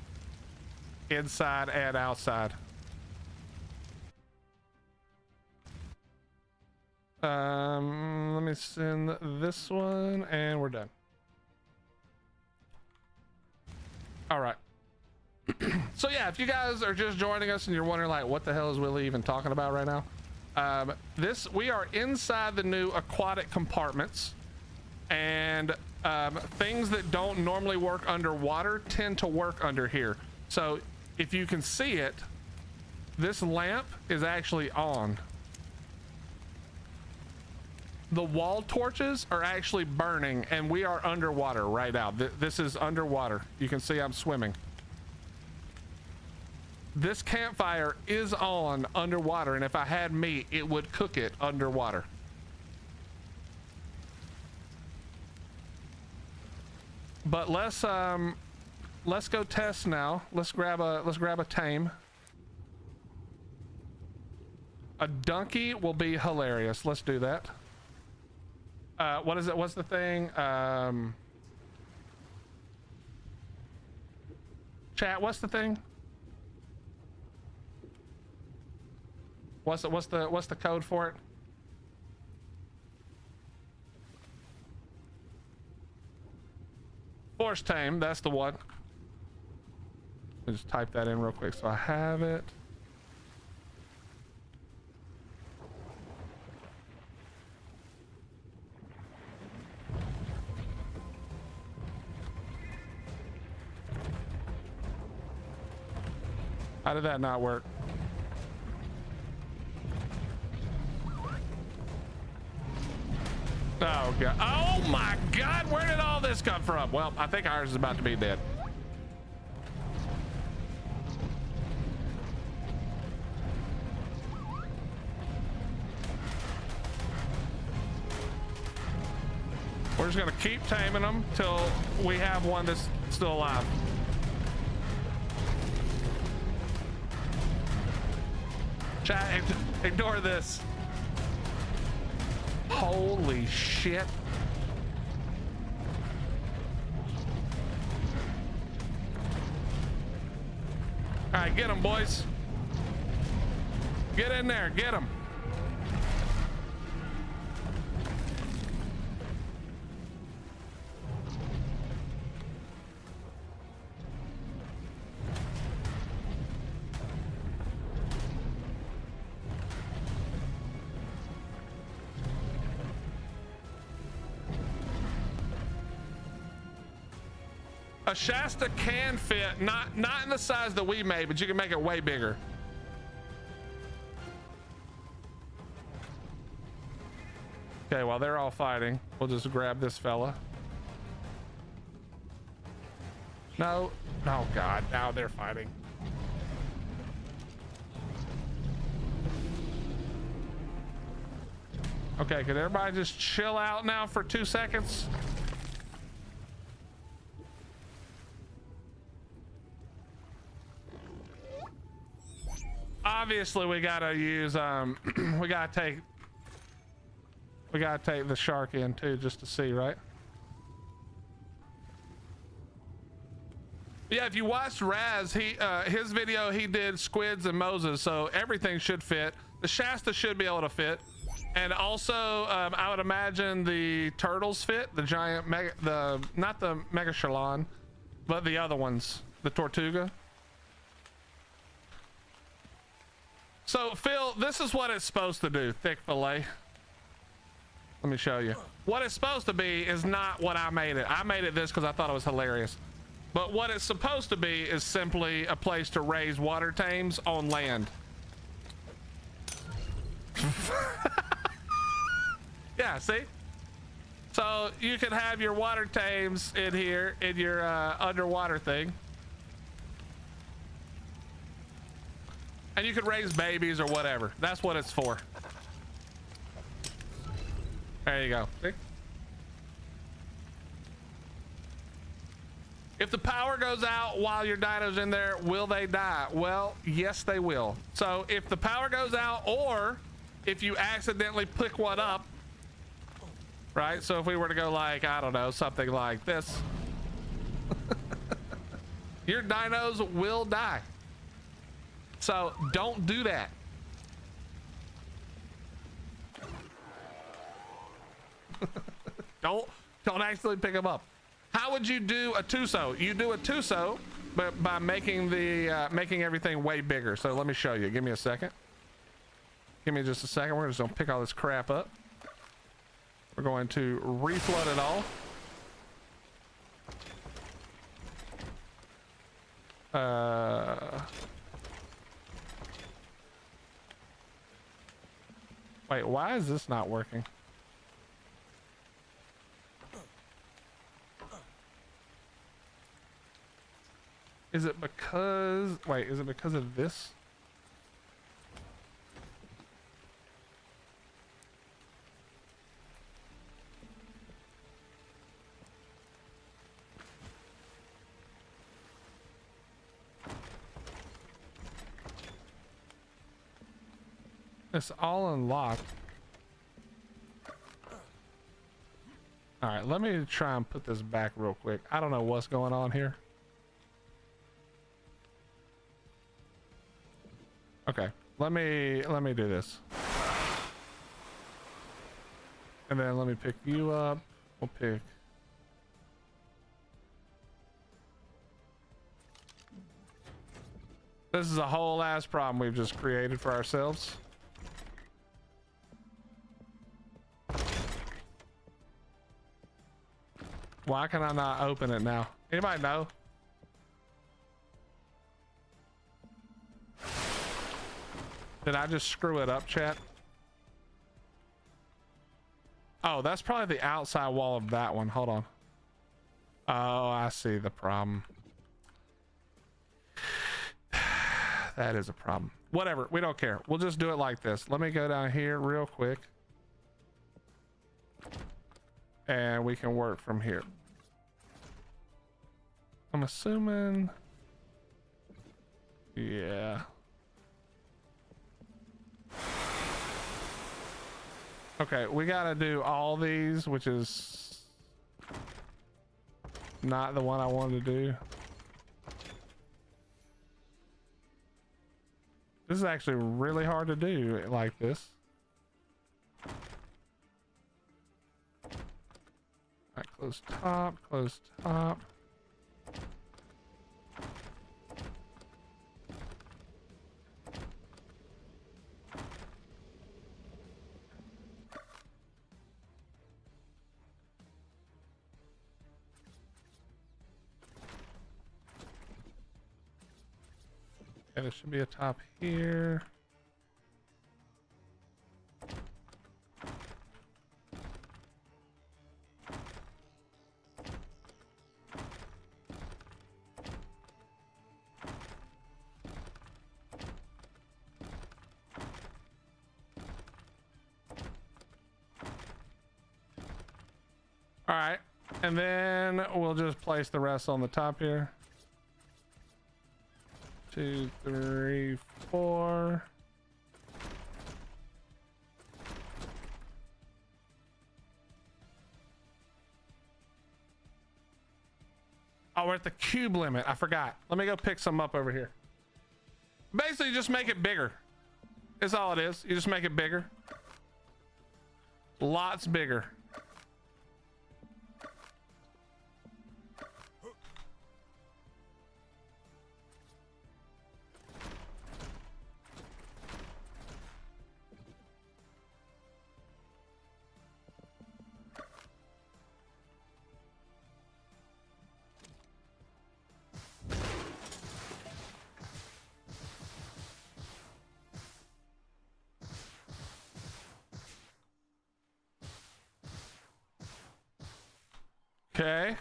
inside and outside. Let me send this one and we're done. All right. So yeah, if you guys are just joining us and you're wondering like what the hell is Willie even talking about right now, we are inside the new aquatic compartments, and things that don't normally work underwater tend to work under here. So if you can see it, this lamp is actually on. The wall torches are actually burning, and we are underwater right now. This is underwater. You can see I'm swimming. This campfire is on underwater, and if I had meat, it would cook it underwater. But let's go test now. Let's grab a tame. A donkey will be hilarious. Let's do that. What is it? What's the thing? Chat, what's the thing? What's the code for it? Force tame, that's the one. I'll just type that in real quick so I have it. How did that not work? Oh god. Oh my god, where did all this come from? Well, I think ours is about to be dead. We're just gonna keep taming them till we have one that's still alive. Chat, ignore this. Holy shit. All right, get them, boys. Get in there, get them. A Shasta can fit, not in the size that we made, but you can make it way bigger. Okay, while they're all fighting, we'll just grab this fella. No, oh god, now they're fighting. Okay, can everybody just chill out now for 2 seconds? Obviously we gotta use we gotta take the shark in too, just to see, right? Yeah, if you watched Raz, his video, he did squids and Moses, so everything should fit. The Shasta should be able to fit, and also I would imagine the turtles fit. The giant not the Mega Shalon, but the other ones, the Tortuga. So Phil, this is what it's supposed to do. Thick fillet. Let me show you. What it's supposed to be is not what I made it. I made it this because I thought it was hilarious. But what it's supposed to be is simply a place to raise water tames on land. Yeah, see? So you can have your water tames in here in your underwater thing. And you can raise babies or whatever. That's what it's for. There you go. See? If the power goes out while your dino's in there, will they die? Well, yes, they will. So if the power goes out, or if you accidentally pick one up, right? So if we were to go like, I don't know, something like this, your dinos will die. So don't do that. Don't actually pick them up. How would you do a Tuso? You do a Tuso, but by making the making everything way bigger. So let me show you. Give me a second. Give me just a second. We're just gonna pick all this crap up. We're going to reflood it all. Wait, why is this not working? Is it because, wait, is it because of this? It's all unlocked. All right, let me try and put this back real quick. I don't know what's going on here. Okay, let me do this. And then let me pick you up. We'll pick. This is a whole ass problem we've just created for ourselves. Why can I not open it now? Anybody know? Did I just screw it up, chat? Oh, that's probably the outside wall of that one. Hold on. Oh, I see the problem. That is a problem. Whatever, we don't care. We'll just do it like this. Let me go down here real quick. And we can work from here. I'm assuming. Yeah. Okay, we gotta do all these, which is not the one I wanted to do. This is actually really hard to do like this. All right, close top, close top. Okay, there should be a top here. All right, and then we'll just place the rest on the top here. 2, 3, 4. Oh, we're at the cube limit. I forgot. Let me go pick some up over here. Basically, just make it bigger. That's all it is. You just make it bigger. Lots bigger. Okay.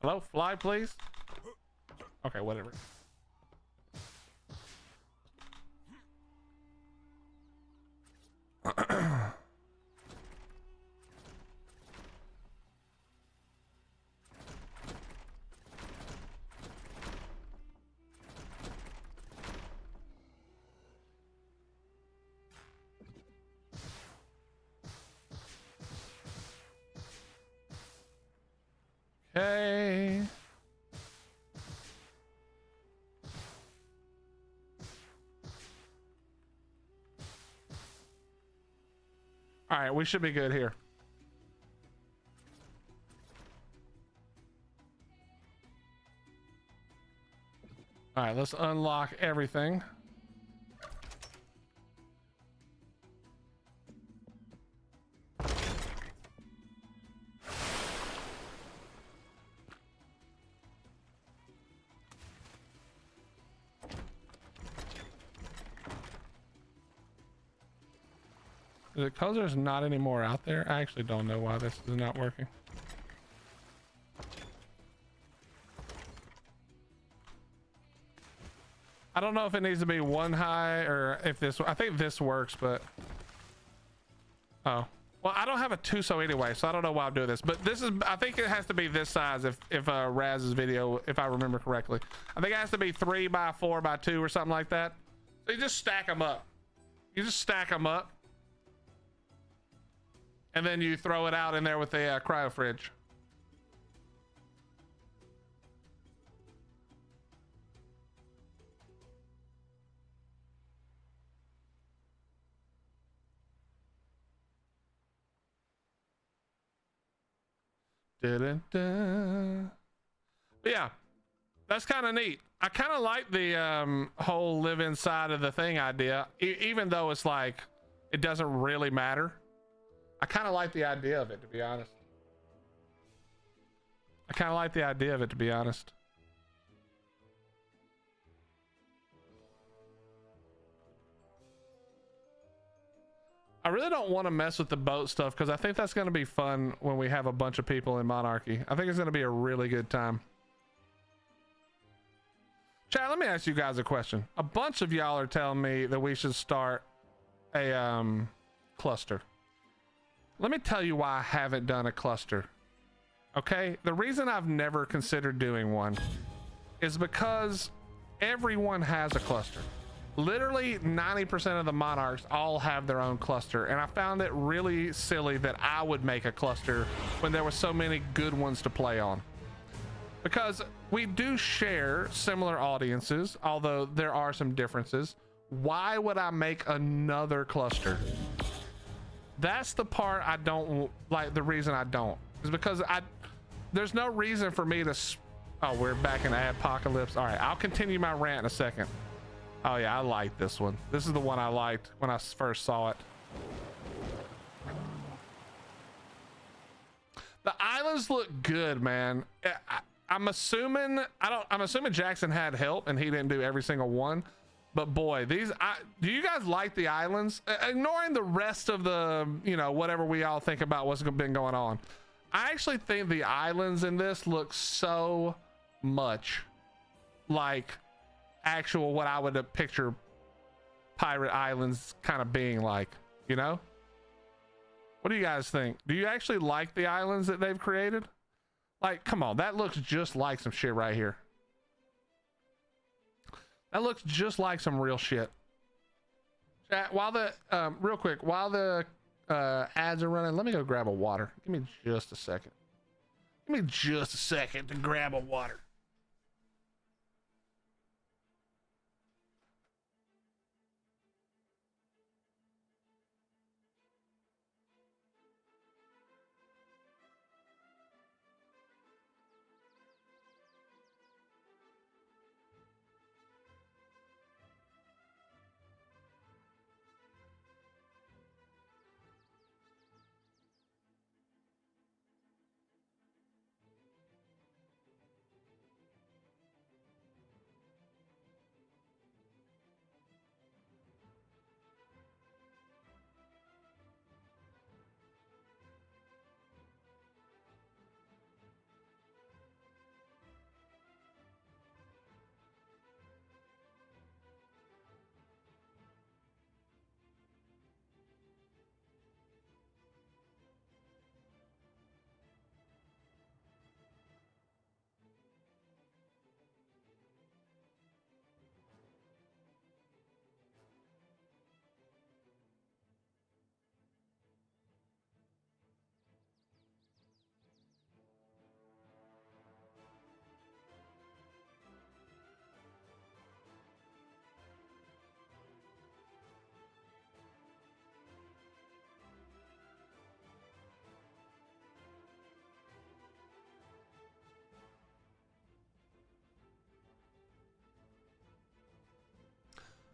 Hello, fly, please. Okay, whatever. Okay. All right, we should be good here. All right, let's unlock everything. Is it because there's not any more out there? I actually don't know why this is not working. I don't know if it needs to be one high or if this, I think this works, but. Oh, well, I don't have a Tuso anyway, so I don't know why I'm doing this, but this is, I think it has to be this size if Raz's video, if I remember correctly. I think it has to be 3 by 4 by 2 or something like that. So you just stack them up. You just stack them up. And then you throw it out in there with the cryo fridge. Da-da-da. But yeah, that's kind of neat. I kind of like the whole live inside of the thing idea, even though it's like, it doesn't really matter. I kind of like the idea of it, to be honest. I kind of like the idea of it, to be honest. I really don't want to mess with the boat stuff because I think that's going to be fun when we have a bunch of people in Monarchy. I think it's going to be a really good time. Chat, let me ask you guys a question. A bunch of y'all are telling me that we should start a cluster. Let me tell you why I haven't done a cluster. Okay, the reason I've never considered doing one is because everyone has a cluster. Literally 90% of the monarchs all have their own cluster, and I found it really silly that I would make a cluster when there were so many good ones to play on. Because we do share similar audiences, although there are some differences. Why would I make another cluster? That's the part I don't like. The reason I don't is because there's no reason for me to. Oh, we're back in Apocalypse. All right, I'll continue my rant in a second. Oh yeah, I like this one. This is the one I liked when I first saw it. The islands look good, man. I'm assuming I'm assuming Jackson had help and he didn't do every single one. But boy, do you guys like the islands? Ignoring the rest of the, you know, whatever we all think about what's been going on. I actually think the islands in this look so much like actual what I would picture pirate islands kind of being like, you know? What do you guys think? Do you actually like the islands that they've created? Like, come on, that looks just like some shit right here. That looks just like some real shit. Chat, while the real quick, while the ads are running, let me go grab a water. Give me just a second. Give me just a second to grab a water.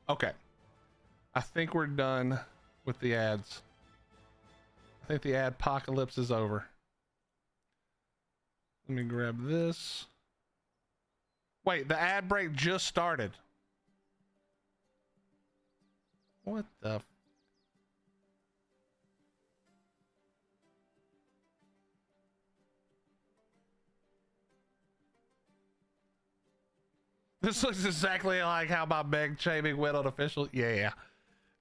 Okay. I think we're done with the ads. I think the ad apocalypse is over. Let me grab this. Wait, the ad break just started. What the? This looks exactly like how my bag shaming went on official. Yeah.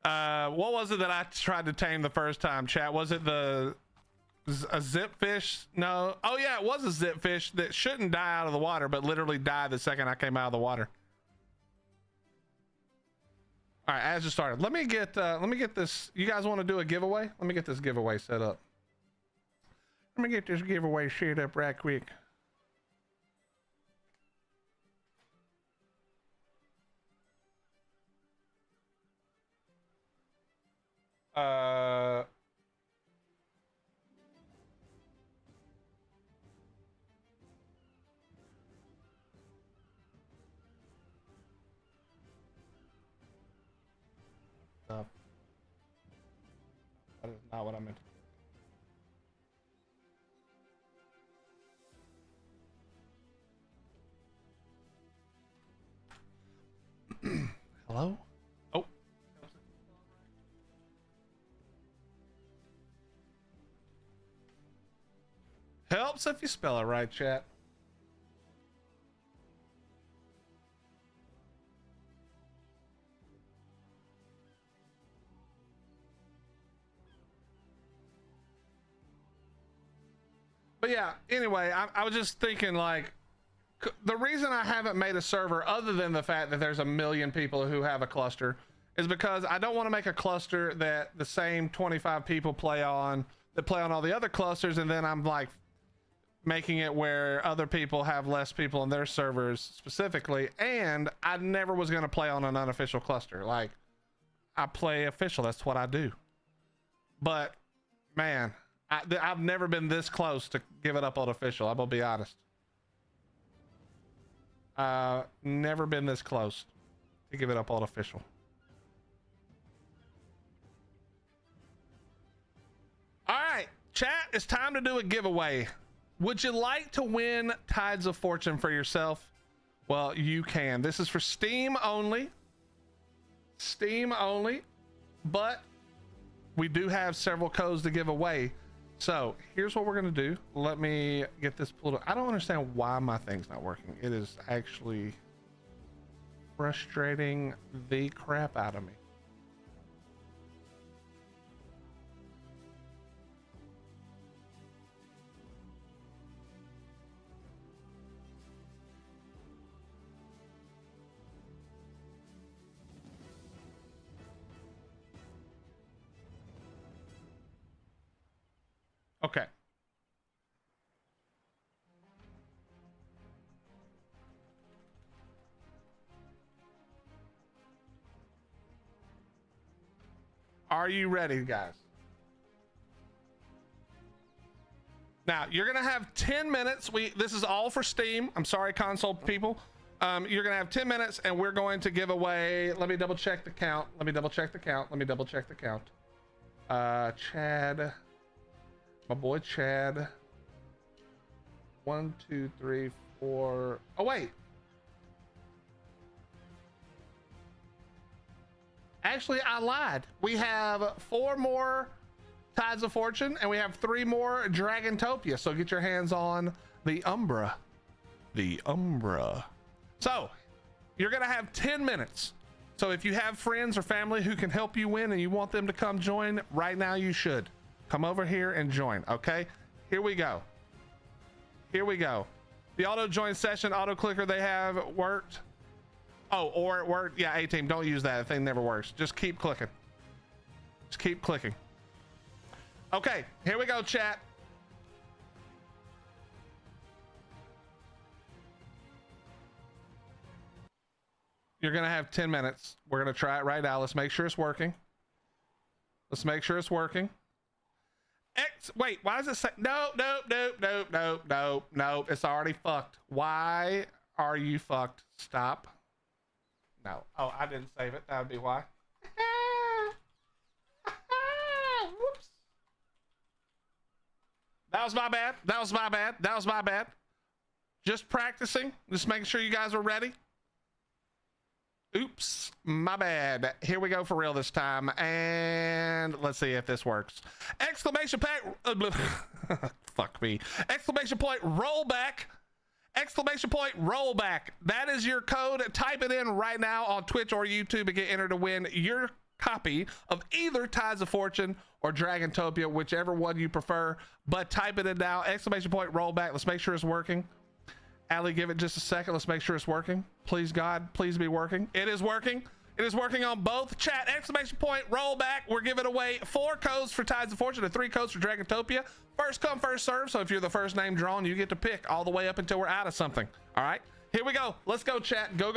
What was it that I tried to tame the first time, chat? Was it a zip fish? No. Oh yeah, it was a zip fish that shouldn't die out of the water, but literally died the second I came out of the water. All right, as it started, let me get this. You guys want to do a giveaway? Let me get this giveaway set up. Let me get this giveaway set up right quick. That is not what I meant to do. Hello? Oh. Helps if you spell it right, chat. But yeah, anyway, I was just thinking, like, the reason I haven't made a server, other than the fact that there's a million people who have a cluster, is because I don't want to make a cluster that the same 25 people play on, that play on all the other clusters, and then I'm like making it where other people have less people in their servers specifically. And I never was going to play on an unofficial cluster. Like, I play official, that's what I do. But man, I've never been this close to give it up on official. I'm gonna be honest. Never been this close to give it up on official. All right, chat, it's time to do a giveaway. Would you like to win Tides of Fortune for yourself? Well, you can. This is for Steam only. Steam only, but we do have several codes to give away. So here's what we're gonna do. Let me get this pulled up. I don't understand why my thing's not working. It is actually frustrating the crap out of me. Okay. Are you ready, guys? Now, you're going to have 10 minutes. This is all for Steam. I'm sorry, console people. You're going to have 10 minutes, and we're going to give away... Let me double check the count. Chad. My boy Chad. 1, 2, 3, 4. Oh, wait. Actually, I lied. We have 4 more Tides of Fortune, and we have 3 more Dragantopia. So get your hands on the Umbra. So you're going to have 10 minutes. So if you have friends or family who can help you win and you want them to come join right now, you should come over here and join. Okay, here we go. The auto join session auto clicker they have worked. Oh, or it worked. Yeah, A-Team, don't use that. The thing never works. Just keep clicking. Okay, here we go, chat. You're gonna have 10 minutes. We're gonna try it right now. Let's make sure it's working. Wait, why does it say no? It's already fucked. Why are you fucked? Stop. No. Oh, I didn't save it. That would be why. Whoops. That was my bad. Just practicing. Just making sure you guys are ready. Oops, my bad. Here we go for real this time. And let's see if this works. Exclamation pack. Fuck me. Exclamation point rollback. That is your code. Type it in right now on Twitch or YouTube and get entered to win your copy of either Tides of Fortune or Dragantopia, whichever one you prefer. But type it in now. Exclamation point rollback. Let's make sure it's working. Allie, give it just a second. Let's make sure it's working. Please, God, please be working. It is working. It is working on both. Chat, exclamation point, rollback. We're giving away 4 codes for Tides of Fortune and 3 codes for Dragantopia. First come, first serve. So if you're the first name drawn, you get to pick all the way up until we're out of something. All right, here we go. Let's go, chat. Go.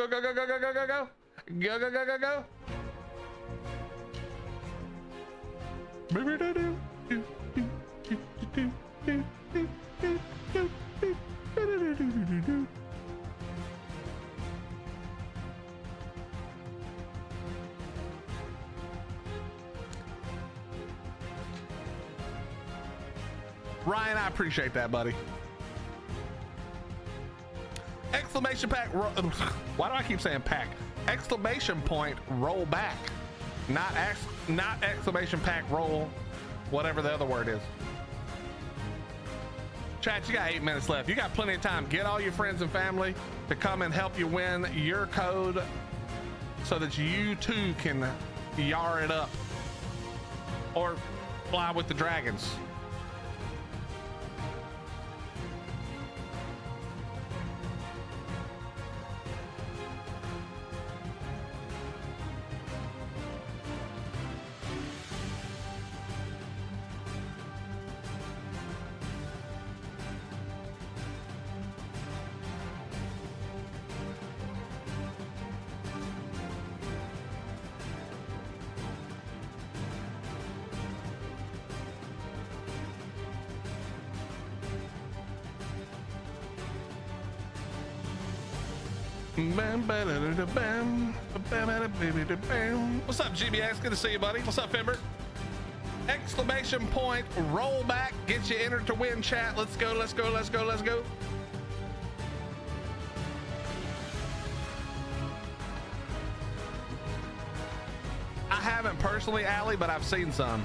Ryan, I appreciate that, buddy. Exclamation pack. Why do I keep saying pack? Exclamation point roll back. Not exclamation pack roll, whatever the other word is. Chat, you got 8 minutes left. You got plenty of time. Get all your friends and family to come and help you win your code so that you too can yar it up or fly with the dragons. What's up, GBX? Good to see you, buddy. What's up, Fimbert? Exclamation point rollback gets you entered to win, chat. Let's go. I haven't personally, Allie, but I've seen some.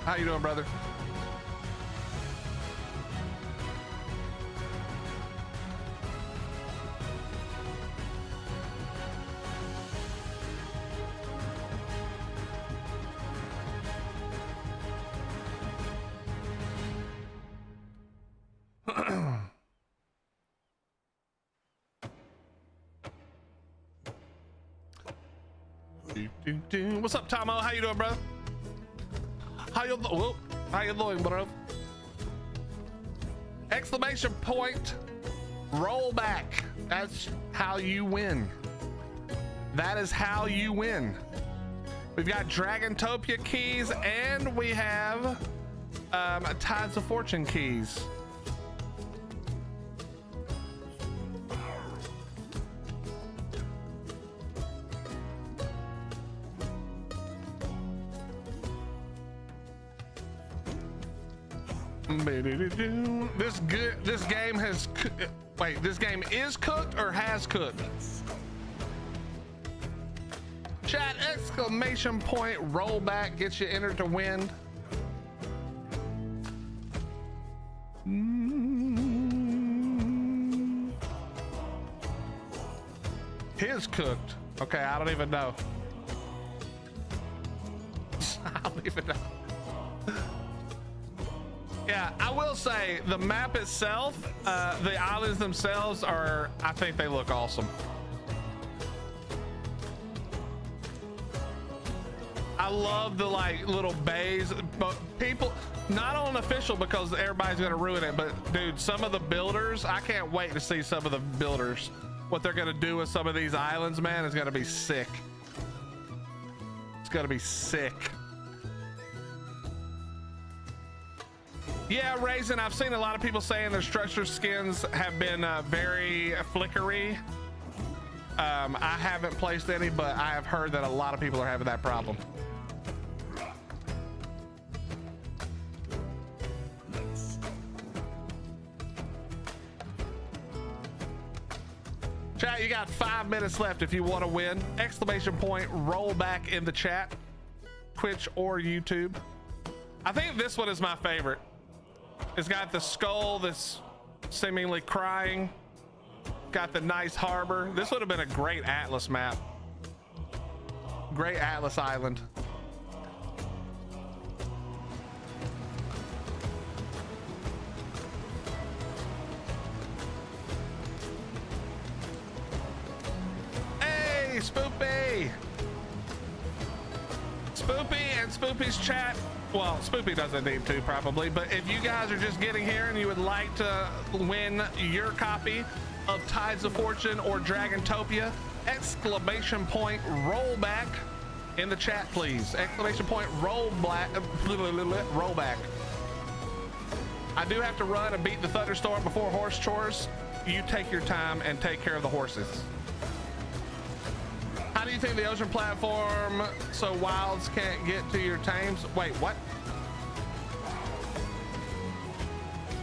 How you doing, brother? What's up, Tomo? How you doing, bro? How you doing, bro? Exclamation point Roll back. That's how you win. That is how you win. We've got Dragantopia keys and we have Tides of Fortune keys. This game has wait, this game is cooked or has cooked? Chat exclamation point rollback gets you entered to win. His cooked. Okay, I don't even know. I don't even know. Yeah, I will say the map itself, the islands themselves are, I think they look awesome. I love the like little bays, but people, not on official because everybody's gonna ruin it, but dude, some of the builders, I can't wait to see some of the builders. What they're gonna do with some of these islands, man, is gonna be sick. It's gonna be sick. Yeah, Raisin, I've seen a lot of people saying their structure skins have been very flickery. I haven't placed any, but I have heard that a lot of people are having that problem. Chat, you got 5 minutes left if you want to win. Exclamation point roll back in the chat, Twitch or YouTube. I think this one is my favorite. It's got the skull that's seemingly crying. Got the nice harbor. This would have been a great Atlas map. Great Atlas Island. Hey, Spoopy! Spoopy and Spoopy's chat. Well, Spoopy doesn't need to probably, but if you guys are just getting here and you would like to win your copy of Tides of Fortune or Dragantopia, exclamation point rollback in the chat, please. Exclamation point rollback. I do have to run and beat the thunderstorm before horse chores. You take your time and take care of the horses. How do you think the ocean platform so wilds can't get to your tames? Wait, what?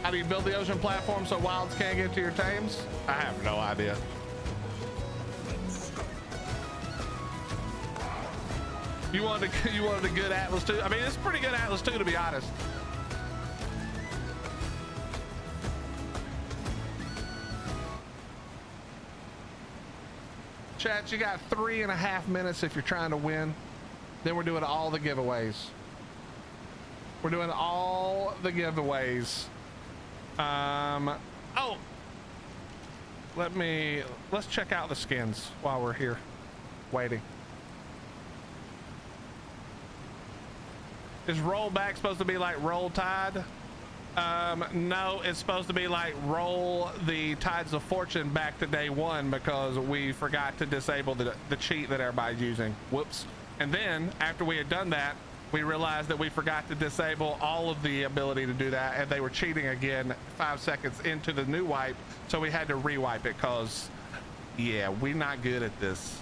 How do you build the ocean platform so wilds can't get to your tames? I have no idea. You wanted a good Atlas 2? I mean, it's a pretty good Atlas 2 to be honest. Chat, you got 3.5 minutes if you're trying to win. Then we're doing all the giveaways. We're doing all the giveaways. Oh, let's check out the skins while we're here waiting. Is rollback supposed to be like roll tide? No, it's supposed to be like roll the Tides of Fortune back to day one because we forgot to disable the cheat that everybody's using. Whoops. And then after we had done that, we realized that we forgot to disable all of the ability to do that, and they were cheating again 5 seconds into the new wipe, so we had to rewipe it because, yeah, we're not good at this.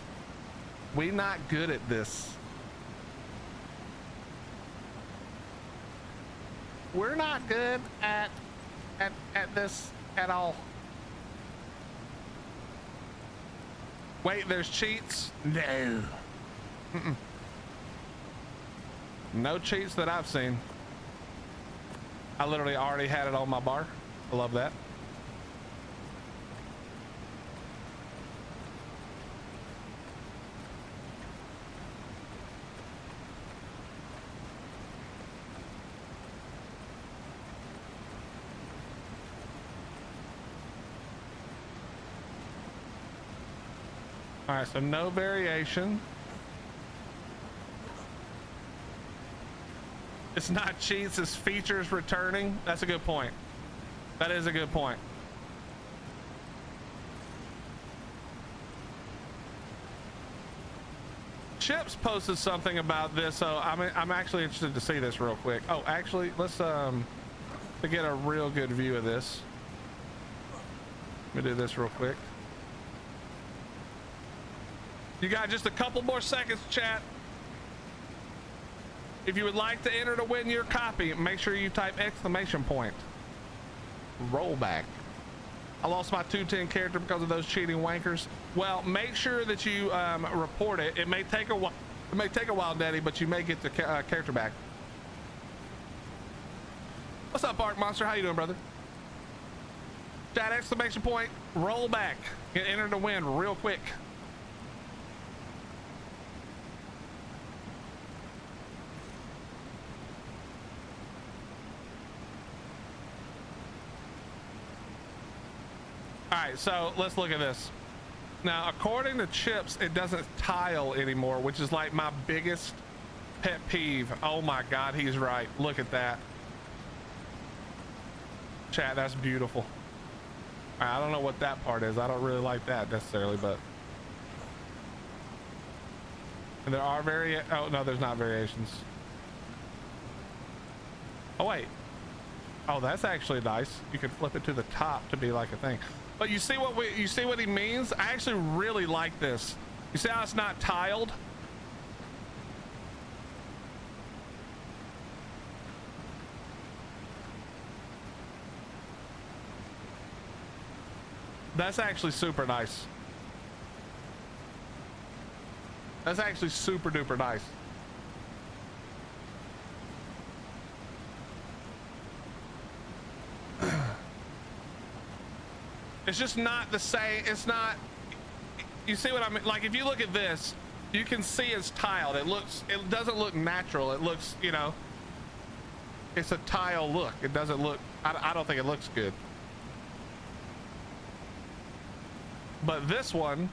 We're not good at this. We're not good at this at all. Wait, there's cheats? No. Mm-mm. No cheats that I've seen. I literally already had it on my bar. I love that. All right, so no variation. It's not cheats, it's features returning. That's a good point. That is a good point. Chips posted something about this, so I'm actually interested to see this real quick. Oh, actually, let's to get a real good view of this. Let me do this real quick. You got just a couple more seconds, chat. If you would like to enter to win your copy, make sure you type exclamation point. Rollback. I lost my 210 character because of those cheating wankers. Well, make sure that you report it. It may take a while. It may take a while, Daddy, but you may get the character back. What's up, Bark Monster? How you doing, brother? Chat exclamation point. Rollback. Get enter to win real quick. All right, so let's look at this. Now, according to Chips, it doesn't tile anymore, which is like my biggest pet peeve. Oh my God, he's right. Look at that. Chat, that's beautiful. All right, I don't know what that part is. I don't really like that necessarily, but. And there are oh no, there's not variations. Oh wait. Oh, that's actually nice. You can flip it to the top to be like a thing. But you see what he means? I actually really like this. You see how it's not tiled? That's actually super nice. That's actually super duper nice. It's just not the same. It's not, you see what I mean? Like if you look at this, you can see it's tiled. It doesn't look natural. It looks, you know, it's a tile look. It doesn't look, I don't think it looks good. But this one,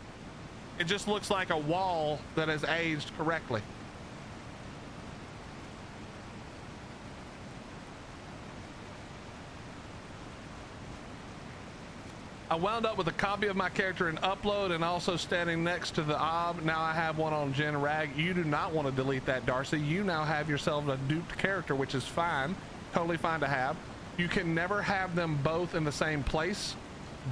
it just looks like a wall that has aged correctly. I wound up with a copy of my character in upload and also standing next to the ob. Now I have one on Gen Rag. You do not want to delete that, Darcy. You now have yourself a duped character, which is fine. Totally fine to have. You can never have them both in the same place,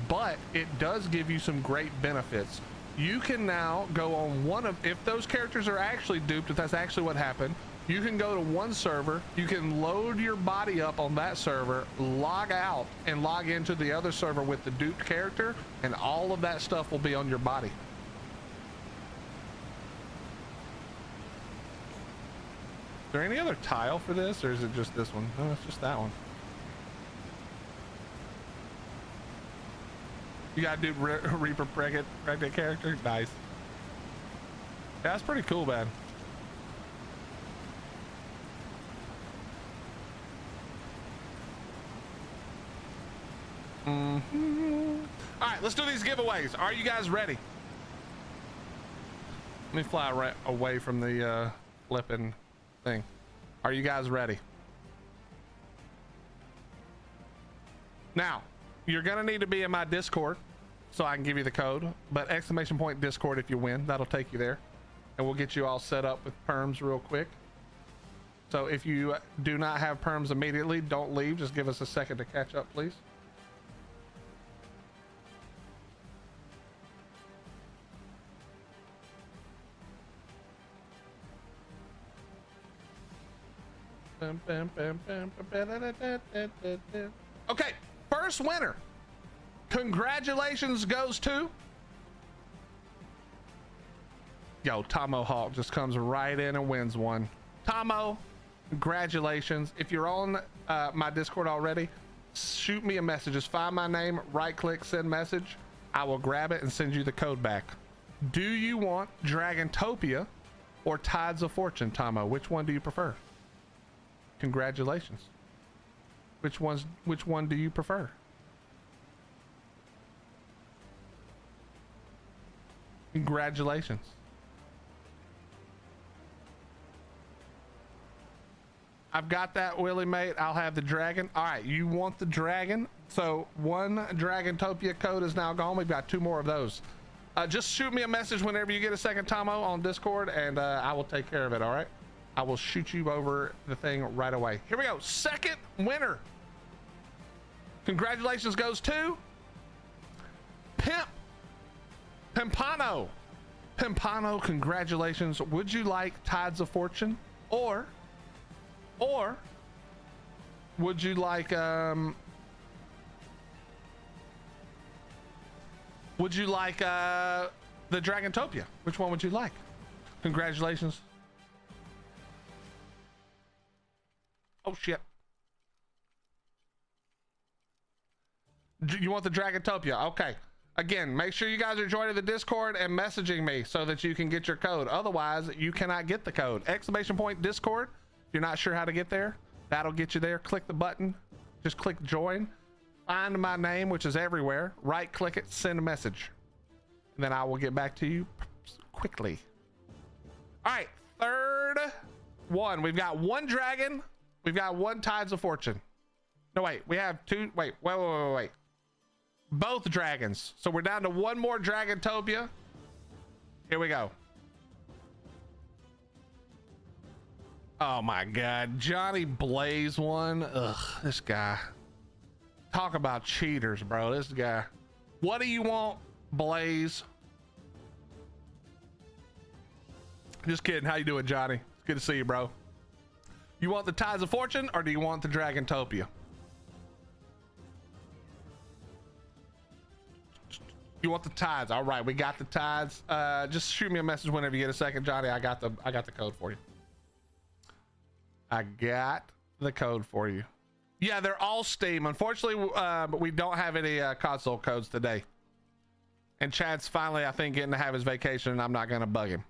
but it does give you some great benefits. You can now go on one of, if those characters are actually duped, if that's actually what happened, you can go to one server, you can load your body up on that server, log out and log into the other server with the duped character, and all of that stuff will be on your body. Is there any other tile for this, or is it just this one? No, it's just that one. You gotta do Reaper pregnant character? Nice. Yeah, that's pretty cool, man. All right, let's do these giveaways. Are you guys ready? Let me fly right away from the flipping thing. Are you guys ready? Now, you're gonna need to be in my Discord so I can give you the code, but exclamation point Discord if you win. That'll take you there, and we'll get you all set up with perms real quick. So if you do not have perms immediately, don't leave. Just give us a second to catch up, please. Okay, first winner. Congratulations goes to, yo, Tomo Hawk just comes right in and wins one. Tomo, congratulations. If you're on my Discord already, shoot me a message. Just find my name, right click, send message. I will grab it and send you the code back. Do you want Dragantopia or Tides of Fortune, Tomo? Which one do you prefer? Congratulations. Which one do you prefer? Congratulations. I've got that, Willie mate. I'll have the dragon. All right, you want the dragon? So one Dragantopia code is now gone. We've got 2 more of those. Just shoot me a message whenever you get a second, Tomo, on Discord, and I will take care of it. All right, I will shoot you over the thing right away. Here we go. Second winner. Congratulations goes to Pimpano. Pimpano, congratulations. Would you like Tides of Fortune, or would you like the Dragantopia? Which one would you like? Congratulations. Oh shit. You want the Dragantopia? Okay. Again, make sure you guys are joining the Discord and messaging me so that you can get your code. Otherwise, you cannot get the code. ! Discord. If you're not sure how to get there, that'll get you there. Click the button. Just click join. Find my name, which is everywhere. Right click it, send a message. And then I will get back to you quickly. All right, third one. We've got one dragon. We've got one Tides of Fortune. No, wait, we have two. Wait. Both dragons. So we're down to one more Dragantopia. Here we go. Oh my God. Johnny Blaze one. Ugh, this guy. Talk about cheaters, bro. This guy. What do you want, Blaze? Just kidding. How you doing, Johnny? It's good to see you, bro. You want the Tides of Fortune, or do you want the Dragantopia? You want the Tides? All right, we got the Tides. Just shoot me a message whenever you get a second, Johnny. I got the code for you. I got the code for you. Yeah, they're all Steam. Unfortunately, but we don't have any console codes today. And Chad's finally, I think, getting to have his vacation, and I'm not gonna bug him.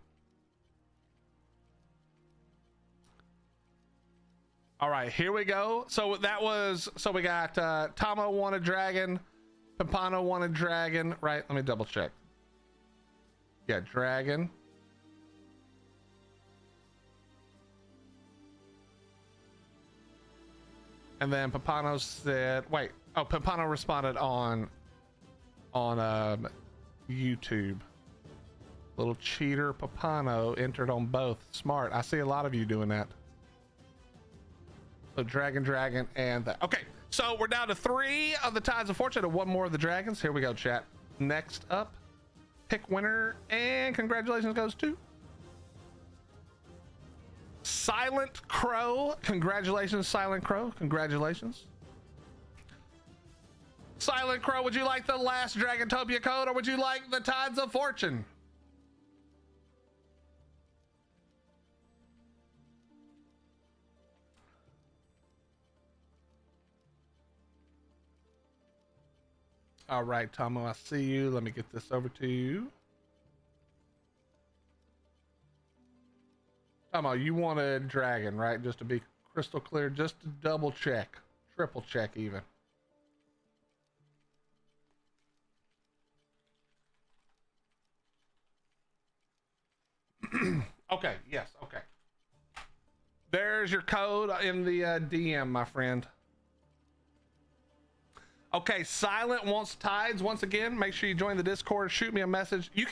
All right, here we go. So we got Tomo won a dragon. Pimpano won a dragon, right? Let me double check. Yeah, dragon. And then Pimpano said, wait. Oh, Pimpano responded on YouTube. Little cheater Pimpano entered on both. Smart. I see a lot of you doing that. So dragon, and that. Okay. So we're down to 3 of the Tides of Fortune and 1 more of the dragons. Here we go, chat. Next up, pick winner, and congratulations goes to Silent Crow. Congratulations, Silent Crow. Congratulations. Silent Crow, would you like the last Dragantopia code, or would you like the Tides of Fortune? All right, Tomo, I see you. Let me get this over to you. Tomo, you want a dragon, right? Just to be crystal clear, just to double check, triple check even. Okay, yes, okay. There's your code in the DM, my friend. Okay, Silent wants Tides. Once again, make sure you join the Discord. Shoot me a message. You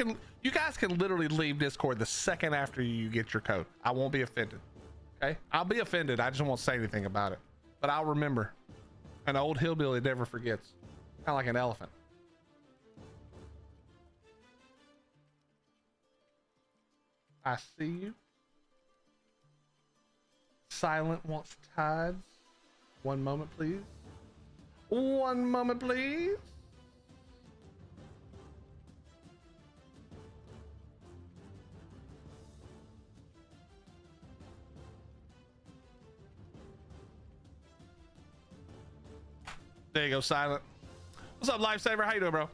guys can literally leave Discord the second after you get your code. I won't be offended. Okay, I'll be offended. I just won't say anything about it, but I'll remember. An old hillbilly never forgets. Kind of like an elephant. I see you. Silent wants Tides. One moment, please. One moment, please. There you go, Silent. What's up, Lifesaver? How you doing, bro?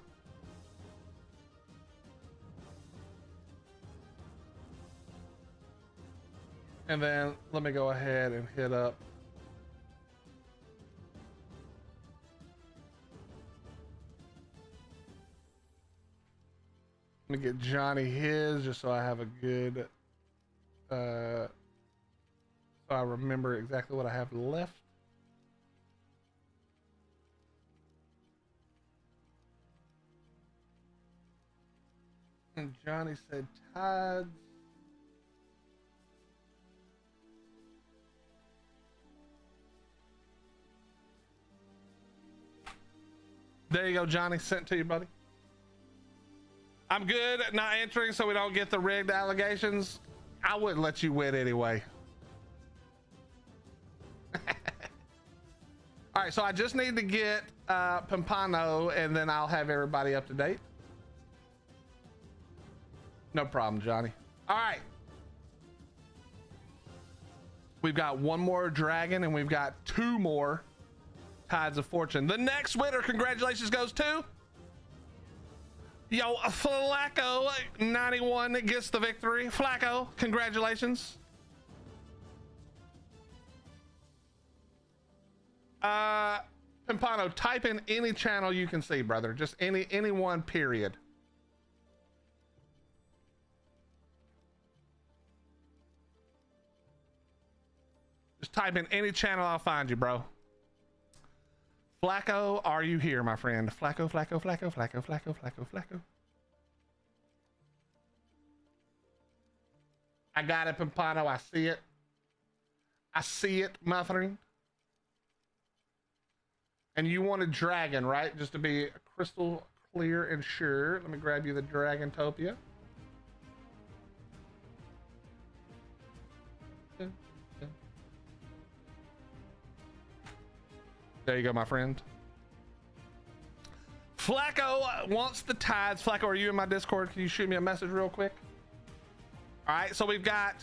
And then let me go ahead and hit up. Let me get Johnny his just so I have a good, so I remember exactly what I have left. And Johnny said tides. There you go, Johnny. Sent to you, buddy. I'm good at not entering so we don't get the rigged allegations. I wouldn't let you win anyway. All right, so I just need to get Pompano and then I'll have everybody up to date. No problem, Johnny. All right. We've got one more dragon and we've got two more Tides of Fortune. The next winner, congratulations, goes to Yo Flacco 91 gets the victory. Flacco, congratulations. Pompano, type in any channel you can see, brother. Just any one, period. Just type in any channel, I'll find you, bro. Flacco, are you here, my friend? Flacco, Flacco, Flacco, Flacco, Flacco, Flacco, Flacco. I got it, Pompano. I see it. I see it, my friend. And you want a dragon, right? Just to be crystal clear and sure. Let me grab you the Dragantopia. There you go, my friend. Flacco wants the tides. Flacco, are you in my Discord? Can you shoot me a message real quick? All right, so we've got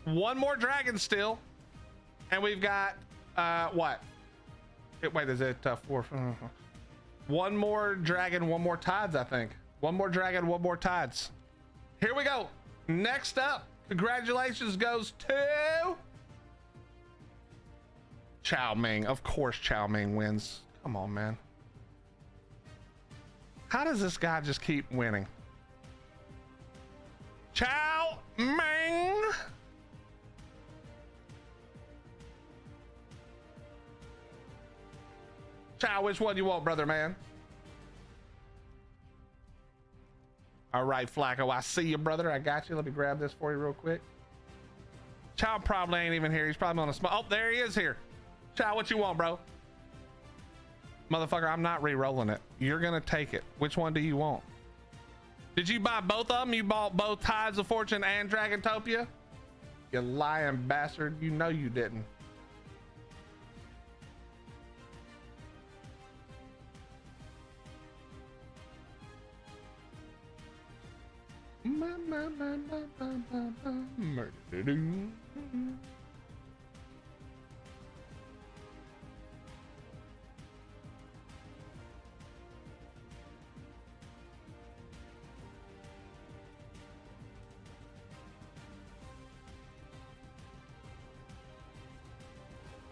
one more dragon still. And we've got, what? Wait, is it four? One more dragon, one more tides, I think. One more dragon, one more tides. Here we go. Next up, congratulations goes to Chow Ming. Of course, Chow Ming wins. Come on, man. How does this guy just keep winning? Chow Ming. Chow, which one you want, brother man? All right, Flacco, I see you, brother. I got you. Let me grab this for you real quick. Chow probably ain't even here. He's probably on a small. Oh, there he is here. Chow, what you want, bro? Motherfucker, I'm not re-rolling it. You're gonna take it. Which one do you want? Did you buy both of them? You bought both Tides of Fortune and Dragantopia? You lying bastard. You know you didn't.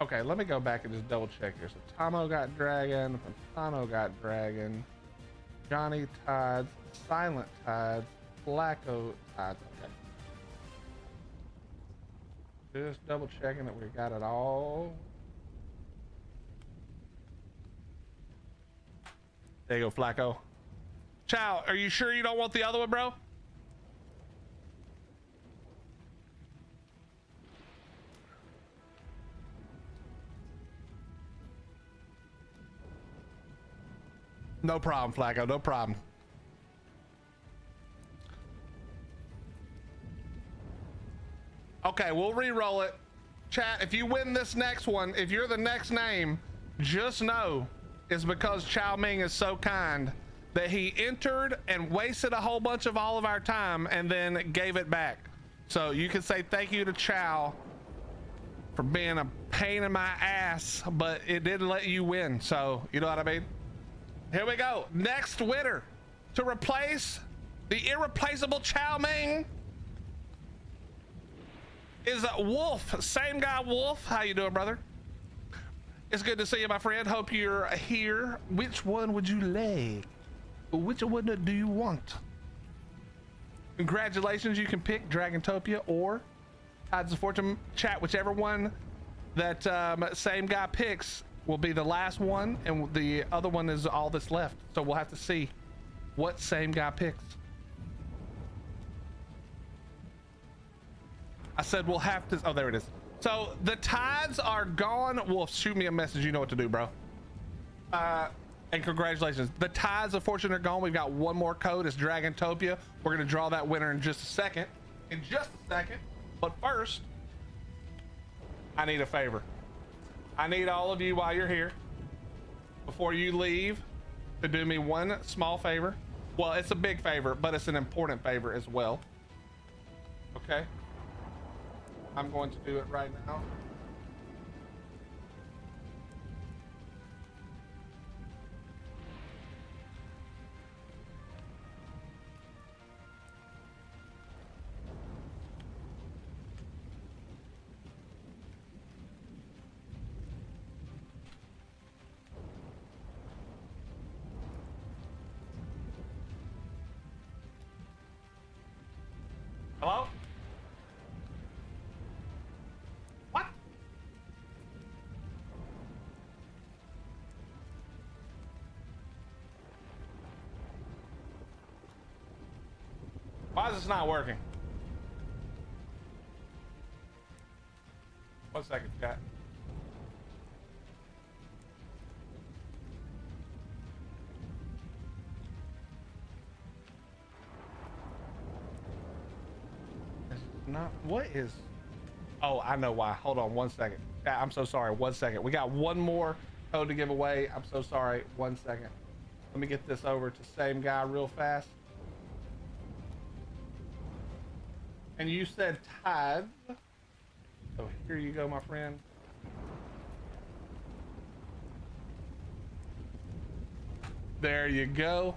Okay, let me go back and just double check here. So Tomo got dragon, Pompano got dragon, Johnny Tides, Silent Tides, Flacco Tides. Okay. Just double checking that we got it all. There you go, Flacco. Chow, are you sure you don't want the other one, bro? No problem, Flacco, no problem. Okay, we'll re-roll it. Chat, if you win this next one, if you're the next name, just know it's because Chow Ming is so kind that he entered and wasted a whole bunch of all of our time and then gave it back. So you can say thank you to Chow for being a pain in my ass, but it didn't let you win. So, you know what I mean? Here we go. Next winner to replace the irreplaceable Chow Ming is Wolf. Same guy, Wolf. How you doing, brother? It's good to see you, my friend. Hope you're here. Which one would you like? Which one do you want? Congratulations. You can pick Dragantopia or Tides of Fortune. Chat, whichever one that same guy picks will be the last one, and the other one is all that's left. So we'll have to see what same guy picks. I said we'll have to. Oh, there it is. So the tides are gone. Well, shoot me a message. You know what to do, bro. And congratulations. The tides of fortune are gone. We've got one more code. It's Dragantopia. We're gonna draw that winner in just a second. But first, I need a favor. I need all of you while you're here, before you leave, to do me one small favor. Well, it's a big favor, but it's an important favor as well. Okay? I'm going to do it right now. Hello? What? Why is this not working? 1 second, chat. Not what is. Oh, I know why. Hold on 1 second. I'm so sorry. 1 second. We got one more code to give away. I'm so sorry. 1 second. Let me get this over to same guy real fast. And you said tides. So here you go, my friend. There you go.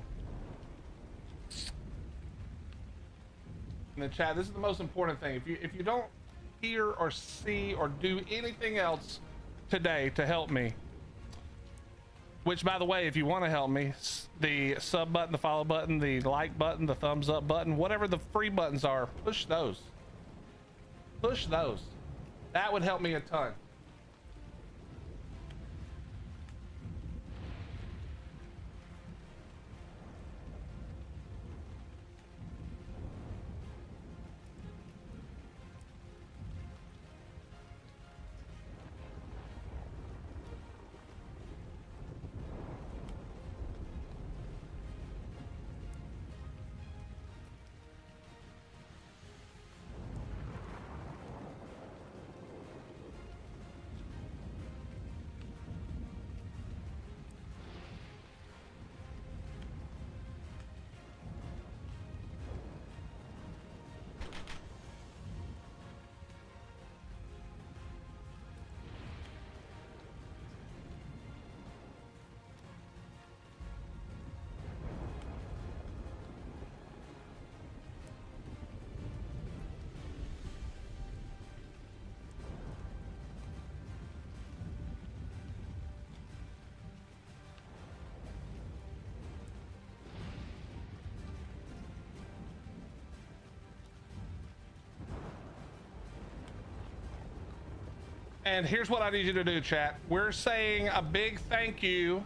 In the chat, this is the most important thing. If you don't hear or see or do anything else today to help me, which by the way, if you want to help me, the sub button, the follow button, the like button, the thumbs up button, whatever the free buttons are, push those. Push those. That would help me a ton. And here's what I need you to do, chat. We're saying a big thank you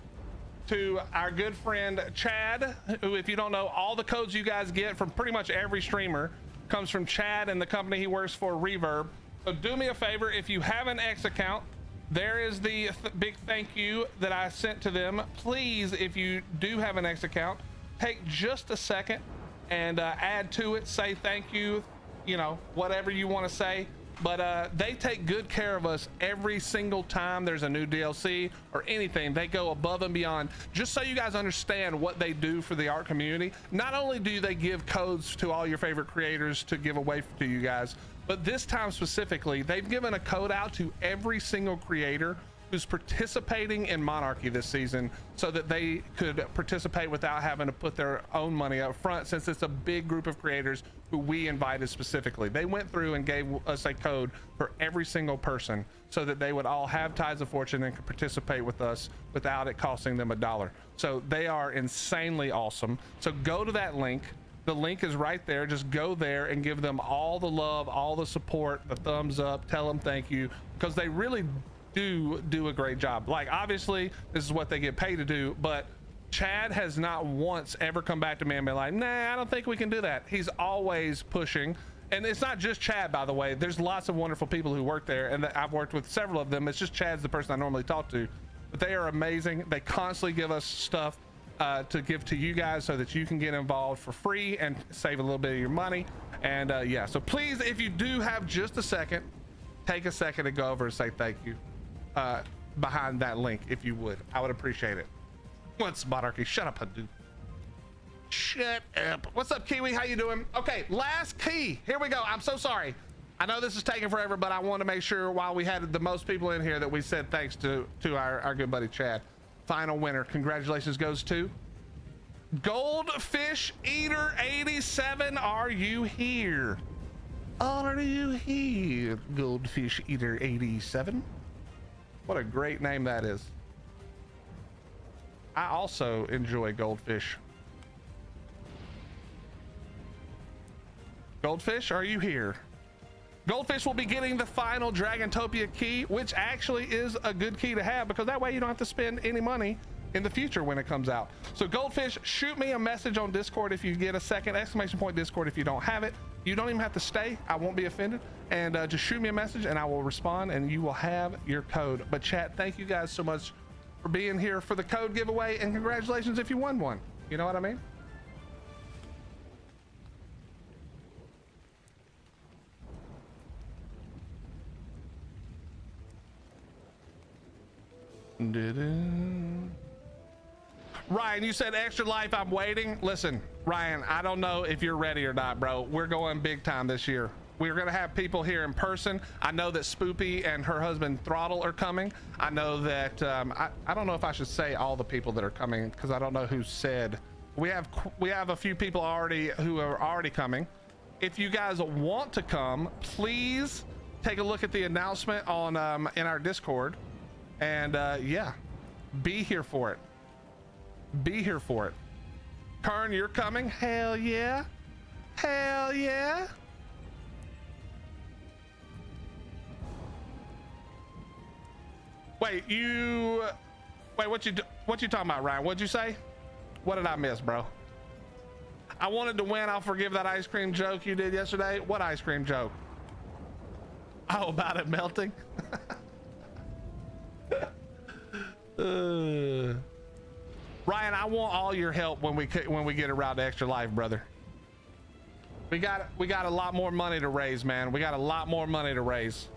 to our good friend Chad, who, if you don't know, all the codes you guys get from pretty much every streamer comes from Chad and the company he works for, Reverb. So do me a favor, if you have an X account, there is the big thank you that I sent to them. Please, if you do have an X account, take just a second and add to it, say thank you, you know, whatever you want to say. But they take good care of us every single time there's a new DLC or anything. They go above and beyond. Just so you guys understand what they do for the art community, not only do they give codes to all your favorite creators to give away to you guys, but this time specifically, they've given a code out to every single creator who's participating in Monarchy this season, so that they could participate without having to put their own money up front, since it's a big group of creators who we invited specifically. They went through and gave us a code for every single person so that they would all have Tides of Fortune and could participate with us without it costing them $1. So they are insanely awesome. So go to that link. The link is right there. Just go there and give them all the love, all the support, the thumbs up, tell them thank you, because they really do a great job. Like, obviously this is what they get paid to do, but Chad has not once ever come back to me and been like, nah, I don't think we can do that. He's always pushing, And it's not just Chad, by the way. There's lots of wonderful people who work there, and I've worked with several of them. It's just Chad's the person I normally talk to, but they are amazing. They constantly give us stuff to give to you guys so that you can get involved for free and save a little bit of your money. And yeah, so please, if you do have just a second, take a second to go over and say thank you behind that link, if you would. I would appreciate it. What's Monarchy? Shut up, Hadoop. Shut up. What's up, Kiwi? How you doing? Okay, last key. Here we go. I'm so sorry. I know this is taking forever, but I want to make sure while we had the most people in here that we said thanks to our good buddy Chad. Final winner, congratulations, goes to Goldfish Eater 87. Are you here? Are you here, Goldfish Eater 87? What a great name that is. I also enjoy goldfish. Goldfish, are you here? Goldfish will be getting the final Dragontopia key, which actually is a good key to have because that way you don't have to spend any money in the future when it comes out. So Goldfish, shoot me a message on Discord if you get a second, ! Discord if you don't have it. You don't even have to stay. I won't be offended. And just shoot me a message and I will respond and you will have your code. But chat, thank you guys so much for being here for the code giveaway and congratulations if you won one. You know what I mean? Ryan, you said extra life, I'm waiting. Listen, Ryan, I don't know if you're ready or not, bro. We're going big time this year. We're gonna have people here in person. I know that Spoopy and her husband Throttle are coming. I know that I don't know if I should say all the people that are coming because I don't know who said. We have a few people already who are already coming. If you guys want to come, please take a look at the announcement on in our Discord. And yeah, be here for it. Be here for it. Kern, you're coming? Hell yeah. Hell yeah. Wait, what you talking about, Ryan? What'd you say? What did I miss, bro? I wanted to win. I'll forgive that ice cream joke you did yesterday. What ice cream joke? Oh, about it melting? Ryan, I want all your help when we get around to Extra Life, brother. We got a lot more money to raise, man. We got a lot more money to raise.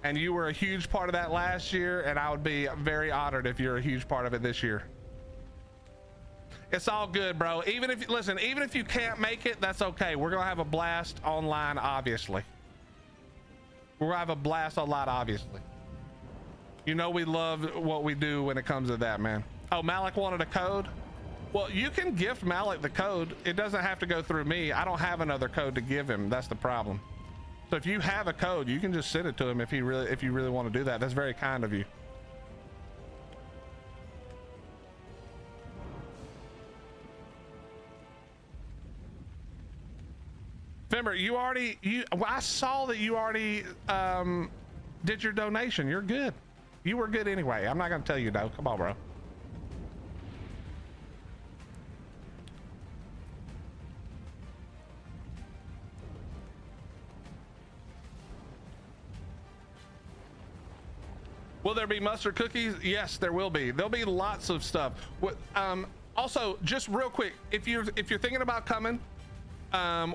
And you were a huge part of that last year, and I would be very honored if you're a huge part of it this year. It's all good, bro. Even if you can't make it, that's okay. We're gonna have a blast online, obviously. We're gonna have a blast online, obviously. You know we love what we do when it comes to that, man. Oh, Malik wanted a code. Well, you can gift Malik the code. It doesn't have to go through me. I don't have another code to give him. That's the problem. So if you have a code, you can just send it to him if you really want to do that. That's very kind of you. Remember, I saw that you already did your donation. You're good. You were good anyway. I'm not gonna tell you no. Come on, bro. Will there be mustard cookies? Yes, there will be. There'll be lots of stuff. Also, just real quick, if you're thinking about coming,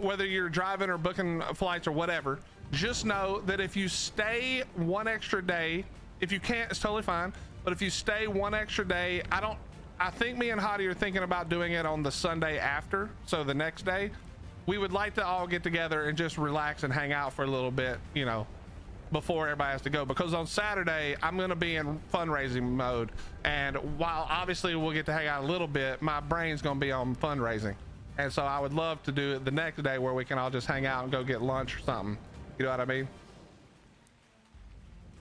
whether you're driving or booking flights or whatever, just know that if you stay one extra day, if you can't, it's totally fine. But if you stay one extra day, I think me and Hottie are thinking about doing it on the Sunday after. So the next day, we would like to all get together and just relax and hang out for a little bit, you know, before everybody has to go, because on Saturday I'm going to be in fundraising mode, and while obviously we'll get to hang out a little bit, my brain's going to be on fundraising, and so I would love to do it the next day where we can all just hang out and go get lunch or something. You know what I mean?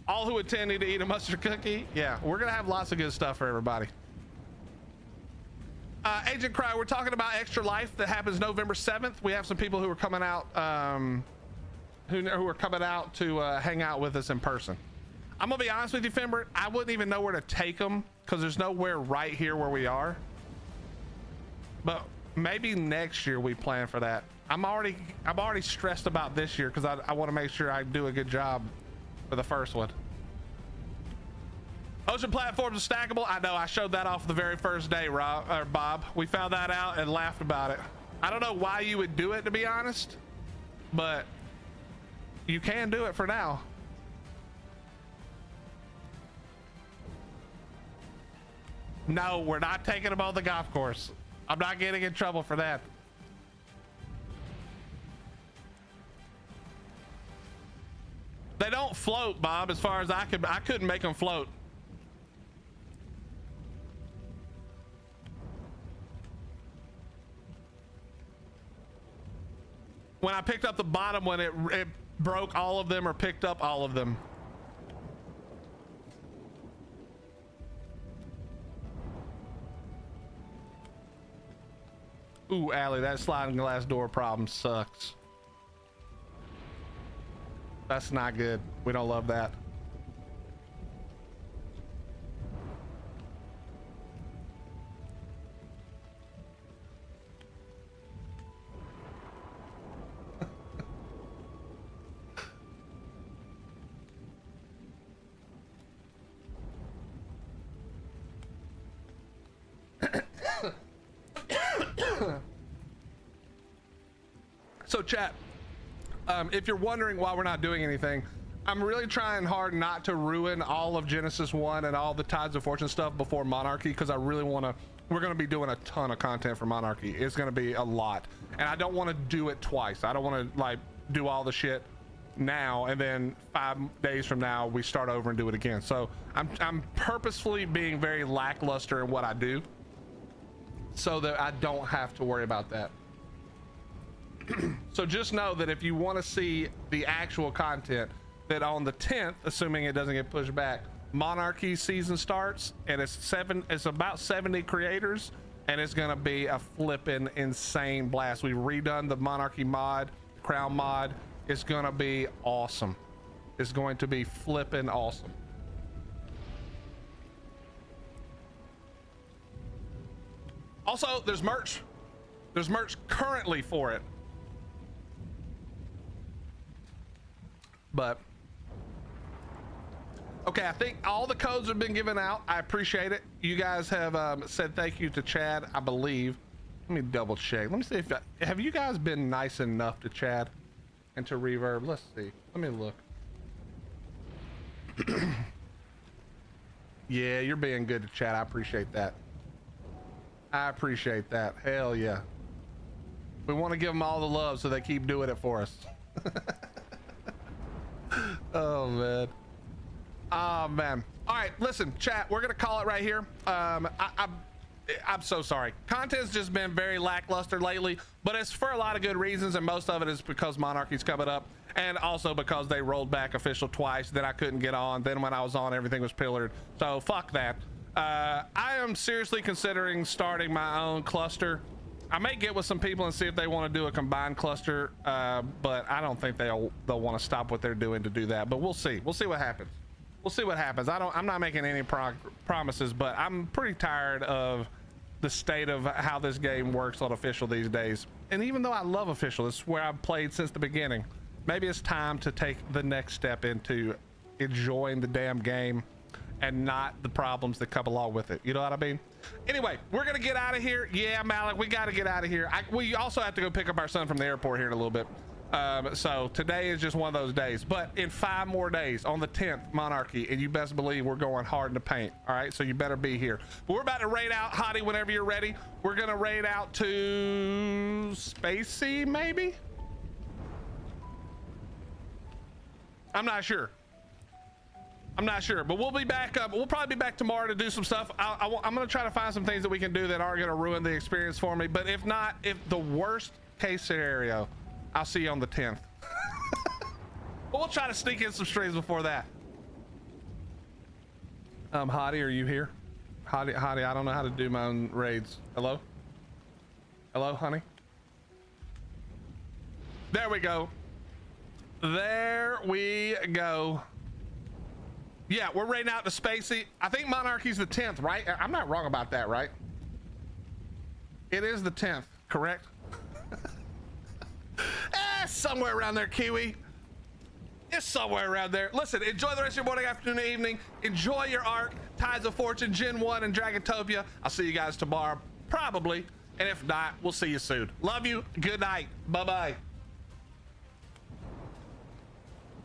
All who attend need to eat a mustard cookie. Yeah, we're gonna have lots of good stuff for everybody. Agent Cry, we're talking about Extra Life that happens November 7th. We have some people who are coming out who are coming out to hang out with us in person. I'm gonna be honest with you, Fimbert, I wouldn't even know where to take them because there's nowhere right here where we are, but maybe next year we plan for that. I'm already stressed about this year because I want to make sure I do a good job for the first one. Ocean platforms are stackable. I know I showed that off the very first day, Bob. We found that out and laughed about it. I don't know why you would do it, to be honest, but you can do it for now. No, we're not taking them on the golf course. I'm not getting in trouble for that. They don't float, Bob, as far as I couldn't make them float. When I picked up the bottom one, it broke all of them or picked up all of them. Ooh, Allie, that sliding glass door problem sucks. That's not good. We don't love that. So chat, if you're wondering why we're not doing anything, I'm really trying hard not to ruin all of Genesis 1 and all the Tides of Fortune stuff before Monarchy, because I really want to, we're going to be doing a ton of content for Monarchy. It's going to be a lot, and I don't want to do it twice. I don't want to like do all the shit now and then 5 days from now we start over and do it again. So I'm purposefully being very lackluster in what I do so that I don't have to worry about that. So just know that if you want to see the actual content, that on the 10th, assuming it doesn't get pushed back, Monarchy season starts, and it's about 70 creators, and it's gonna be a flippin' insane blast. We've redone the Monarchy mod, Crown mod. It's gonna be awesome. It's going to be flippin' awesome. Also, there's merch. There's merch currently for it. But okay, I think all the codes have been given out. I appreciate it. You guys have said thank you to Chad, I believe. Let me double check. Let me see if have you guys been nice enough to Chad and to Reverb? Let's see. Let me look. Yeah, you're being good to Chad. I appreciate that. I appreciate that. Hell yeah. We want to give them all the love so they keep doing it for us. Oh man. Oh man. All right, listen, chat, we're gonna call it right here. I'm so sorry. Content's just been very lackluster lately, but it's for a lot of good reasons, and most of it is because Monarchy's coming up, and also because they rolled back official twice. Then I couldn't get on. Then when I was on, everything was pillared. So fuck that. I am seriously considering starting my own cluster. I may get with some people and see if they want to do a combined cluster, but I don't think they'll want to stop what they're doing to do that. But we'll see. We'll see what happens. We'll see what happens. I'm not making any promises, but I'm pretty tired of the state of how this game works on official these days. And even though I love official, it's where I've played since the beginning. Maybe it's time to take the next step into enjoying the damn game and not the problems that come along with it. You know what I mean? Anyway, we're gonna get out of here. Yeah, Malik, we got to get out of here. We also have to go pick up our son from the airport here in a little bit. So today is just one of those days, but in 5 more days on the 10th, Monarchy, and you best believe we're going hard in the paint. All right, so you better be here. But we're about to raid out Hottie whenever you're ready. We're gonna raid out to Spacey, maybe? I'm not sure. I'm not sure, but we'll be back. We'll probably be back tomorrow to do some stuff. I'm gonna try to find some things that we can do that aren't gonna ruin the experience for me. But if not, if the worst case scenario, I'll see you on the 10th. But we'll try to sneak in some streams before that. Hottie, are you here? Hottie, I don't know how to do my own raids. Hello? Hello, honey? There we go. There we go. Yeah, we're raiding out to Spacey. I think Monarchy's the 10th, right? I'm not wrong about that, right? It is the 10th, correct? somewhere around there, Kiwi. It's somewhere around there. Listen, enjoy the rest of your morning, afternoon, and evening. Enjoy your arc, Tides of Fortune, Gen 1, and Dragotopia. I'll see you guys tomorrow, probably. And if not, we'll see you soon. Love you. Good night. Bye-bye.